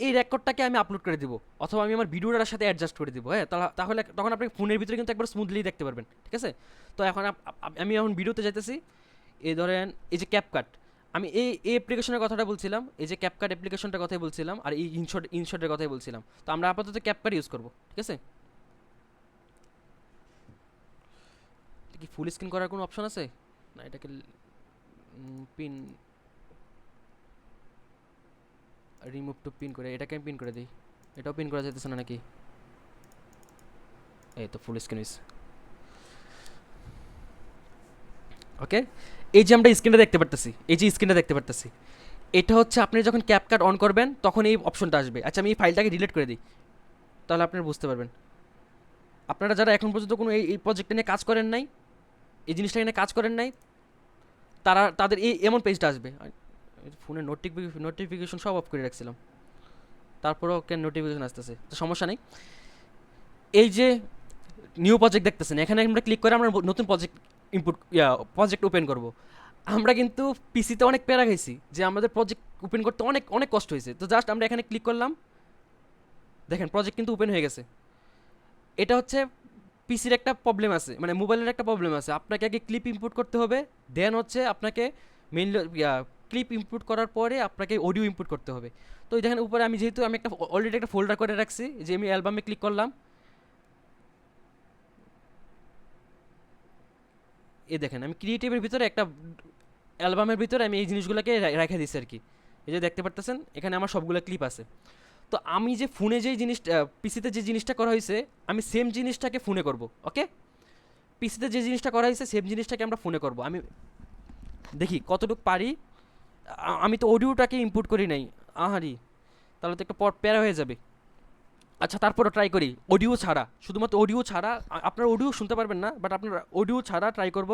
[SPEAKER 1] এই রেকর্ডটাকে আমি আপলোড করে দিব, অথবা আমি আমার ভিডিওটার সাথে অ্যাডজাস্ট করে দিব, হ্যাঁ। তাহলে তখন আপনি ফোনের ভিতরে কিন্তু একবার স্মুথলি দেখতে পারবেন, ঠিক আছে। তো এখন আমি এখন ভিডিওতে যাইতেছি। এই ধরেন, এই যে ক্যাপকাট, আমি এই অ্যাপ্লিকেশনের কথাটা বলছিলাম, এই যে ক্যাপকাট অ্যাপ্লিকেশনটার কথাই বলছিলাম, আর এই ইনশটের কথাই বলছিলাম। তো আমরা আপাতত ক্যাপকাট ইউজ করবো, ঠিক আছে। কি ফুল স্ক্রিন করার কোনো অপশন আছে? না, এটাকে পিন, রিমুভ টু পিন করে, এটাকে আমি পিন করে দিই। এটাও পিন করা যেতেছে না নাকি? এই তো ফুল স্ক্রিন হয়েছে। ওকে, এই যে আমরা স্ক্রিনটা দেখতে পারতেছি, এই যে স্ক্রিনটা দেখতে পারতেছি, এটা হচ্ছে আপনি যখন ক্যাপকাট অন করবেন তখন এই অপশনটা আসবে। আচ্ছা, আমি এই ফাইলটাকে ডিলিট করে দিই, তাহলে আপনারা বুঝতে পারবেন। আপনারা যারা এখন পর্যন্ত কোনো এই প্রজেক্টটা নিয়ে কাজ করেন নাই, এই জিনিসটা নিয়ে কাজ করেন নাই, তাদের এই এমন পেজটা আসবে। ফোনে নোটিফিকেশন সব অফ করে রাখছিলাম, তারপরেও কেন নোটিফিকেশন আসতেছে, তো সমস্যা নেই। এই যে নিউ প্রজেক্ট দেখতেছেন, এখানে আমরা ক্লিক করে আমরা নতুন প্রজেক্ট ইনপুট, প্রজেক্ট ওপেন করব। আমরা কিন্তু পিসিতে অনেক প্যারা খাইছি যে আমাদের প্রজেক্ট ওপেন করতে অনেক অনেক কষ্ট হয়েছে। তো জাস্ট আমরা এখানে ক্লিক করলাম, দেখেন প্রজেক্ট কিন্তু ওপেন হয়ে গেছে। এটা হচ্ছে পিসির একটা প্রবলেম আছে, মানে মোবাইলের একটা প্রবলেম আছে। আপনাকে আগে ক্লিপ ইনপুট করতে হবে, দেন হচ্ছে আপনাকে মেইনলি ক্লিপ ইনপুট করার পরে আপনাকে অডিও ইনপুট করতে হবে। তো এই দেখেন উপরে, আমি যেহেতু আমি একটা অলরেডি একটা ফোল্ডার করে রাখছি, যে আমি অ্যালবামে ক্লিক করলাম, এই দেখেন আমি ক্রিয়েটিভের ভিতরে একটা অ্যালবামের ভিতরে আমি এই জিনিসগুলোকে রেখে দিচ্ছি আর কি। এই যে দেখতে পারতেছেন এখানে আমার সবগুলো ক্লিপ আছে। তো আমি যে ফোনে যেই জিনিসটা, পিসিতে যে জিনিসটা করা হয়েছে, আমি সেম জিনিসটাকে ফোনে করব। ওকে, পিসিতে যে জিনিসটা করা হয়েছে সেম জিনিসটাকে আমরা ফোনে করব। আমি দেখি কতটুকু পারি। আমি তো অডিওটাকে ইনপুট করি নাই, আহারি, তাহলে তো একটা পর প্যারা হয়ে যাবে। আচ্ছা, তারপরে ট্রাই করি অডিও ছাড়া, শুধুমাত্র অডিও ছাড়া। আপনার অডিও শুনতে পারবেন না, বাট আপনার অডিও ছাড়া ট্রাই করব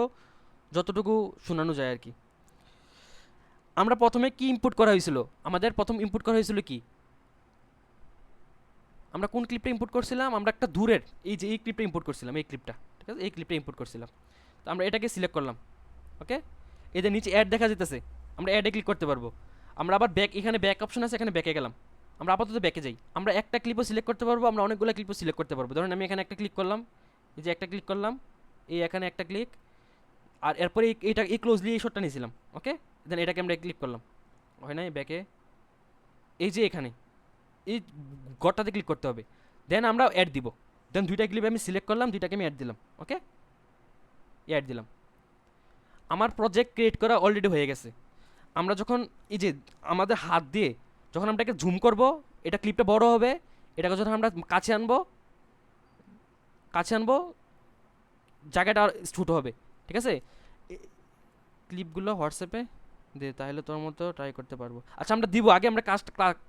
[SPEAKER 1] যতটুকু শোনানো যায় আর কি। আমরা প্রথমে কি ইনপুট করা হয়েছিল, আমাদের প্রথম ইনপুট করা হয়েছিল কি, আমরা কোন ক্লিপটা ইনপুট করছিলাম, আমরা একটা দূরের, এই যে এই ক্লিপটা ইনপুট করছিলাম, এই ক্লিপটা, ঠিক আছে, এই ক্লিপটা ইনপুট করছিলাম। তো আমরা এটাকে সিলেক্ট করলাম। ওকে, এদের নিচে অ্যাড দেখা যেতেছে, আমরা অ্যাডে ক্লিক করতে পারবো। আমরা আবার ব্যাক, এখানে ব্যাক অপশন আছে, এখানে ব্যাকে গেলাম। আমরা আপাতত ব্যাকে যাই। আমরা একটা ক্লিপও সিলেক্ট করতে পারবো, আমরা অনেকগুলো ক্লিপও সিলেক্ট করতে পারবো। ধরুন আমি এখানে একটা ক্লিক করলাম, এই যে একটা ক্লিক করলাম, এই এখানে একটা ক্লিক, আর এরপরে এইটা এই ক্লোজলি এই শটটা নিয়েছিলাম। ওকে, দেন এটাকে আমরা ক্লিক করলাম, হয় না ব্যাকে, এই যে এখানে এই গড়টাতে ক্লিক করতে হবে। দেন আমরা অ্যাড দিব, দেন দুইটা ক্লিপ আমি সিলেক্ট করলাম, দুইটাকে আমি অ্যাড দিলাম। ওকে, অ্যাড দিলাম। আমার প্রজেক্ট ক্রিয়েট করা অলরেডি হয়ে গেছে। আমরা যখন এই যে আমাদের হাত দিয়ে যখন আমরা এটাকে জুম করব, এটা ক্লিপটা বড় হবে, এটাকে যখন আমরা কাছে আনবো, কাছে আনবো, জায়গাটা ছোটো হবে, ঠিক আছে। ক্লিপগুলো হোয়াটসঅ্যাপে দে, তাহলে তোর মতো ট্রাই করতে পারবো। আচ্ছা আমরা দিব, আগে আমরা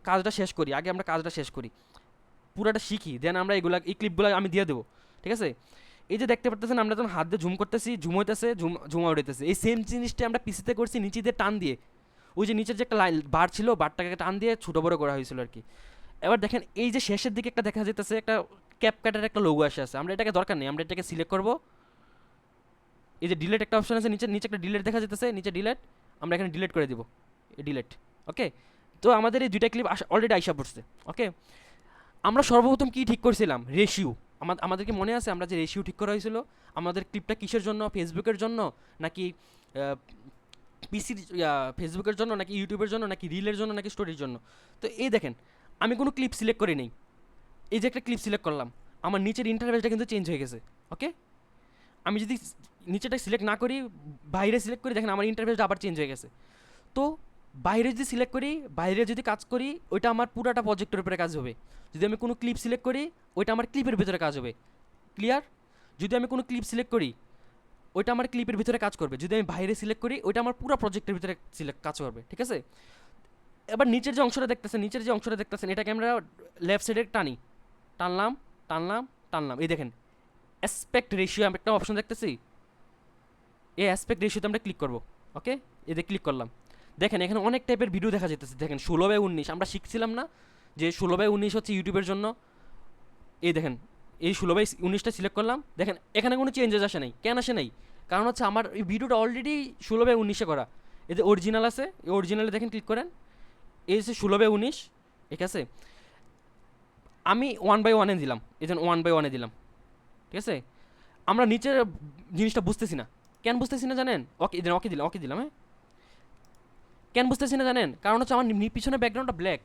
[SPEAKER 1] কাজটা শেষ করি, আগে আমরা কাজটা শেষ করি, পুরাটা শিখি, দেন আমরা এগুলা, এই ক্লিপগুলো আমি দিয়ে দেবো, ঠিক আছে। এই যে দেখতে পারতেছেন আমরা যখন হাত দিয়ে জুম করতেছি, জুম হইতেছে, জুম আউট হইতেছে, এই সেম জিনিসটা আমরা পিসিতে করছি নিচে দিয়ে টান দিয়ে। ওই যে নিচের যে একটা লাইন বার ছিল, বারটাকে টান দিয়ে ছোটো বড়ো করা হয়েছিল আর কি। এবার দেখেন এই যে শেষের দিকে একটা দেখা যেতেছে, একটা ক্যাপকাটের একটা লোগো আছে, আমরা এটাকে দরকার নেই, আমরা এটাকে সিলেক্ট করব। এই যে ডিলেট একটা অপশন আছে, নিচে নিচে একটা ডিলেট দেখা যেতেছে, নিচে ডিলেট, আমরা এখানে ডিলেট করে দিব, ডিলেট। ওকে, তো আমাদের এই দুইটা ক্লিপ অলরেডি আইসা পড়ছে। ওকে, আমরা সর্বপ্রথম কি ঠিক করছিলাম, রেশিও। আমাদেরকে মনে আছে আমরা যে রেশিও ঠিক করা হয়েছিল, আমাদের ক্লিপটা কিসের জন্য, ফেসবুকের জন্য নাকি পিসির, ফেসবুকের জন্য নাকি ইউটিউবের জন্য নাকি রিলের জন্য নাকি স্টোরির জন্য। তো এই দেখেন, আমি কোনো ক্লিপ সিলেক্ট করি নেই, এই যে একটা ক্লিপ সিলেক্ট করলাম, আমার নিচের ইন্টারভেলটা কিন্তু চেঞ্জ হয়ে গেছে। ওকে, আমি যদি নিচেটা সিলেক্ট না করি, বাইরে সিলেক্ট করি, দেখেন আমার ইন্টারভেলটা আবার চেঞ্জ হয়ে গেছে। তো বাইরে যদি সিলেক্ট করি, বাইরে যদি কাজ করি, ওইটা আমার পুরাটা প্রজেক্টের উপরে কাজ হবে। যদি আমি কোনো ক্লিপ সিলেক্ট করি, ওইটা আমার ক্লিপের ভিতরে কাজ হবে। ক্লিয়ার? যদি আমি কোনো ক্লিপ সিলেক্ট করি, ওইটা আমার ক্লিপের ভিতরে কাজ করবে। যদি আমি বাইরে সিলেক্ট করি, ওইটা আমার পুরো প্রজেক্টের ভিতরে কাজ করবে। ঠিক আছে, এবার নিচের যে অংশটা দেখতেছেন, এটাকে আমরা লেফট সাইডে টানলাম, টানলাম, টানলাম, এই দেখেন অ্যাসপেক্ট রেশিও আমি একটা অপশন দেখতেছি, এই অ্যাসপেক্ট রেশিওতে আমরা ক্লিক করবো। ওকে, এতে ক্লিক করলাম, দেখেন এখানে অনেক টাইপের ভিডিও দেখা যেতেছে। দেখেন 16:19, আমরা শিখছিলাম না যে 16:19 হচ্ছে ইউটিউবের জন্য। এই দেখেন, এই 16:19টা সিলেক্ট করলাম, দেখেন এখানে কোনো চেঞ্জেস আসে নাই। কেন আসে নাই? কারণ হচ্ছে আমার এই ভিডিওটা অলরেডি 16:19 করা। এই যে অরিজিনাল আছে, এই অরিজিনালে দেখেন ক্লিক করেন, এই হচ্ছে 16:19। ঠিক আছে, আমি 1/1 দিলাম, এই জন্য 1/1 দিলাম। ঠিক আছে, আমরা নিচের জিনিসটা বুঝতেছি না। কেন বুঝতেছি না জানেন? ওকে দিলাম, হ্যাঁ। কেন বুঝতেছি না জানেন? কারণ হচ্ছে আমার পিছনে ব্যাকগ্রাউন্ডটা ব্ল্যাক,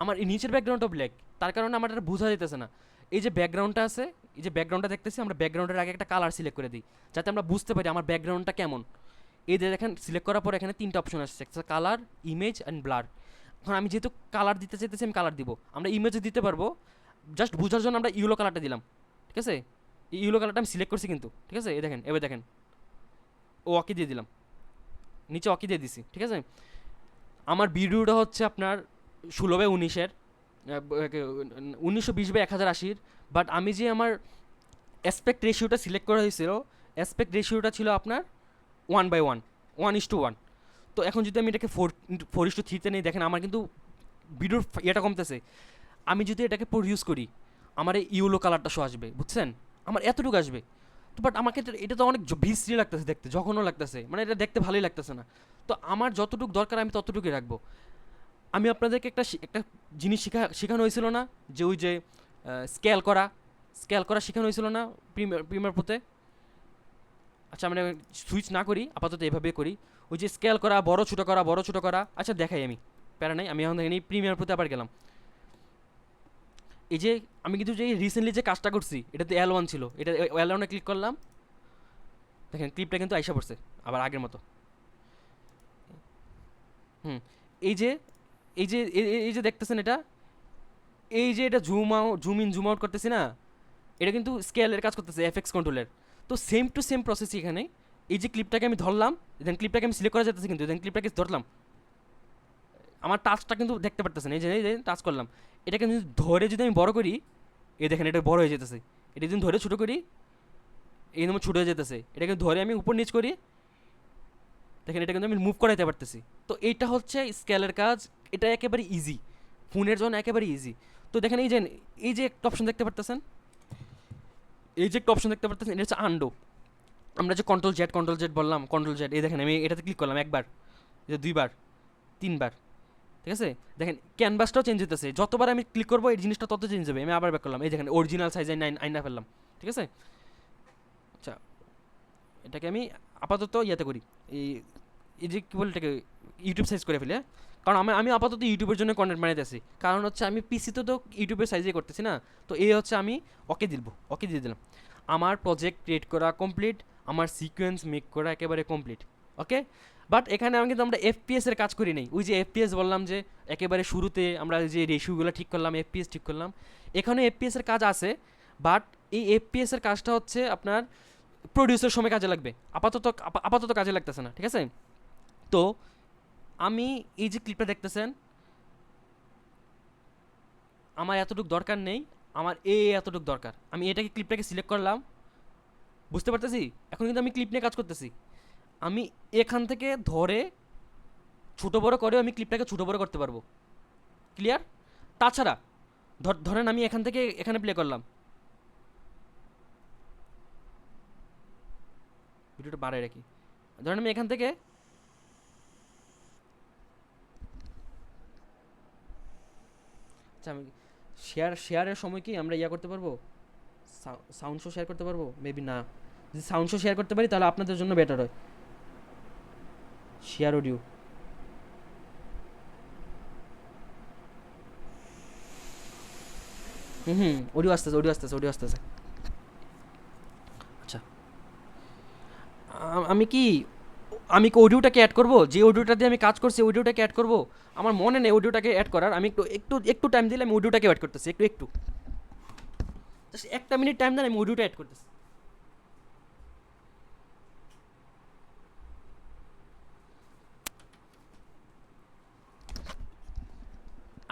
[SPEAKER 1] আমার এই নিচের ব্যাকগ্রাউন্ডটা ব্ল্যাক, তার কারণে আমার এটা বোঝা যেতেছে না। এই যে ব্যাকগ্রাউন্ডটা আছে, এই যে ব্যাকগ্রাউন্ডটা দেখতেছি, আমরা ব্যাকগ্রাউন্ডের আগে একটা কালার সিলেক্ট করে দিই, যাতে আমরা বুঝতে পারি আমার ব্যাকগ্রাউন্ডটা কেমন। এই যে দেখেন সিলেক্ট করার পর এখানে 3টা অপশন আসছে, একটা কালার, ইমেজ অ্যান্ড ব্লার। এখন আমি যেহেতু কালার দিতে চাইতেছি, আমি কালার দিব। আমরা ইমেজে দিতে পারবো, জাস্ট বোঝার জন্য আমরা ইয়েলো কালারটা দিলাম। ঠিক আছে, এই ইয়েলো কালারটা আমি সিলেক্ট করছি কিন্তু। ঠিক আছে, এই দেখেন, এবার দেখেন ও ওকে দিয়ে দিলাম, নিচে ওকে দিয়ে দিছি। ঠিক আছে, আমার ভিডিওটা হচ্ছে আপনার 16/19-এর, 1920/1080-র। বাট আমি যে আমার অ্যাসপেক্ট রেশিওটা সিলেক্ট করা হয়েছিল, অ্যাসপেক্ট রেশিওটা ছিল আপনার 1/1, 1:1। তো এখন যদি আমি এটাকে 4:3-তে নেই, দেখেন আমার কিন্তু ভিডিওর ইয়েটা কমতেছে। আমি যদি এটাকে প্রডিউস করি, আমার এই ইউলো কালারটা শো আসবে, বুঝছেন? আমার এতটুকু আসবে। তো বাট আমাকে এটা তো অনেক বিশ্রী লাগতেছে দেখতে, যখনও লাগতেছে, মানে এটা দেখতে ভালোই লাগতেছে না। তো আমার যতটুকু দরকার আমি ততটুকুই রাখবো। আমি আপনাদেরকে একটা জিনিস শেখানো হয়েছিল না, যে ওই যে স্কেল করা শেখানো হয়েছিল না প্রিমিয়ার প্রোতে? আচ্ছা, আমরা সুইচ না করি, আপাতত এভাবে করি। ওই যে স্কেল করা, বড় ছোটো করা, বড় ছোটো করা। আচ্ছা দেখাই, আমি প্যারা নাই, আমি এখন এই প্রিমিয়ার প্রোতে আবার গেলাম। এই যে আমি কিন্তু যে রিসেন্টলি যে কাজটা করছি, এটাতে L1 ছিল, এটা L1-এ ক্লিক করলাম, দেখেন ক্লিপটা কিন্তু আইসা পড়ছে আবার আগের মতো। হুম, এই যে এই যে দেখতেছেন এটা, এই যে এটা জুম ইন জুম আউট করতেছি না, এটা কিন্তু স্কেলের কাজ করতেছে, এফএক্স কন্ট্রোলের। তো সেম টু সেম প্রসেস এখানে। এই যে ক্লিপটাকে আমি ধরলাম, দেন ক্লিপটাকে আমি সিলেক্ট করা যেতেছে, কিন্তু দেন ক্লিপটাকে ধরলাম, আমার টাচটা কিন্তু দেখতে পারতেছেন, এই যে টাচ করলাম, এটাকে যদি ধরে যদি আমি বড় করি, এই দেখেন এটা বড় হয়ে যেতেছে। এটা যদি ধরে ছোটো করি, এই যেমন ছোটো হয়ে যেতেছে। এটাকে ধরে আমি উপর নিচ করি, দেখেন এটা কিন্তু আমি মুভ করাইতে পারতেছি। তো এইটা হচ্ছে স্কেলের কাজ, এটা একেবারে ইজি, ফোনের জন্য একেবারে ইজি। তো দেখেন এই যে একটা অপশন দেখতে পারতেছেন, এটা হচ্ছে আন্ডো। আমরা যে কন্ট্রোল জেড বললাম, কন্ট্রোল জেড, এই দেখেন আমি এটাতে ক্লিক করলাম একবার, এটা 2বার, 3বার। ঠিক আছে, দেখেন ক্যানভাসটাও চেঞ্জ হতেছে, যতবার আমি ক্লিক করবো এই জিনিসটা তত চেঞ্জ হবে। আমি আবার ব্যাক করলাম, এই দেখেন অরিজিনাল সাইজে আইনা ফেললাম। ঠিক আছে, আচ্ছা এটাকে আমি আপাতত ইয়াতে করি, এই এই যে কী বলে এটাকে ইউটিউব সাইজ করে ফেলি, হ্যাঁ। কারণ আমি আপাতত ইউটিউবের জন্য কন্টেন্ট বানাইতেছি, কারণ হচ্ছে আমি পিসিতে তো ইউটিউবের সাইজে করতেছি না। তো এই হচ্ছে আমি ওকে দিয়ে দিলাম। আমার প্রজেক্ট ক্রিয়েট করা কমপ্লিট, আমার সিকোয়েন্স মেক করা একেবারে কমপ্লিট। ওকে, বাট এখানে আমি কিন্তু আমরা এফপিএসের কাজ করি নাই। ওই যে এফপিএস বললাম যে একেবারে শুরুতে আমরা যে রেশিওগুলো ঠিক করলাম, এফপিএস ঠিক করলাম, এখানে এফপিএসের কাজ আছে। বাট এই এফপিএসের কাজটা হচ্ছে আপনার প্রডিউসের সময় কাজে লাগবে, আপাতত কাজে লাগতেছে না। ঠিক আছে, তো আমি এই যে ক্লিপটা দেখতেছেন, আমার এতটুকু দরকার নেই, আমার এতটুকু দরকার। আমি এটাকে ক্লিপটাকে সিলেক্ট করলাম, বুঝতে পারতেছি? এখন কিন্তু আমি ক্লিপ নিয়ে কাজ করতেছি। আমি এখান থেকে ধরে ছোটো বড়ো করেও আমি ক্লিপটাকে ছোটো বড়ো করতে পারবো। ক্লিয়ার? তাছাড়া ধরেন আমি এখান থেকে এখানে প্লে করলাম, ভিডিওটা বাড়াই রাখি। ধরেন আমি এখান থেকে আচ্ছা আমি শেয়ারের সময় কি আমরা ইয়া করতে পারবো, সাউন্ড শো শেয়ার করতে পারবো? মেবি না। যদি সাউন্ড শো শেয়ার করতে পারি তাহলে আপনাদের জন্য বেটার হয়। শেয়ার অডিও, অডিও আসতেছে, অডিও আসতেছে, অডিও আসতেছে। আচ্ছা আমি কি অডিওটাকে অ্যাড করব? যে অডিওটা দিয়ে আমি কাজ করছি অডিওটাকে অ্যাড করব? আমার মনে নেই অডিওটাকে অ্যাড করার। আমি একটু একটু একটু টাইম দিলে আমি অডিওটাকে অ্যাড করতেছি। একটু একটু জাস্ট 1 মিনিট টাইম দেন, আমি অডিওটা অ্যাড করতেছি।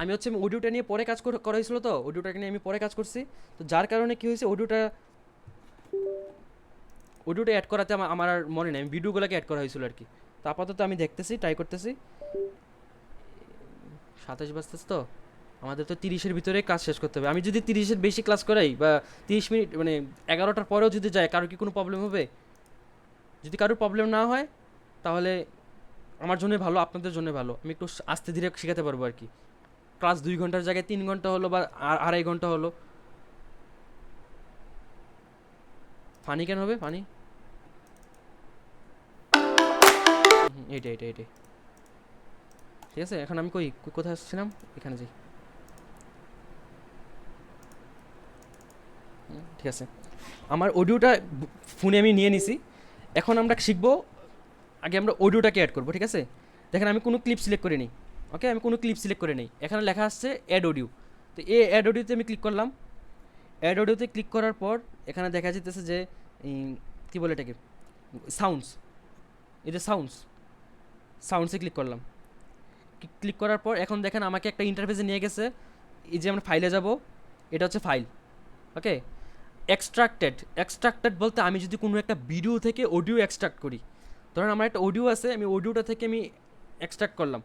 [SPEAKER 1] আমি হচ্ছে আমি অডিওটা নিয়ে পরে কাজ করা হয়েছিল, তো অডিওটাকে নিয়ে আমি পরে কাজ করছি। তো যার কারণে কি হয়েছে, অডিওটা অ্যাড করাতে আমার আর মনে নেই, আমি ভিডিওগুলোকে অ্যাড করা হয়েছিল আর কি। তো আপাতত আমি দেখতেছি, ট্রাই করতেছি। 27 বাজতেছে, তো আমাদের তো 30-এর ভিতরে কাজ শেষ করতে হবে। আমি যদি 30-এর বেশি ক্লাস করাই বা 30 মিনিট মানে 11টার পরেও যদি যায়, কারোর কি কোনো প্রবলেম হবে? যদি কারোর প্রবলেম না হয় তাহলে আমার জন্য ভালো, আপনাদের জন্য ভালো। আমি একটু আস্তে ধীরে শেখাতে পারবো আর কি। ক্লাস 2 ঘন্টার জায়গায় 3 ঘন্টা হলো বা আড়াই ঘন্টা হলো। ফানি কেন হবে ফানি? এইটাই এইটাই এইটাই ঠিক আছে। এখন আমি কোথায় আসছিলাম? এখানে যাই। ঠিক আছে, আমার অডিওটা ফোনে আমি নিয়ে নিছি। এখন আমরা শিখবো, আগে আমরা অডিওটাকে অ্যাড করবো। ঠিক আছে, দেখেন আমি কোনো ক্লিপ সিলেক্ট করে নিই। ওকে, আমি কোনো ক্লিপ সিলেক্ট করে নিই। এখানে লেখা আসছে অ্যাড অডিও। তো এই অ্যাড অডিওতে আমি ক্লিক করলাম। অ্যাড অডিওতে ক্লিক করার পর এখানে দেখা যেতেছে যে কী বলে এটাকে, সাউন্ডস। এই যে সাউন্ডসে ক্লিক করলাম। ক্লিক করার পর এখন দেখেন আমাকে একটা ইন্টারফেসে নিয়ে গেছে। এই যে আমরা ফাইলে যাব, এটা হচ্ছে ফাইল। ওকে, এক্সট্রাক্টেড বলতে আমি যদি কোনো একটা ভিডিও থেকে অডিও এক্সট্রাক্ট করি, ধরেন আমার একটা অডিও আছে, আমি অডিওটা থেকে আমি এক্সট্রাক্ট করলাম,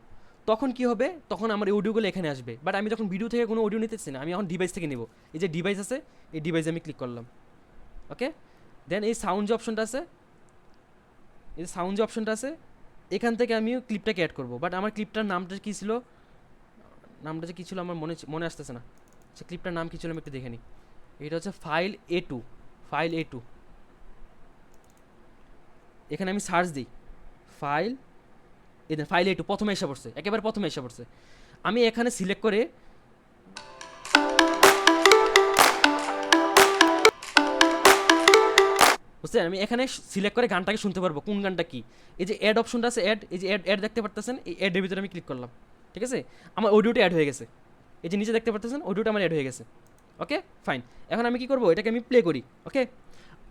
[SPEAKER 1] তখন কি হবে, তখন আমার এই অডিওগুলো এখানে আসবে। বাট আমি যখন ভিডিও থেকে কোনো অডিও নিতেছি না, আমি এখন ডিভাইস থেকে নেব। এই যে ডিভাইস আছে, এই ডিভাইসে আমি ক্লিক করলাম। ওকে, দেন এই সাউন্ড যে অপশনটা আছে, এখান থেকে আমি ক্লিপটাকে অ্যাড করবো। বাট আমার ক্লিপটার নামটা কী ছিল, আমার মনে আসতেছে না। আচ্ছা ক্লিপটার নাম কী ছিল আমি একটু দেখে নিই। এটা হচ্ছে ফাইল A2। এখানে আমি সার্চ দিই ফাইল, ফাইল A2 প্রথমে এসে পড়ছে, একেবারে প্রথমে এসে পড়ছে। আমি এখানে সিলেক্ট করে বুঝছেন, আমি এখানে সিলেক্ট করে গানটাকে শুনতে পারবো, কোন গানটা কি। এই যে অ্যাড অপশনটা আছে, এই যে অ্যাড দেখতে পারতেছেন, এই অ্যাডের ভিতরে আমি ক্লিক করলাম। ঠিক আছে, আমার অডিওটা অ্যাড হয়ে গেছে। এই যে নিচে দেখতে পারতেছেন, অডিওটা আমার অ্যাড হয়ে গেছে। ওকে ফাইন, এখন আমি কি করবো, এটাকে আমি প্লে করি। ওকে,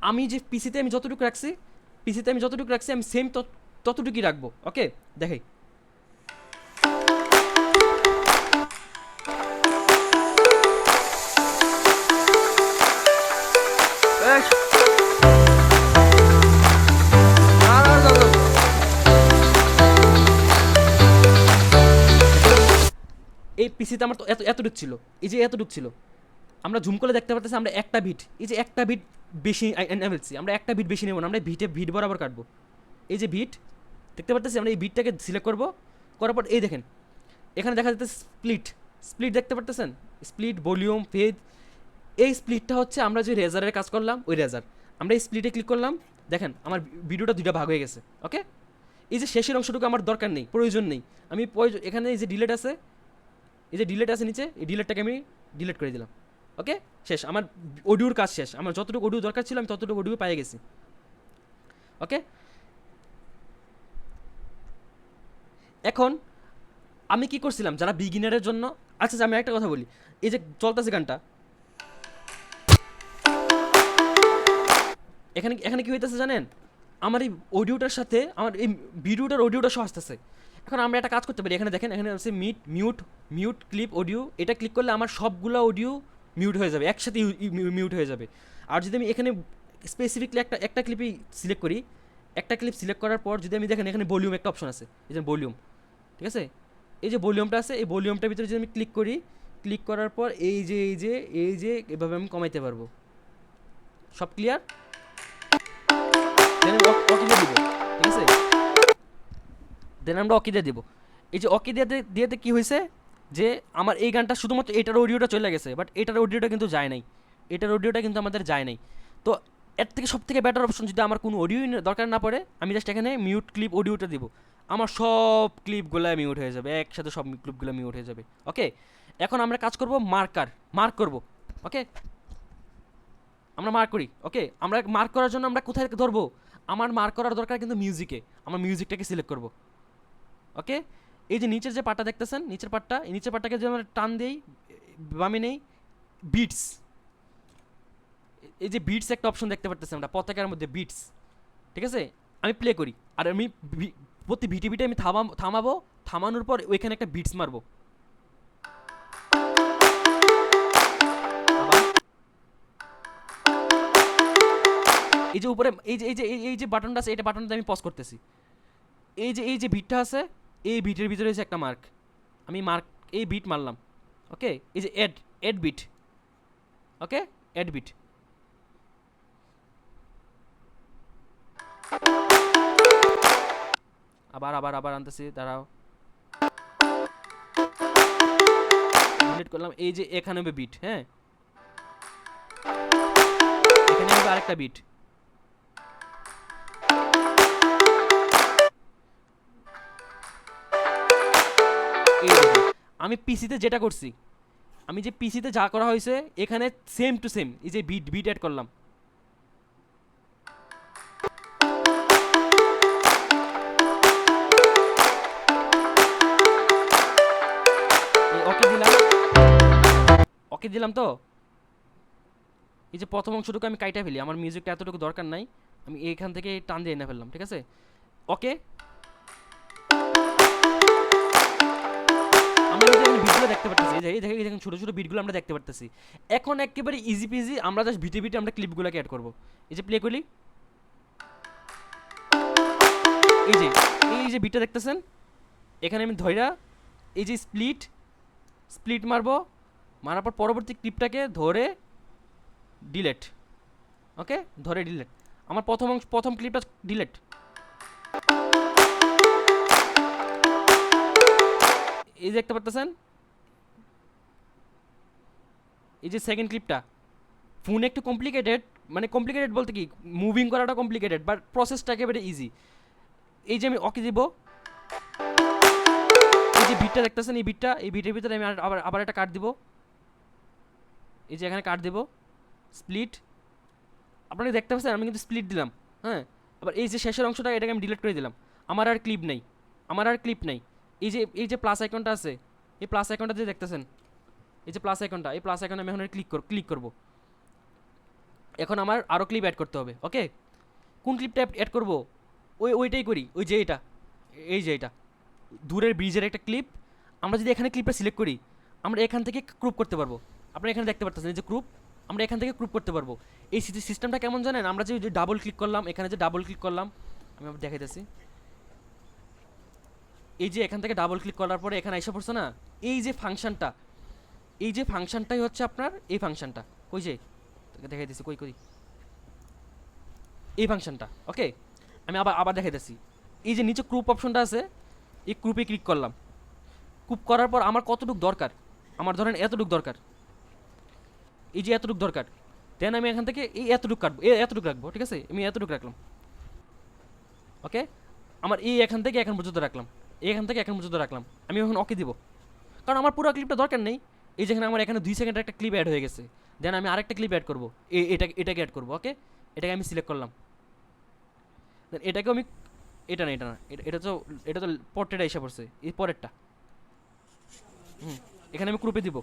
[SPEAKER 1] আমি যে পিসিতে আমি যতটুকু রাখছি আমি সেম ততটুকুই রাখবো। ওকে দেখাই। এই পিসিতে আমার তো এতটুক ছিল, এই যে এতটুক ছিল। আমরা জুম করে দেখতে পারতেছি আমরা একটা বিট, এই যে একটা বিট বেশি ফেলছি। আমরা একটা বিট বেশি নেব না, আমরা বিট বরাবর কাটবো। এই যে বিট দেখতে পারতেছি, আমরা এই বিটটাকে সিলেক্ট করবো। করার পর এই দেখেন এখানে দেখা যাচ্ছে স্প্লিট দেখতে পারতেছেন, স্প্লিট, ভলিউম, ফেজ। এই স্প্লিটটা হচ্ছে আমরা যে রেজারের কাজ করলাম, ওই রেজার। আমরা এই স্প্লিটে ক্লিক করলাম, দেখেন আমার ভিডিওটা দুইটা ভাগ হয়ে গেছে। ওকে, এই যে শেষের অংশটুকু আমার দরকার নেই, প্রয়োজন নেই। আমি এখানে এই যে ডিলেট আছে, নিচে, এই ডিলেটটাকে আমি ডিলেট করে দিলাম। ওকে, শেষ, আমার অডিওর কাজ শেষ। আমার যতটুকু অডিও দরকার ছিল আমি ততটুকু অডিও পেয়ে গেছি। ওকে, এখন আমি কি করছিলাম যারা বিগিনারের জন্য, আচ্ছা আমি একটা কথা বলি। এই যে চলতেছে গানটা, এখানে কি হইতেছে জানেন, আমার এই অডিওটার সাথে আমার এই অডিওটা সহ আসতেছে। এখন আমরা একটা কাজ করতে পারি, এখানে দেখেন, এখানে আছে মিউট ক্লিপ অডিও। এটা ক্লিক করলে আমার সবগুলো অডিও মিউট হয়ে যাবে, একসাথে মিউট হয়ে যাবে। আর যদি আমি এখানে স্পেসিফিকলি একটা ক্লিপই সিলেক্ট করি, একটা ক্লিপ সিলেক্ট করার পর যদি আমি দেখেন এখানে ভলিউম একটা অপশন আছে, এই যে ভলিউম। ঠিক আছে, এই যে ভলিউমটা আছে, এই ভলিউমটার ভিতরে যদি আমি ক্লিক করি, ক্লিক করার পর এই যে এভাবে আমি কমাইতে পারবো। সব ক্লিয়ার? দেন আমি ওকে দিয়ে দিব, ঠিক আছে। দেন আমরা ওকে দিয়ে দিব। এই যে ওকে দিয়েতে কি হয়েছে যে আমার এই গানটা শুধুমাত্র এটার অডিওটা চলে গেছে, বাট এটার অডিওটা কিন্তু যায় নাই, এটার অডিওটা কিন্তু আমাদের যায় নাই। তো এর থেকে সব থেকে বেটার অপশন, যদি আমার কোনো অডিও দরকার না পড়ে, আমি জাস্ট এখানে মিউট ক্লিপ অডিওটা দিব, আমার সব ক্লিপগুলো মিউট হয়ে যাবে, একসাথে সব ক্লিপগুলো মিউট হয়ে যাবে। ওকে, এখন আমরা কাজ করব মার্ক করব। ওকে, আমরা মার্ক করি। ওকে, আমরা মার্ক করার জন্য আমরা কোথায় ধরবো, আমার মার্ক করার দরকার কিন্তু মিউজিকে, আমরা মিউজিকটাকে সিলেক্ট করব। ওকে, এই যে নিচের যে পার্টটা দেখতেছেন, নিচের পার্টটা, এই নিচের পার্টটাকে যদি আমরা টান দেই, বামে নেই, বিটস, এই যে বিটস একটা অপশন দেখতে পারতেছি আমরা পতাকার মধ্যে, বিটস, ঠিক আছে। আমি প্লে করি, আর আমি প্রতি ভিটি আমি থামাবো, থামানোর পর ওইখানে একটা বিটস মারবো। আবার এই যে উপরে এই যে বাটনটা আছে, এটা বাটনটা আমি পজ করতেছি। এই যে বিটটা আছে, এই বিটের ভিতরে হচ্ছে একটা মার্ক, আমি মার্ক, এই বিট মারলাম। ওকে, এই যে এড বিট। ওকে, এড বিট। আবার আনতেছি, দাঁড়াও, ডিলিট করলাম। এই যে এখানে হবে বিট, হ্যাঁ, এখানে হবে আরেকটা বিট। এই দেখুন, আমি পিসিতে যেটা করছি, আমি যে পিসিতে যা করা হয়েছে এখানে সেম টু সেম, এই যে বিট অ্যাড করলাম। ওকে দিলাম, ওকে দিলাম। তো এই যে প্রথম অংশটুকু আমি কাইটা ফেলি, আমার মিউজিকটা এতটুকু দরকার নাই, আমি এইখান থেকে টান দিয়ে এনে ফেললাম, ঠিক আছে। ওকে, আমরা যদি এখন বিটগুলো দেখতে পারতেছি, এই দেখেন ছোটো ছোটো বিটগুলো আমরা দেখতে পারতেছি। এখন একেবারে ইজি পিজি আমরা জাস্ট ভিটে আমরা ক্লিপগুলোকে অ্যাড করবো। এই যে প্লে করি, এই যে বিটটা দেখতেছেন, এখানে আমি ধইরা এই যে স্প্লিট মারবো, মারার পর পরবর্তী ক্লিপটাকে ধরে ডিলেট। ওকে, ধরে ডিলেট, আমার প্রথম ক্লিপটা ডিলেট। এই যে দেখতে পারতেছেন, এই যে সেকেন্ড ক্লিপটা, ফোন একটু কমপ্লিকেটেড, মানে কমপ্লিকেটেড বলতে কি, মুভিং করাটা কমপ্লিকেটেড, বাট প্রসেসটা একেবারে ইজি। এই যে আমি ওকে দিব, এই যে বিটটা দেখতেছেন, এই বিটের ভিতরে আমি আবার একটা কাট দিব, এই যে এখানে কাট দিব, স্প্লিট, আপনারা দেখতে পাচ্ছেন আমি কিন্তু স্প্লিট দিলাম, হ্যাঁ। আবার এই যে শেষের অংশটা, এটাকে আমি ডিলিট করে দিলাম, আমার আর ক্লিপ নেই। এই যে প্লাস আইকনটা আছে, এই প্লাস আইকনটা যে দেখতেছেন, এই যে প্লাস আইকনটা, এই প্লাস আইকনে আমি এখন ক্লিক করব। এখন আমার আরও ক্লিপ অ্যাড করতে হবে। ওকে, কোন ক্লিপটা অ্যাড করব, ওইটাই করি, ওই যে এটা দূরের ব্রিজের একটা ক্লিপ। আমরা যদি এখানে ক্লিপটা সিলেক্ট করি, আমরা এখান থেকে ক্রুপ করতে পারবো। আপনারা এখানে দেখতে পাচ্ছেন, এই যে ক্রুপ, আমরা এখান থেকে ক্রুপ করতে পারবো। এই সিস্টেমটা কেমন জানেন, আমরা যে ডাবল ক্লিক করলাম, এখানে যে ডাবল ক্লিক করলাম, আমি আবার দেখাইতেছি, এই যে এখান থেকে ডাবল ক্লিক করার পরে এখানে এসে পড়ছে না, এই যে ফাংশনটাই হচ্ছে আপনার এই ফাংশনটা, কই যে দেখাইতেছি, কই এই ফাংশনটা। ওকে, আমি আবার দেখাইতেছি, এই যে নিচে ক্রুপ অপশনটা আছে, এই ক্রুপে ক্লিক করলাম। ক্রুপ করার পর আমার কতটুকু দরকার, আমার ধরেন এতটুকু দরকার, এই যে এতটুকু দরকার, দেন আমি এখান থেকে এই এতটুকু কাটবো, এতটুকু রাখবো, ঠিক আছে, আমি এতটুকু রাখলাম। ওকে, আমার এই এখান থেকে এখান পর্যন্ত রাখলাম, এখান থেকে এখান পর্যন্ত রাখলাম, আমি এখন ওকে দিব, কারণ আমার পুরো ক্লিপটা দরকার নেই। এই যেখানে আমার এখানে 2 সেকেন্ডের একটা ক্লিপ অ্যাড হয়ে গেছে, দেন আমি আরেকটা ক্লিপ অ্যাড করবো, এটাকে অ্যাড করবো। ওকে, এটাকে আমি সিলেক্ট করলাম, দেন এটাকেও আমি, এটা না এটা তো পরেরটা এসে পড়ছে, এই পরেরটা, এখানে আমি ক্রুপে দিব,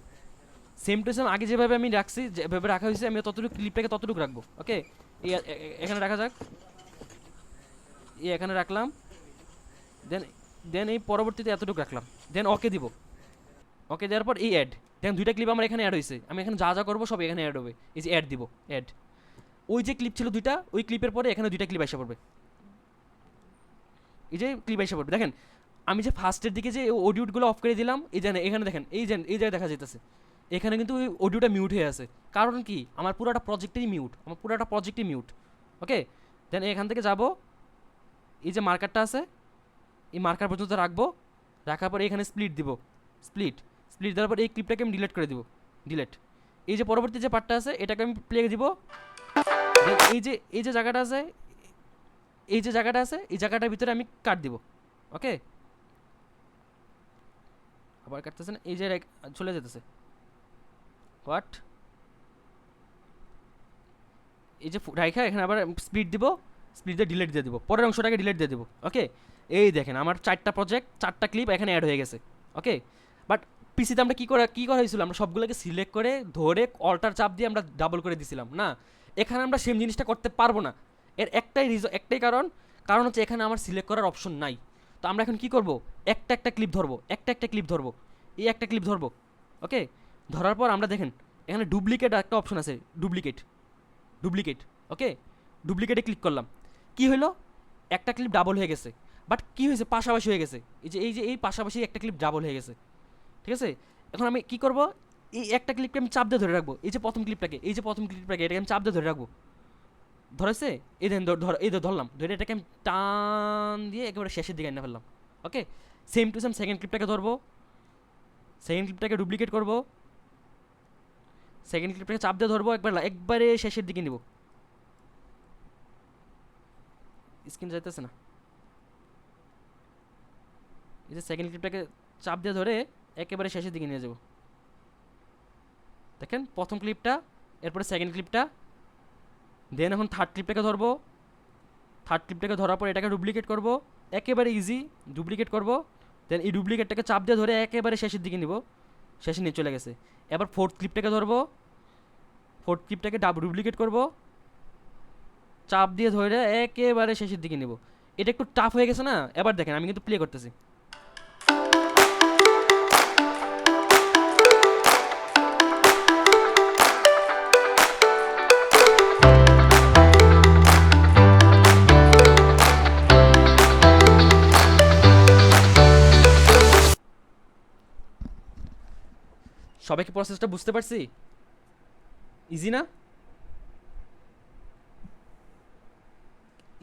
[SPEAKER 1] সেম টু সেম আগে যেভাবে আমি রাখছি, যেভাবে রাখা হয়েছে, আমি ততটুকু ক্লিপটাকে ততটুকু রাখবো। ওকে, এখানে রাখা যাক, এখানে রাখলাম, দেন এই পরবর্তীতে এতটুকু রাখলাম, দেন ওকে দিব। ওকে দেওয়ার পর এই অ্যাড, দেন 2টা ক্লিপ আমার এখানে অ্যাড হয়েছে, আমি এখানে যা করবো সব এখানে অ্যাড হবে। এই যে অ্যাড দিব, অ্যাড, ওই যে ক্লিপ ছিল 2টা, ওই ক্লিপের পরে এখানে 2টা ক্লিপ এসে পড়বে, এই যে ক্লিপ এসে পড়বে। দেখেন আমি যে ফার্স্টের দিকে যে অডিওগুলো অফ করে দিলাম, এই যে এখানে দেখেন, এই জায়গায় দেখা যেতেছে, এখানে কিন্তু ওই অডিওটা মিউট হয়ে আছে, কারণ কি, আমার পুরোটা প্রজেক্টেই মিউট। ওকে, দেন এখান থেকে যাব, এই যে মার্কারটা আছে এই মার্কার পর্যন্ত রাখবো, রাখার পর এখানে স্প্লিট দিব, স্প্লিট স্প্লিট দেওয়ার পর এই ক্লিপটাকে আমি ডিলিট করে দিব, ডিলিট। এই যে পরবর্তী যে পার্টটা আছে এটাকে আমি প্লে দিব। দেন এই যে জায়গাটা আছে, এই যে জায়গাটা আছে এই জায়গাটার ভিতরে আমি কাট দিব। ওকে, আবার কাটতেছে না, এই যে চলে যেতেছে হোয়াট, এই যে রাইখা এখানে আবার স্প্লিট দিব, স্প্লিট দিয়ে ডিলিট দিয়ে দিব, পরের অংশটাকে ডিলিট দিয়ে দিব। ওকে, এই দেখেন আমার 4টা প্রজেক্ট 4টা ক্লিপ এখানে অ্যাড হয়ে গেছে। ওকে, বাট পিসিতে আমরা কী করা হয়েছিল, আমরা সবগুলোকে সিলেক্ট করে ধরে অল্টার চাপ দিয়ে আমরা ডাবল করে দিছিলাম না, এখানে আমরা সেম জিনিসটা করতে পারবো না। এর একটাই কারণ হচ্ছে এখানে আমার সিলেক্ট করার অপশন নাই। তো আমরা এখন কি করব, একটা ক্লিপ ধরবো, একটা ক্লিপ ধরবো, এই একটা ক্লিপ ধরবো। ওকে, ধরার পর আমরা দেখেন এখানে ডুপ্লিকেট একটা অপশন আছে, ডুপ্লিকেট। ওকে, ডুপ্লিকেটে ক্লিক করলাম, কি হলো, একটা ক্লিপ ডাবল হয়ে গেছে। বাট কি হয়েছে, পাশাপাশি হয়ে গেছে, এই পাশাপাশি একটা ক্লিপ ডাবল হয়ে গেছে। ঠিক আছে, এখন আমি কি করব, এই একটা ক্লিপকে আমি চাপ দিয়ে ধরে রাখবো, এই যে প্রথম ক্লিপটাকে এটাকে আমি চাপ দিয়ে ধরে রাখবো। ধরেছে, এই দেন এই ধরলাম, ধরে এটাকে আমি টান দিয়ে একেবারে শেষের দিকে এনে ফেললাম। ওকে, সেম টু সেম সেকেন্ড ক্লিপটাকে ধরবো, সেকেন্ড ক্লিপটাকে ডুপ্লিকেট করবো, সেকেন্ড ক্লিপটাকে চাপ দিয়ে ধরবো, একবারে শেষের দিকে নিব। স্ক্রিন যাইতেছে না, এই যে সেকেন্ড ক্লিপটাকে চাপ দিয়ে ধরে একেবারে শেষের দিকে নিয়ে যাব। দেখেন প্রথম ক্লিপটা, এরপরে সেকেন্ড ক্লিপটা, দেন এখন থার্ড ক্লিপটাকে ধরবো, থার্ড ক্লিপটাকে ধরার পর এটাকে ডুপ্লিকেট করব, একেবারে ইজি ডুপ্লিকেট করব। দেন এই ডুপ্লিকেটটাকে চাপ দিয়ে ধরে একেবারে শেষের দিকে নিব, শেষে নিয়ে চলে গেছে। এবার ফোর্থ ক্লিপটাকে ধরবো, ফোর্থ ক্লিপটাকে ডুপ্লিকেট করব, চাপ দিয়ে ধরে একেবারে শেষের দিকে নিব। এটা একটু টাফ হয়ে গেছে না, এবার দেখেন আমি কিন্তু প্লে করতেছি। সবাইকে প্রসেসটা বুঝতে পারছি, ইজি না,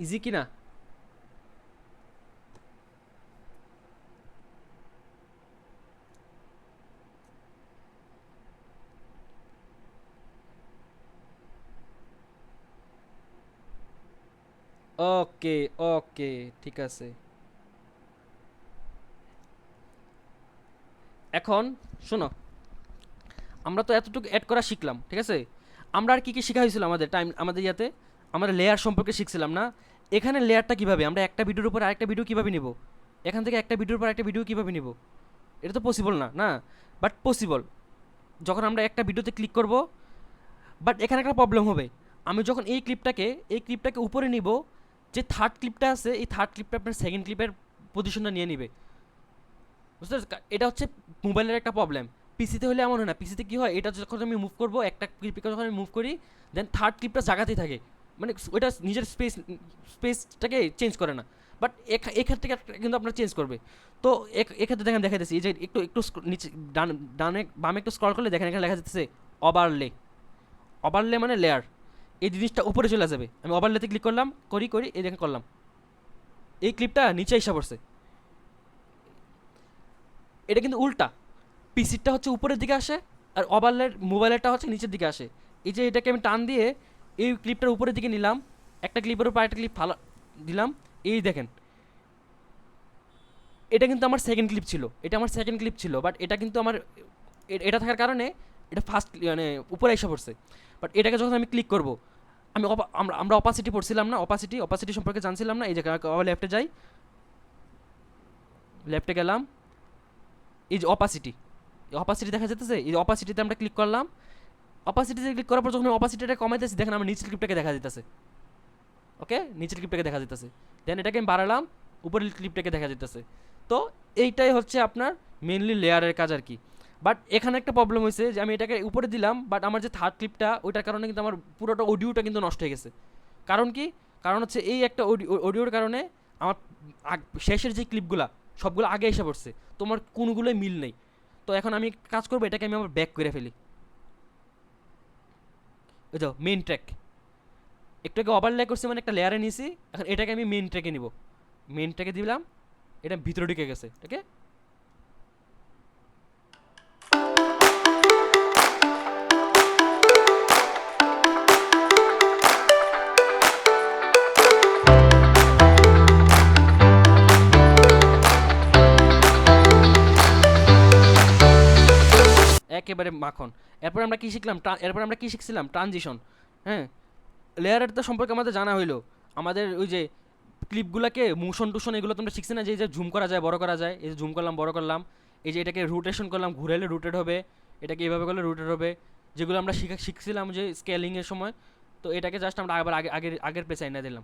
[SPEAKER 1] ইজি কি না? ওকে, ওকে, ঠিক আছে। এখন শোনো, আমরা তো এতটুকু অ্যাড করা শিখলাম, ঠিক আছে, আমরা আর কি শেখা হয়েছিল আমাদের ইয়াতে, আমরা লেয়ার সম্পর্কে শিখছিলাম না। এখানে লেয়ারটা কিভাবে, আমরা একটা ভিডিওর উপর আরেকটা ভিডিও কিভাবে নিব, এখান থেকে একটা ভিডিওর উপর একটা ভিডিও কিভাবে নিব, এটা তো পসিবল না, না, বাট পসিবল। যখন আমরা একটা ভিডিওতে ক্লিক করব, বাট এখানে একটা প্রবলেম হবে, আমি যখন এই ক্লিপটাকে উপরে নিব, যে থার্ড ক্লিপটা আছে এই থার্ড ক্লিপটা আপনার সেকেন্ড ক্লিপের পজিশনটা নিয়ে নিবে, বুঝতে পারছো? এটা হচ্ছে মোবাইলের একটা প্রবলেম। পিসিতে হলে এমন হয় না, পিসিতে কী হয়, এটা যখন আমি মুভ করবো, একটা ক্লিপকে যখন আমি মুভ করি, দেন থার্ড ক্লিপটা জায়গাতেই থাকে, মানে ওইটা নিজের স্পেসটাকে চেঞ্জ করে না। বাট এক্ষেত্রে কিন্তু আপনার চেঞ্জ করবে। তো এক্ষেত্রে দেখেন দেখা যাচ্ছে, এই যে একটু একটু নিচে ডানে বামে একটু স্ক্রল করলে দেখেন এখানে লেখা যাচ্ছে ওভারলে। ওভারলে মানে লেয়ার, এই জিনিসটা উপরে চলে যাবে। আমি ওভারলেতে ক্লিক করলাম, করি এই দেখে করলাম, এই ক্লিপটা নিচে এসে পড়ছে। এটা কিন্তু উল্টা, পিসিটা হচ্ছে উপরের দিকে আসে, আর মোবাইলেরটা হচ্ছে নিচের দিকে আসে। এই যে এটাকে আমি টান দিয়ে এই ক্লিপটার উপরের দিকে নিলাম, একটা ক্লিপের উপর একটা ক্লিপ ফালা দিলাম, এই দেখেন এটা কিন্তু আমার সেকেন্ড ক্লিপ ছিল, বাট এটা কিন্তু আমার এটা থাকার কারণে এটা ফার্স্ট মানে উপরে এসে পড়ছে। বাট এটাকে যখন আমি ক্লিক করব, আমরা অপাসিটি পড়ছিলাম না, অপাসিটি সম্পর্কে জানছিলাম না। এই যে লেফটে যাই, লেফটে গেলাম, এই যে অপাসিটি দেখা যেতেছে, এই অপাসিটিতে আমরা ক্লিক করলাম। অপাসিটিতে ক্লিক করার পর যখন অপাসিটিটা কমাইতেছি, দেখেন আমার নিচের ক্লিপটাকে দেখা যেতেছে। ওকে, নিচের ক্লিপটাকে দেখা যেতেছে, দেন এটাকে আমি বাড়ালাম, উপরের ক্লিপটাকে দেখা যেতেছে। তো এইটাই হচ্ছে আপনার মেনলি লেয়ারের কাজ আর কি। বাট এখানে একটা প্রবলেম হয়েছে যে আমি এটাকে উপরে দিলাম, বাট আমার যে থার্ড ক্লিপটা ওইটার কারণে কিন্তু আমার পুরোটা অডিওটা কিন্তু নষ্ট হয়ে গেছে। কারণ কি, কারণ হচ্ছে এই একটা অডিওর কারণে আমার শেষের যে ক্লিপগুলা সবগুলো আগে এসে পড়ছে, তোমার কোনোগুলোই মিল নেই। তো এখন আমি কাজ করবো, এটাকে আমি আবার ব্যাক করে ফেলি। ওই যাও মেইন ট্র্যাক, একটু আগে ওভারলে করছি মানে একটা লেয়ারে নিয়েছি, এখন এটাকে আমি মেন ট্র্যাকে নিব, মেন ট্র্যাকে দিলাম, এটা ভিতরে ঢুকে গেছে, ওকে। একেবারে মাখন। এরপর আমরা কি শিখলাম, এরপর আমরা কি শিখছিলাম, ট্রানজিশন। হ্যাঁ, লেয়ারের তো সম্পর্কে আমাদের জানা হইলো, আমাদের ওই যে ক্লিপগুলোকে মোশন টুশন এগুলো তোমরা শিখছি না, যে এই যে জুম করা যায় বড় করা যায়, এই যে জুম করলাম বড় করলাম, এই যে এটাকে রোটেশন করলাম, ঘুরাইলে রোটেট হবে, এটাকে এইভাবে করলে রোটেট হবে, যেগুলো আমরা শিখছিলাম যে স্কেলিংয়ের সময়। তো এটাকে জাস্ট আমরা আবার আগের পেজে আইনা দিলাম,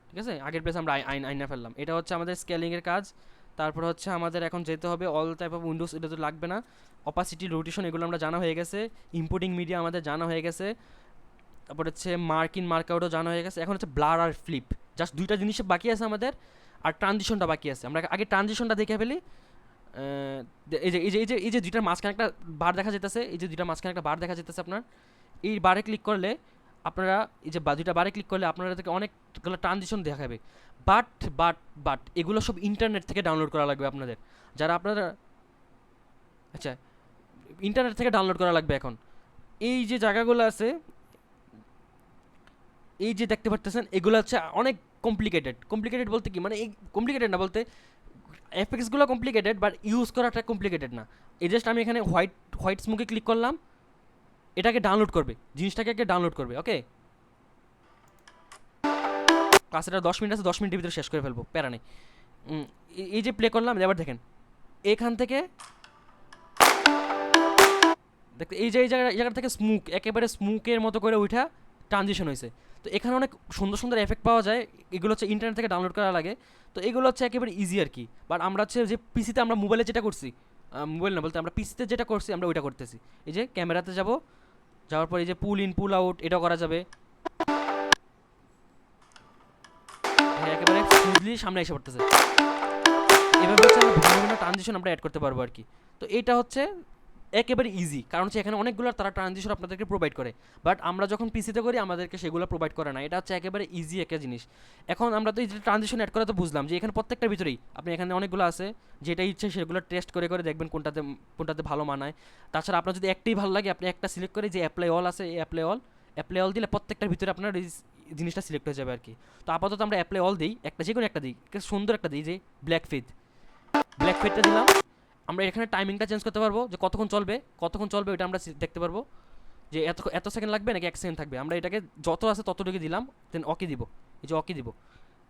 [SPEAKER 1] ঠিক আছে, আগের পেজ আমরা আইনা ফেললাম। এটা হচ্ছে আমাদের স্কেলিংয়ের কাজ। তারপর হচ্ছে আমাদের এখন যেতে হবে অল টাইপ অফ উইন্ডোজ, এটা তো লাগবে না। অপাসিটি, রোটেশন এগুলো আমরা জানা হয়ে গেছে। ইম্পোর্টিং মিডিয়া আমাদের জানা হয়ে গেছে। তারপর হচ্ছে মার্ক ইন মার্ক আউটও জানা হয়ে গেছে। এখন হচ্ছে ব্লার আর ফ্লিপ, জাস্ট দুইটা জিনিস বাকি আছে আমাদের, আর ট্রানজিশনটা বাকি আছে। আমরা আগে ট্রানজিশনটা দেখে ফেলি। এই যে দুইটার মাঝখানে একটা বার দেখা যেতেছে, এই যে দুইটার মাঝখানে একটা বার দেখা যেতেছে আপনার, এই বারে ক্লিক করলে আপনারা, এই যে দুইটা বারে ক্লিক করলে আপনারা থেকে অনেকগুলো ট্রানজিশন দেখাবে। বাট বাট বাট এগুলো সব ইন্টারনেট থেকে ডাউনলোড করা লাগবে আপনাদের, যারা আপনারা, আচ্ছা, ইন্টারনেট থেকে ডাউনলোড করা লাগবে। এখন এই যে জায়গাগুলো আছে, এই যে দেখতে পারতেছেন, এগুলো হচ্ছে অনেক কমপ্লিকেটেড। কমপ্লিকেটেড বলতে কি, মানে এই কমপ্লিকেটেড না বলতে, এফএক্সগুলো কমপ্লিকেটেড বাট ইউজ করাটা কমপ্লিকেটেড না। এই জাস্ট আমি এখানে হোয়াইট স্মোকে ক্লিক করলাম, এটাকে ডাউনলোড করবে, জিনিসটাকে ডাউনলোড করবে, ওকে। ক্লাসেটা 10 মিনিট আছে, 10 মিনিটের ভিতরে শেষ করে ফেলবো, প্যারা নেই। এই যে প্লে করলাম, এবার দেখেন এখান থেকে দেখতে, এই জায়গা থেকে স্মুক, একেবারে স্মুকের মতো করে ওইটা ট্রানজিশন হয়েছে। তো এখানে অনেক সুন্দর সুন্দর এফেক্ট পাওয়া যায়, এগুলো হচ্ছে ইন্টারনেট থেকে ডাউনলোড করা লাগে। তো এগুলো হচ্ছে একেবারে ইজি আর কি। বাট আমরা হচ্ছে যে পিসিতে আমরা মোবাইলে যেটা করছি, মোবাইল না বলতে আমরা পিসিতে যেটা করছি আমরা ওইটা করতেছি। এই যে ক্যামেরাতে যাব, যাওয়ার পর এই যে পুল ইন পুল আউট এটাও করা যাবে, হ্যাঁ, একেবারে স্মুথলি সামনে এসে পড়তেছে। এভাবে হচ্ছে আমরা বিভিন্ন বিভিন্ন ট্রানজিশন আমরা অ্যাড করতে পারবো আর কি। তো এটা হচ্ছে একেবারে ইজি, কারণ হচ্ছে এখানে অনেকগুলো তারা ট্রানজিশন আপনাদেরকে প্রোভাইড করে, বাট আমরা যখন পিসিতে করি আমাদেরকে সেগুলো প্রোভাইড করে না। এটা হচ্ছে একেবারে ইজি একটা জিনিস। এখন আমরা তো এই যে ট্রানজিশন অ্যাড করা তো বুঝলাম, যে এখানে প্রত্যেকটার ভিতরেই আপনি এখানে অনেকগুলো আছে, যেটা ইচ্ছে সেগুলো টেস্ট করে করে দেখবেন কোনটাতে কোনটাতে ভালো মানায়। তাছাড়া আপনার যদি একটাই ভালো লাগে, আপনি একটা সিলেক্ট করে যে অ্যাপ্লাই অল আছে, এই অ্যাপ্লাই অল দিলে প্রত্যেকটার ভিতরে আপনার এই জিনিসটা সিলেক্ট হয়ে যাবে আর কি। তো আপাতত আমরা অ্যাপ্লাই অল দিই, একটা যে কোনো একটা দিই, সুন্দর একটা দিই, যে ব্ল্যাক ফিডটা দিলাম। আমরা এখানে টাইমিংটা চেঞ্জ করতে পারবো, যে কতক্ষণ চলবে ওইটা আমরা দেখতে পারবো, যে এত সেকেন্ড লাগবে নাকি 1 সেকেন্ড থাকবে। আমরা এটাকে যত আছে ততটুকু দিলাম, দেন ওকে দিব, এই যে ওকে দিব।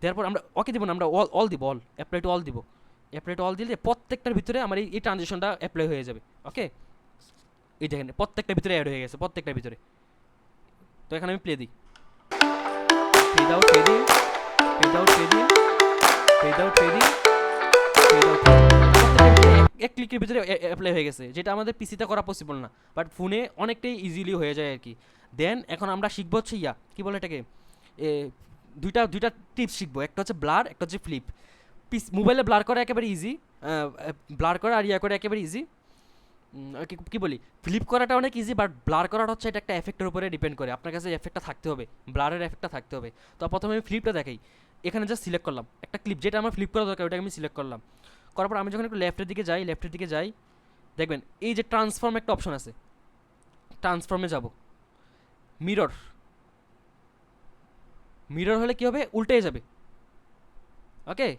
[SPEAKER 1] তারপর আমরা ওকে দিব না, আমরা অল দিব, অ্যাপ্লাই টু অল দিব। অ্যাপ্লাই টু অল দিলে প্রত্যেকটার ভিতরে আমার এই ট্রানজিশনটা অ্যাপ্লাই হয়ে যাবে, ওকে। এই দেখেন প্রত্যেকটার ভিতরে অ্যাড হয়ে গেছে, প্রত্যেকটার ভিতরে। তো এখানে আমি প্লে দিই, fade out fading, fade out fading, fade out fading, fade out এক ক্লিকের ভিতরে অ্যাপ্লাই হয়ে গেছে, যেটা আমাদের পিসিতে করা পসিবল না, বাট ফোনে অনেকটাই ইজিলি হয়ে যায় আর কি। দেন এখন আমরা শিখবো হচ্ছে কী বলে এটাকে, দুইটা টিপস শিখবো, একটা হচ্ছে ব্লার, একটা হচ্ছে ফ্লিপ। মোবাইলে ব্লার করা একেবারে ইজি, ব্লার করা আর করা একেবারে ইজি। কী বলি, ফ্লিপ করাটা অনেক ইজি, বাট ব্লার করাটা হচ্ছে এটা একটা এফেক্টের উপরে ডিপেন্ড করে, আপনার কাছে এফেক্টটা থাকতে হবে, ব্লারের এফেক্টটা থাকতে হবে। তো প্রথমে আমি ফ্লিপটা দেখাই, এখানে জাস্ট সিলেক্ট করলাম একটা ক্লিপ, যেটা আমার ফ্লিপ করা দরকার ওটাকে আমি সিলেক্ট করলাম। করার পর আমি যখন একটু লেফটের দিকে যাই, দেখবেন এই যে ট্রান্সফর্ম একটা অপশন আছে, ট্রান্সফর্মে যাব, মিরর হলে কি হবে, উল্টে যাবে, ওকে,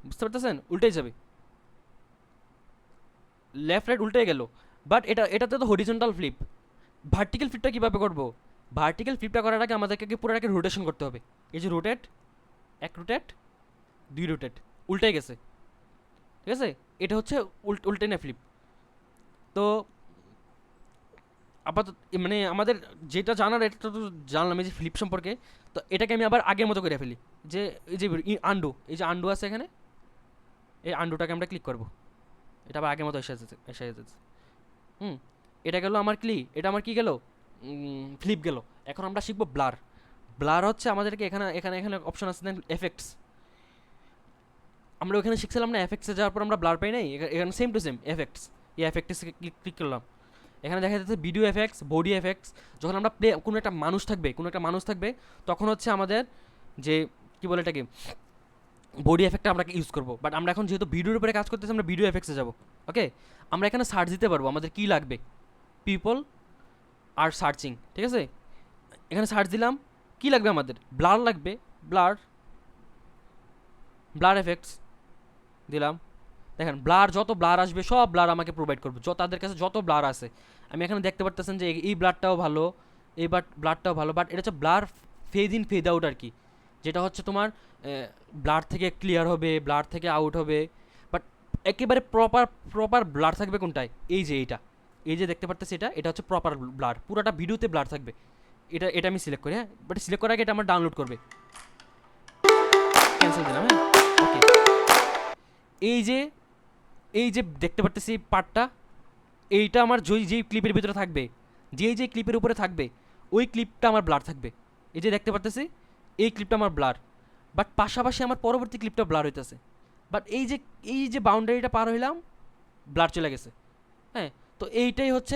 [SPEAKER 1] বুঝতে পারতেছেন, উল্টে যাবে, লেফট রাইট উল্টে গেল। বাট এটাতে তো হরিজন্টাল ফ্লিপ। ভার্টিক্যাল ফ্লিপটা কীভাবে করবো, ভার্টিক্যাল ফ্লিপটা করার আগে আমাদেরকে পুরোটাকে রোটেশন করতে হবে। এই যে রোটেট, এক রোটেট, দুই রোটেট, উল্টে গেছে, ঠিক আছে, এটা হচ্ছে উল্টে না ফ্লিপ। তো আপাতত মানে আমাদের যেটা জানার, এটা তো জানলাম এই যে ফ্লিপ সম্পর্কে। তো এটাকে আমি আবার আগের মতো করে ফেলি, যে এই যে আন্ডু, এই যে আন্ডু আছে এখানে, এই আন্ডুটাকে আমরা ক্লিক করব, এটা আবার আগের মতো এসে যেতেছে। এটা গেল আমার এটা আমার কি গেল, ফ্লিপ গেল। এখন আমরা শিখবো ব্লার হচ্ছে আমাদেরকে এখানে এখানে এখানে অপশন আছে, দেন এফেক্টস। আমরা ওখানে শিখছিলাম না, এফেক্টসে যাওয়ার পর আমরা ব্লার পাই নাই, এখানে সেম টু সেম এফেক্টস, এই এফেক্টসে ক্লিক করলাম। এখানে দেখা যাচ্ছে ভিডিও এফেক্টস, বডি এফেক্টস। যখন আমরা কোনো একটা মানুষ থাকবে তখন হচ্ছে আমাদের যে কী বলে এটাকে বডি এফেক্টটা আমরা ইউজ করবো। বাট আমরা এখন যেহেতু ভিডিওর উপরে কাজ করতেছি আমরা ভিডিও এফেক্টসে যাবো। ওকে, আমরা এখানে সার্চ দিতে পারবো আমাদের কী লাগবে, পিপল আর সার্চিং, ঠিক আছে। এখানে সার্চ দিলাম, কী লাগবে আমাদের, ব্লার লাগবে, ব্লার এফেক্টস দিলাম। দেখেন যত ব্লার আসবে সব ব্লার আমাকে প্রোভাইড করবে, তাদের কাছে যত ব্লার আছে। আমি এখানে দেখতে পারতেছেন যে এই ব্লারটাও ভালো, এই ব্লারটাও ভালো, বাট এটা হচ্ছে blur phase in phase out আর কি, যেটা হচ্ছে তোমার ব্লার থেকে ক্লিয়ার হবে, ব্লার থেকে আউট হবে। বাট একেবারে প্রপার ব্লার থাকবে কোনটায়, এই যে দেখতে পারতেছি এটা হচ্ছে প্রপার ব্লার, পুরোটা ভিডিওতে ব্লার থাকবে। এটা আমি সিলেক্ট করি, হ্যাঁ। বাট সিলেক্ট করার আগে এটা আমার ডাউনলোড করবে, ক্যান্সেল দিলাম, হ্যাঁ। ওকে, এই যে দেখতে পারতেছি পার্টটা, এইটা আমার যেই ক্লিপের ভিতরে থাকবে, যেই ক্লিপের উপরে থাকবে ওই ক্লিপটা আমার ব্লার থাকবে। এই যে দেখতে পারতেছি এই ক্লিপটা আমার ব্লার, বাট পাশাপাশি আমার পরবর্তী ক্লিপটা ব্লার হইতেছে। বাট এই যে বাউন্ডারিটা পার হইলাম, ব্লার চলে গেছে, হ্যাঁ। তো এইটাই হচ্ছে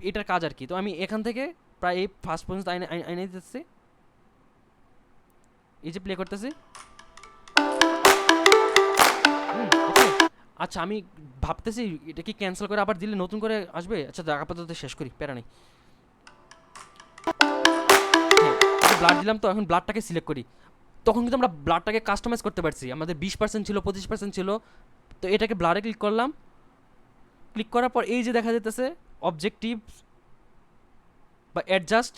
[SPEAKER 1] এটার কাজ আর কি। তো আমি এখান থেকে প্রায় এই ফার্স্ট পর্যন্ত আইনে দিতেছি, এই যে প্লে করতেছি। ওকে, আচ্ছা আমি ভাবতেছি এটা কি ক্যান্সেল করে আবার দিলে নতুন করে আসবে। আচ্ছা আপাতত শেষ করি, প্যারা নেই। হ্যাঁ, ব্লাড দিলাম, তো এখন ব্লাডটাকে সিলেক্ট করি। তখন কিন্তু আমরা ব্লাডটাকে কাস্টমাইজ করতে পারছি, আমাদের 20% ছিল, 25% ছিল। তো এটাকে ব্লারে ক্লিক করলাম, ক্লিক করার পর এই যে দেখা যেতেছে অবজেক্টিভ বা অ্যাডজাস্ট,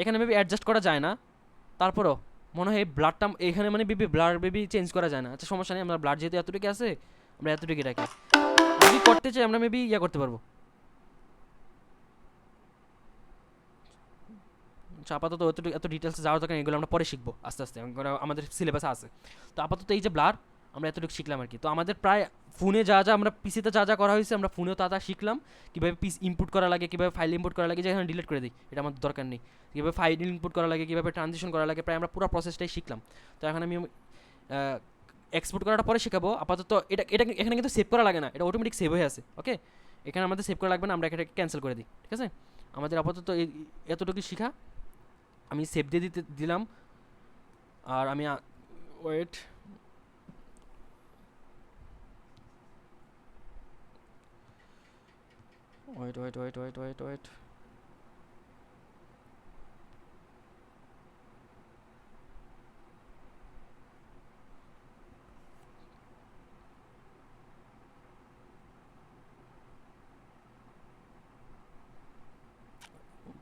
[SPEAKER 1] এখানে মেবি অ্যাডজাস্ট করা যায় না, তারপরও মনে হয় ব্লাডটা এখানে মানে ব্লার চেঞ্জ করা যায় না। আচ্ছা সমস্যা নেই, আমরা ব্লাড যেহেতু এতটুকু আছে আমরা এতটুকুই রাখি। যদি করতে চাই আমরা মেবি করতে পারবো। আচ্ছা আপাতত এত ডিটেলসে যাওয়ার দরকার, এগুলো আমরা পরে শিখবো আস্তে আস্তে, আমাদের সিলেবাসে আছে। তো আপাতত এই যে ব্লার আমরা এতটুকু শিখলাম আর কি। তো আমাদের প্রায় ফোনে আমরা পিসিতে যা করা হয়েছে আমরা ফোনেও তা শিখলাম, কীভাবে পিস ইনপুট করা লাগে, কীভাবে ফাইল ইনপুট করা লাগে, যে এখানে ডিলিট করে দিই, এটা আমার দরকার নেই। কীভাবে ফাইল ইনপুট করা লাগে, কীভাবে ট্রানজিশন করা লাগে, প্রায় আমরা পুরো প্রসেসটাই শিখলাম। তো এখন আমি এক্সপোর্ট করাটা পরে শেখাবো। আপাতত এটা এখানে কিন্তু সেভ করা লাগে না, এটা অটোমেটিক সেভ হয়ে আছে। ওকে, এখানে আমাদের সেভ করা লাগবে না, আমরা এটাকে ক্যান্সেল করে দিই, ঠিক আছে। আমাদের আপাতত এতটুকু শিখা, আমি সেভ দিয়ে দিলাম। আর আমি ওয়েট,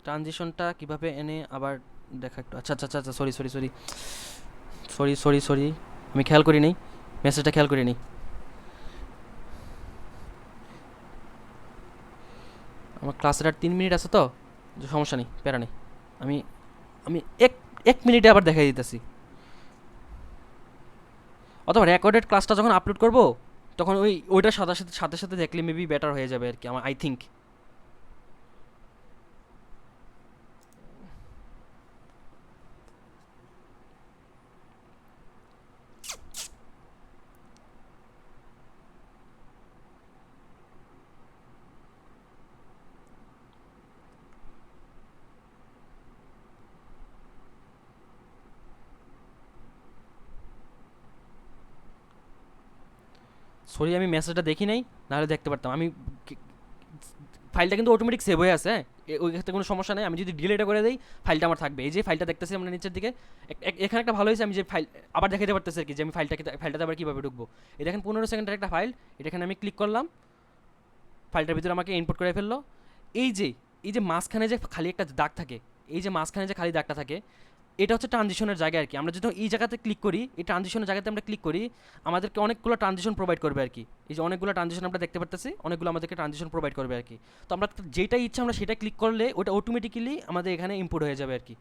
[SPEAKER 1] ট্রানজিশনটা কীভাবে এনে আবার দেখা একটু। আচ্ছা আচ্ছা আচ্ছা, সরি, আমি খেয়াল করি নি, মেসেজটা খেয়াল করি নি। আমার ক্লাসের আর 3 মিনিট আছে, তো সমস্যা নেই, প্যারা নেই। আমি আমি এক মিনিটে আবার দেখাই দিতেছি। অথবা রেকর্ডেড ক্লাসটা যখন আপলোড করব তখন ওইটার সাথে সাথে দেখলে মেবি বেটার হয়ে যাবে আর কি, আমার আই থিঙ্ক। সরি আমি মেসেজটা দেখি নাই, নাহলে দেখতে পারতাম। আমি ফাইলটা কিন্তু অটোমেটিক সেভ হয়ে আছে, হ্যাঁ, ওই ক্ষেত্রে কোনো সমস্যা নেই। আমি যদি ডিলিট করে দিই ফাইলটা আমার থাকবে। এই যে ফাইলটা দেখতেছি আমরা নিচের দিকে, এখানে একটা ভালো হয়েছে, আমি যে ফাইল আবার দেখাতে পারতেছি আর কি, যে আমি ফাইলটাতে আবার কীভাবে ঢুকবো। এই দেখেন 15 সেকেন্ডের একটা ফাইল, এখানে আমি ক্লিক করলাম, ফাইলটার ভিতরে আমাকে ইনপুট করে ফেললো। এই যে মাঝখানে যে খালি একটা দাগ থাকে, এই যে মাঝখানে যে খালি দাগটা থাকে, এটা হচ্ছে ট্রানজিশনের জায়গা আর কি। আমরা যদি এই জায়গাতে ক্লিক করি, এই ট্রানজিশনের জায়গাতে আমরা ক্লিক করি, আমাদেরকে অনেকগুলো ট্রানজিশন প্রোভাইড করবে আর কি। এই যে অনেকগুলো ট্রানজিশন আমরা দেখতে পারতেছি, অনেকগুলো আমাদেরকে ট্রানজিশন প্রোভাইড করবে আর কি। তো আমরা যেটাই ইচ্ছা আমরা সেটা ক্লিক করলে ওটা অটোমেটিক্যালি আমাদের এখানে ইম্পোর্ট হয়ে যাবে আর কি।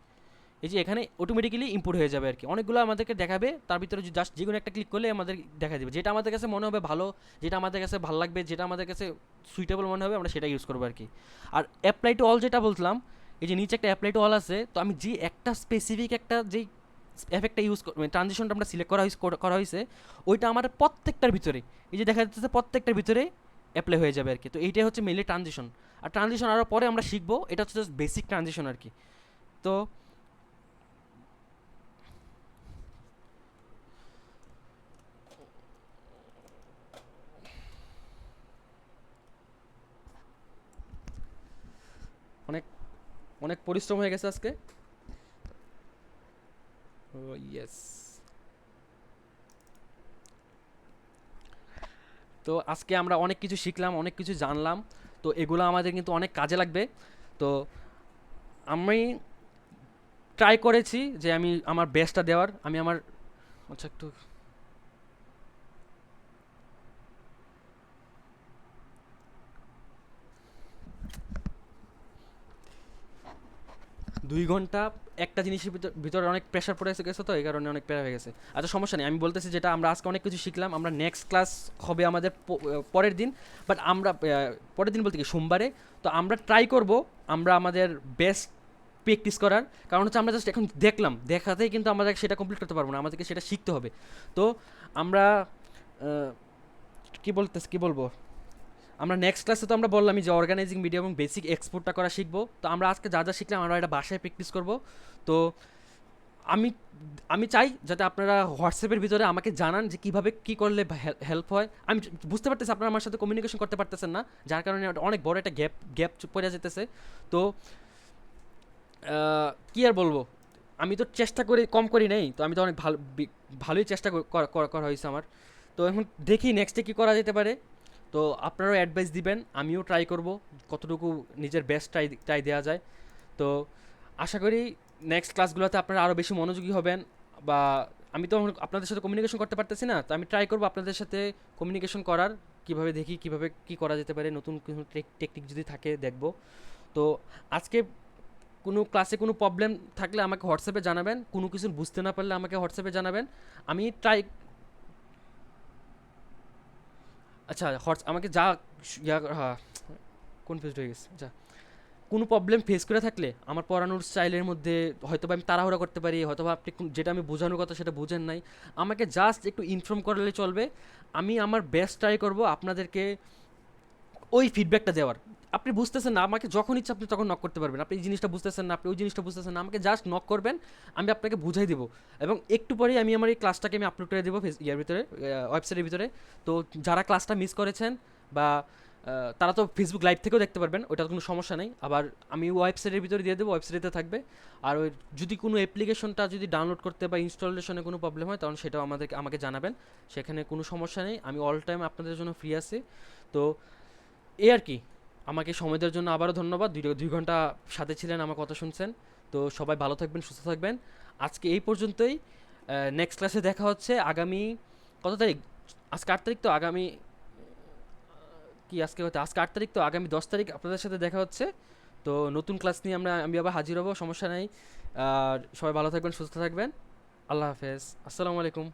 [SPEAKER 1] এই যে এখানে অটোমেটিক্যালি ইম্পোর্ট হয়ে যাবে আর কি, অনেকগুলো আমাদেরকে দেখাবে। তার ভিতরে জাস্ট যে কোনো একটা ক্লিক করলে আমাদের দেখা দেবে, যেটা আমাদের কাছে মনে হবে ভালো, যেটা আমাদের কাছে ভালো লাগবে, যেটা আমাদের কাছে সুইটেবল মনে হবে, আমরা সেটা ইউজ করবো আর কি। আর অ্যাপ্লাই টু অল যেটা বললাম, এই যে নিচে একটা অ্যাপ্লাই টু অল আছে, তো আমি যে একটা স্পেসিফিক একটা যেই এফেক্টটা ইউজ মানে ট্রানজিশনটা আমরা সিলেক্ট করা হয়েছে ওইটা আমার প্রত্যেকটার ভিতরে, এই যে দেখা যাচ্ছে প্রত্যেকটার ভিতরে অ্যাপ্লাই হয়ে যাবে আর কি। তো এইটাই হচ্ছে মেইনলি ট্রানজিশন। আর ট্রানজিশন আরও পরে আমরা শিখবো, এটা হচ্ছে জাস্ট বেসিক ট্রানজিশন আর কি। তো অনেক অনেক পরিশ্রম হয়ে গেছে আজকে। ও ইয়েস। তো আজকে আমরা অনেক কিছু শিখলাম, অনেক কিছু জানলাম। তো এগুলো আমাদের কিন্তু অনেক কাজে লাগবে। তো আমি ট্রাই করেছি যে আমি আমার বেস্টটা দেওয়ার, আমি আমার, আচ্ছা একটু 2 ঘন্টা একটা জিনিসের ভিতরে অনেক প্রেশার পড়ে গেছে, তো এই কারণে অনেক প্যারা হয়ে গেছে। আচ্ছা সমস্যা নেই, আমি বলতেছি যেটা আমরা আজকে অনেক কিছু শিখলাম, আমরা নেক্সট ক্লাস হবে আমাদের পরের দিন। বাট আমরা পরের দিন বলতে কি সোমবারে। তো আমরা ট্রাই করব আমরা আমাদের বেস্ট প্র্যাকটিস করার। কারণ হচ্ছে আমরা জাস্ট এখন দেখলাম, দেখাতেই কিন্তু আমরা সেটা কমপ্লিট করতে পারবো না, আমাদেরকে সেটা শিখতে হবে। তো আমরা কি বলবো, আমরা নেক্সট ক্লাসে তো আমরা বললামই যে অর্গানাইজিং মিডিয়া এবং বেসিক এক্সপোর্টটা করা শিখবো। তো আমরা আজকে যা যা শিখলাম আমরা এটা বাসায় প্র্যাকটিস করব। তো আমি আমি চাই যাতে আপনারা হোয়াটসঅ্যাপের ভিতরে আমাকে জানান যে কীভাবে কী করলে হেল্প হয়। আমি বুঝতে পারতেছি আপনারা আমার সাথে কমিউনিকেশন করতে পারতেছেন না, যার কারণে অনেক বড় একটা গ্যাপ গ্যাপ পড়ে যেতেছে। তো কী আর বলবো, আমি তো চেষ্টা করি কম করি নাই, তো আমি তো অনেক ভালোই চেষ্টা করা হয়েছে আমার। তো এখন দেখি নেক্সটে কী করা যেতে পারে। তো আপনারাও অ্যাডভাইস দিবেন, আমিও ট্রাই করব কতটুকু নিজের বেস্ট ট্রাই দেওয়া যায়। তো আশা করি নেক্সট ক্লাসগুলোতে আপনারা আরও বেশি মনোযোগী হবেন। বা আমি তো এখন আপনাদের সাথে কমিউনিকেশন করতে পারতেছি না, তো আমি ট্রাই করব আপনাদের সাথে কমিউনিকেশন করার, কিভাবে দেখি কিভাবে কি করা যেতে পারে, নতুন কোনো টেকনিক যদি থাকে দেখব। তো আজকে কোনো ক্লাসে কোনো প্রবলেম থাকলে আমাকে হোয়াটসঅ্যাপে জানাবেন, কোনো কিছু বুঝতে না পারলে আমাকে হোয়াটসঅ্যাপে জানাবেন। আমি ট্রাই, আচ্ছা আমাকে যা হ্যাঁ কনফিউজড হয়ে গেছে। আচ্ছা, কোনো প্রবলেম ফেস করে থাকলে আমার পড়ানোর স্টাইলের মধ্যে হয়তো বা আমি তাড়াহুড়া করতে পারি, হয়তো বা আপনি যেটা আমি বোঝানোর কথা সেটা বুঝেন নাই, আমাকে জাস্ট একটু ইনফর্ম করলে চলবে। আমি আমার বেস্ট ট্রাই করব আপনাদেরকে ওই ফিডব্যাকটা দেওয়ার। আপনি বুঝতেছেন না, আমাকে যখন ইচ্ছা আপনি তখন নক করতে পারবেন। আপনি এই জিনিসটা বুঝতেছেন না, আপনি ওই জিনিসটা বুঝতেছেন না, আমাকে জাস্ট নক করবেন, আমি আপনাকে বুঝাই দেবো। এবং একটু পরেই আমি আমার এই ক্লাসটাকে আমি আপলোড করে দেবো ইয়ার ভিতরে, ওয়েবসাইটের ভিতরে। তো যারা ক্লাসটা মিস করেছেন বা তারা তো ফেসবুক লাইভ থেকেও দেখতে পারবেন, ওইটার কোনো সমস্যা নেই। আবার আমি ওয়েবসাইটের ভিতরে দিয়ে দেবো, ওয়েবসাইটে থাকবে। আর ওই যদি কোনো অ্যাপ্লিকেশনটা যদি ডাউনলোড করতে বা ইনস্টলেশনে কোনো প্রবলেম হয় তখন সেটাও আমাকে জানাবেন, সেখানে কোনো সমস্যা নেই, আমি অল টাইম আপনাদের জন্য ফ্রি আছি। তো এই আর কি, আমাকে সময় দেওয়ার জন্য আবারও ধন্যবাদ। 2 ঘন্টা সাথে ছিলেন, আমার কথা শুনছেন। তো সবাই ভালো থাকবেন, সুস্থ থাকবেন। আজকে এই পর্যন্তই। নেক্সট ক্লাসে দেখা হচ্ছে আগামী কত তারিখ, আজকে 8 তারিখ, তো আগামী কি আজকে 8 তারিখ, তো আগামী 10 তারিখ আপনাদের সাথে দেখা হচ্ছে। তো নতুন ক্লাস নিয়ে আমি আবার হাজির হব, সমস্যা নাই। আর সবাই ভালো থাকবেন, সুস্থ থাকবেন। আল্লাহ হাফেজ, আসসালামু আলাইকুম।